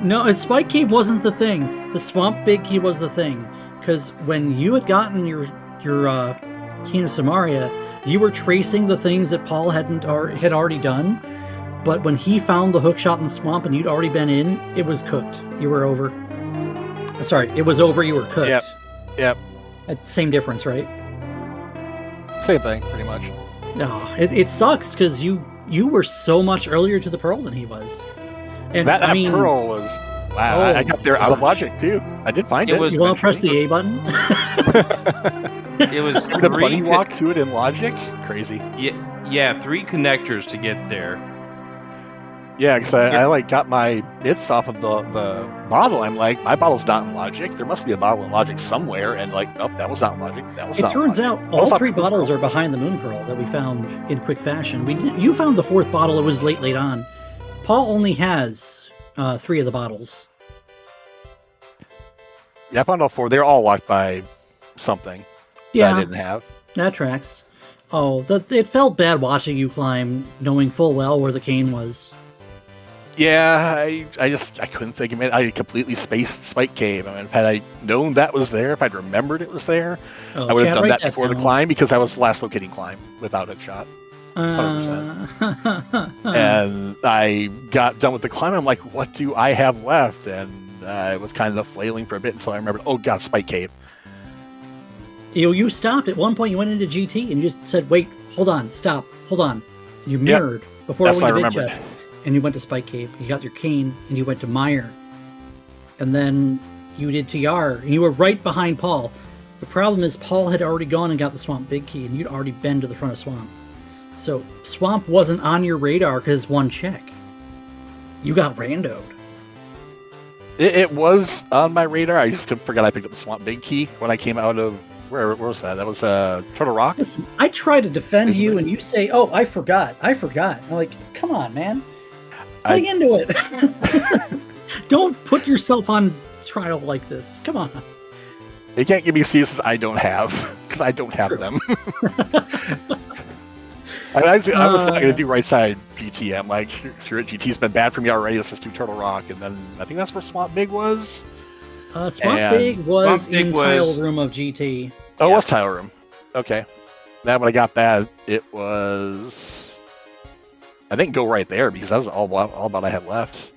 No, Spike Key wasn't the thing. The Swamp Big Key was the thing, because when you had gotten your Key of Samaria, you were tracing the things that Paul had already done. But when he found the hookshot in the swamp and you'd already been in, it was cooked. You were over. Sorry, it was over. You were cooked. Yep. Same difference, right? Same thing, pretty much. No, it sucks because you were so much earlier to the pearl than he was. And That I mean, pearl was wow. Oh, I got there out of gosh. logic too. I did find It it. was- you want to press the A button? It was the bunny 3 walk to it in logic. Crazy. Yeah, 3 connectors to get there. Yeah, because I like got my bits off of the bottle. I'm like, my bottle's not in logic. There must be a bottle in logic somewhere. And like, nope, that was not in logic. That was It not in turns logic. out That was all not 3 Moon bottles Pearl. are behind the Moon Pearl that we found in quick fashion. You found the 4th bottle. It was late on. Paul only has 3 of the bottles. Yeah, I found all 4. They're all locked by something that Yeah, I didn't have. that tracks. Oh, it felt bad watching you climb, knowing full well where the cane was. Yeah, I couldn't think of it. I completely spaced Spike Cave. I mean, had I known that was there, if I'd remembered it was there, Oh, I would have chat, done write that before the down. climb because I was last locating climb without a shot. 100%. And I got done with the climb. I'm like, what do I have left? And I was kind of flailing for a bit until I remembered, oh god, Spike Cave. You stopped at one point. You went into GT and you just said, "Wait, hold on, stop, hold on." You mirrored before That's going to what I Big remembered. Chest, and you went to Spike Cave. You got your cane and you went to Meyer, and then you did TR, and you were right behind Paul. The problem is Paul had already gone and got the Swamp Big Key, and you'd already been to the front of Swamp. So Swamp wasn't on your radar because one check. You got randoed. It was on my radar. I just forgot I picked up the Swamp Big Key when I came out of where was that? That was Turtle Rock. Listen, I try to defend you, and you say, "Oh, I forgot." I'm like, "Come on, man, dig into it. Don't put yourself on trial like this. Come on." You can't give me excuses I don't have because I don't have True. them. I was not going to do right side GT. I'm like, sure, GT's been bad for me already. Let's just do Turtle Rock, and then I think that's where Swamp Big was. Swamp And Big was Swamp Big in was- Tile Room of GT. Oh, Yeah. it was Tile Room. Okay. Then when I got that, it was, I think, go right there because that was all about I had left.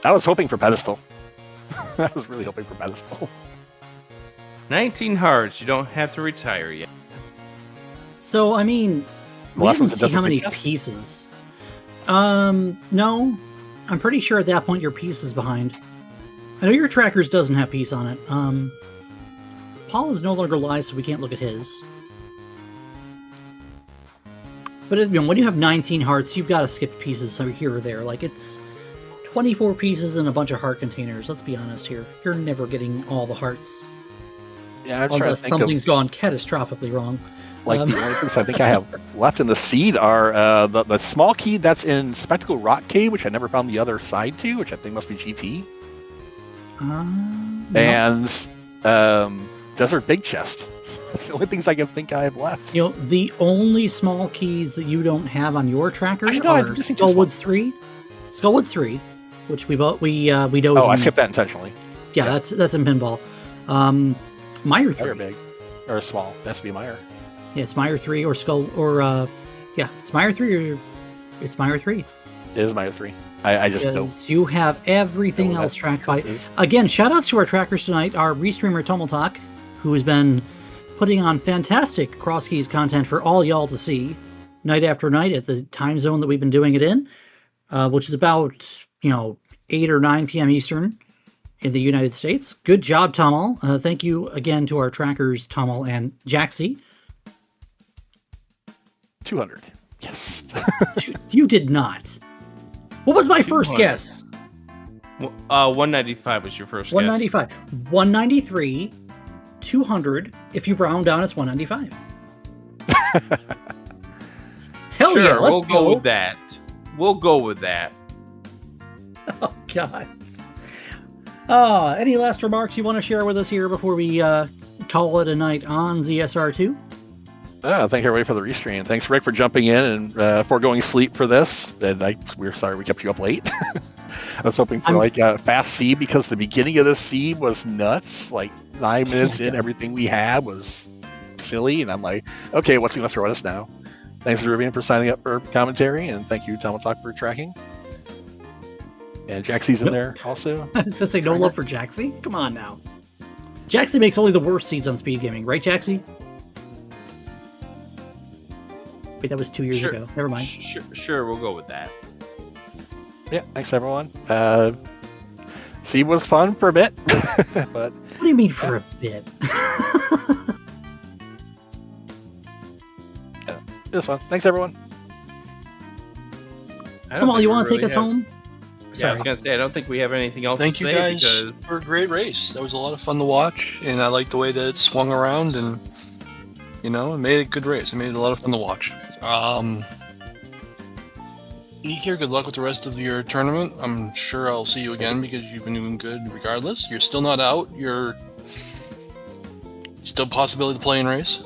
I was hoping for pedestal. I was really hoping for pedestal. 19 hearts. You don't have to retire yet. So, I mean, we Well, didn't that's see what how many doesn't make pieces. No. I'm pretty sure at that point your piece is behind. I know your trackers doesn't have piece on it. Paul is no longer live, so we can't look at his. But when you have 19 hearts, you've got to skip pieces here or there. Like, it's 24 pieces and a bunch of heart containers. Let's be honest here. You're never getting all the hearts. Yeah, unless something's gone catastrophically wrong. Like the only things I think I have left in the seed are the small key that's in Spectacle Rock Cave, which I never found the other side to, which I think must be GT. And Desert Big Chest. That's the only things I can think I have left. You know, the only small keys that you don't have on your tracker are Skullwoods 3. Skullwoods 3, which we dozed I skipped that intentionally. Yeah, that's in pinball. Meyer 3. Meyer big. Or small. That's to be Meyer. Yeah, it's Meyer 3 or Skull or it's Meyer 3 or it's Meyer 3. It is Meyer 3. I just don't. You have everything else tracked by. Again, shout outs to our trackers tonight, our restreamer Tummeltalk, who has been putting on fantastic Crosskeys content for all y'all to see night after night at the time zone that we've been doing it in, which is about 8 or 9 p.m. Eastern in the United States. Good job, Tomal. Thank you again to our trackers, Tomal and Jaxie. 200. Yes. You did not. What was my first guess? 195 was your first 195. guess. 193, 200. If you round down, it's 195. Hell sure, yeah, let's go with that. We'll go with that. Oh, God. Any last remarks you want to share with us here before we call it a night on ZSR2? Thank everybody for the restream. Thanks, Rick, for jumping in and foregoing sleep for this. And we're sorry we kept you up late. I was hoping for fast seed because the beginning of this seed was nuts. Like 9 minutes in, everything we had was silly, and I'm like, okay, what's he going to throw at us now? Thanks to Rubian for signing up for commentary, and thank you, Tummeltalk, for tracking. And Jaxie's in there also. I was going to say no love for Jaxie. Come on now. Jaxie makes only the worst seeds on speed gaming, right, Jaxie? Wait, that was 2 years ago. Never mind. Sure, we'll go with that. Yeah, thanks everyone. Seed was fun for a bit, but what do you mean for a bit? Yeah, it was fun. Thanks everyone. Tomal, you want to take us home? Yeah, I was going to say, I don't think we have anything else Thank to you say guys for a great race. That was a lot of fun to watch, and I liked the way that it swung around, and it made it a good race. It made it a lot of fun to watch. Eykir, good luck with the rest of your tournament. I'm sure I'll see you again because you've been doing good regardless. You're still not out. You're still possibility to play in race.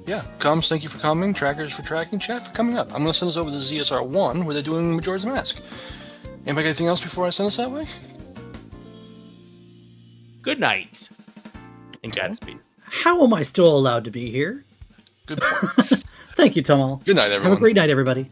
Yeah, Coms, thank you for coming. Trackers for tracking. Chat for coming up. I'm going to send this over to ZSR1 where they're doing Majora's Mask. Anybody got anything else before I send this that way? Good night. And Godspeed. How am I still allowed to be here? Good point. Thank you, Tomal. Good night, everyone. Have a great night, everybody.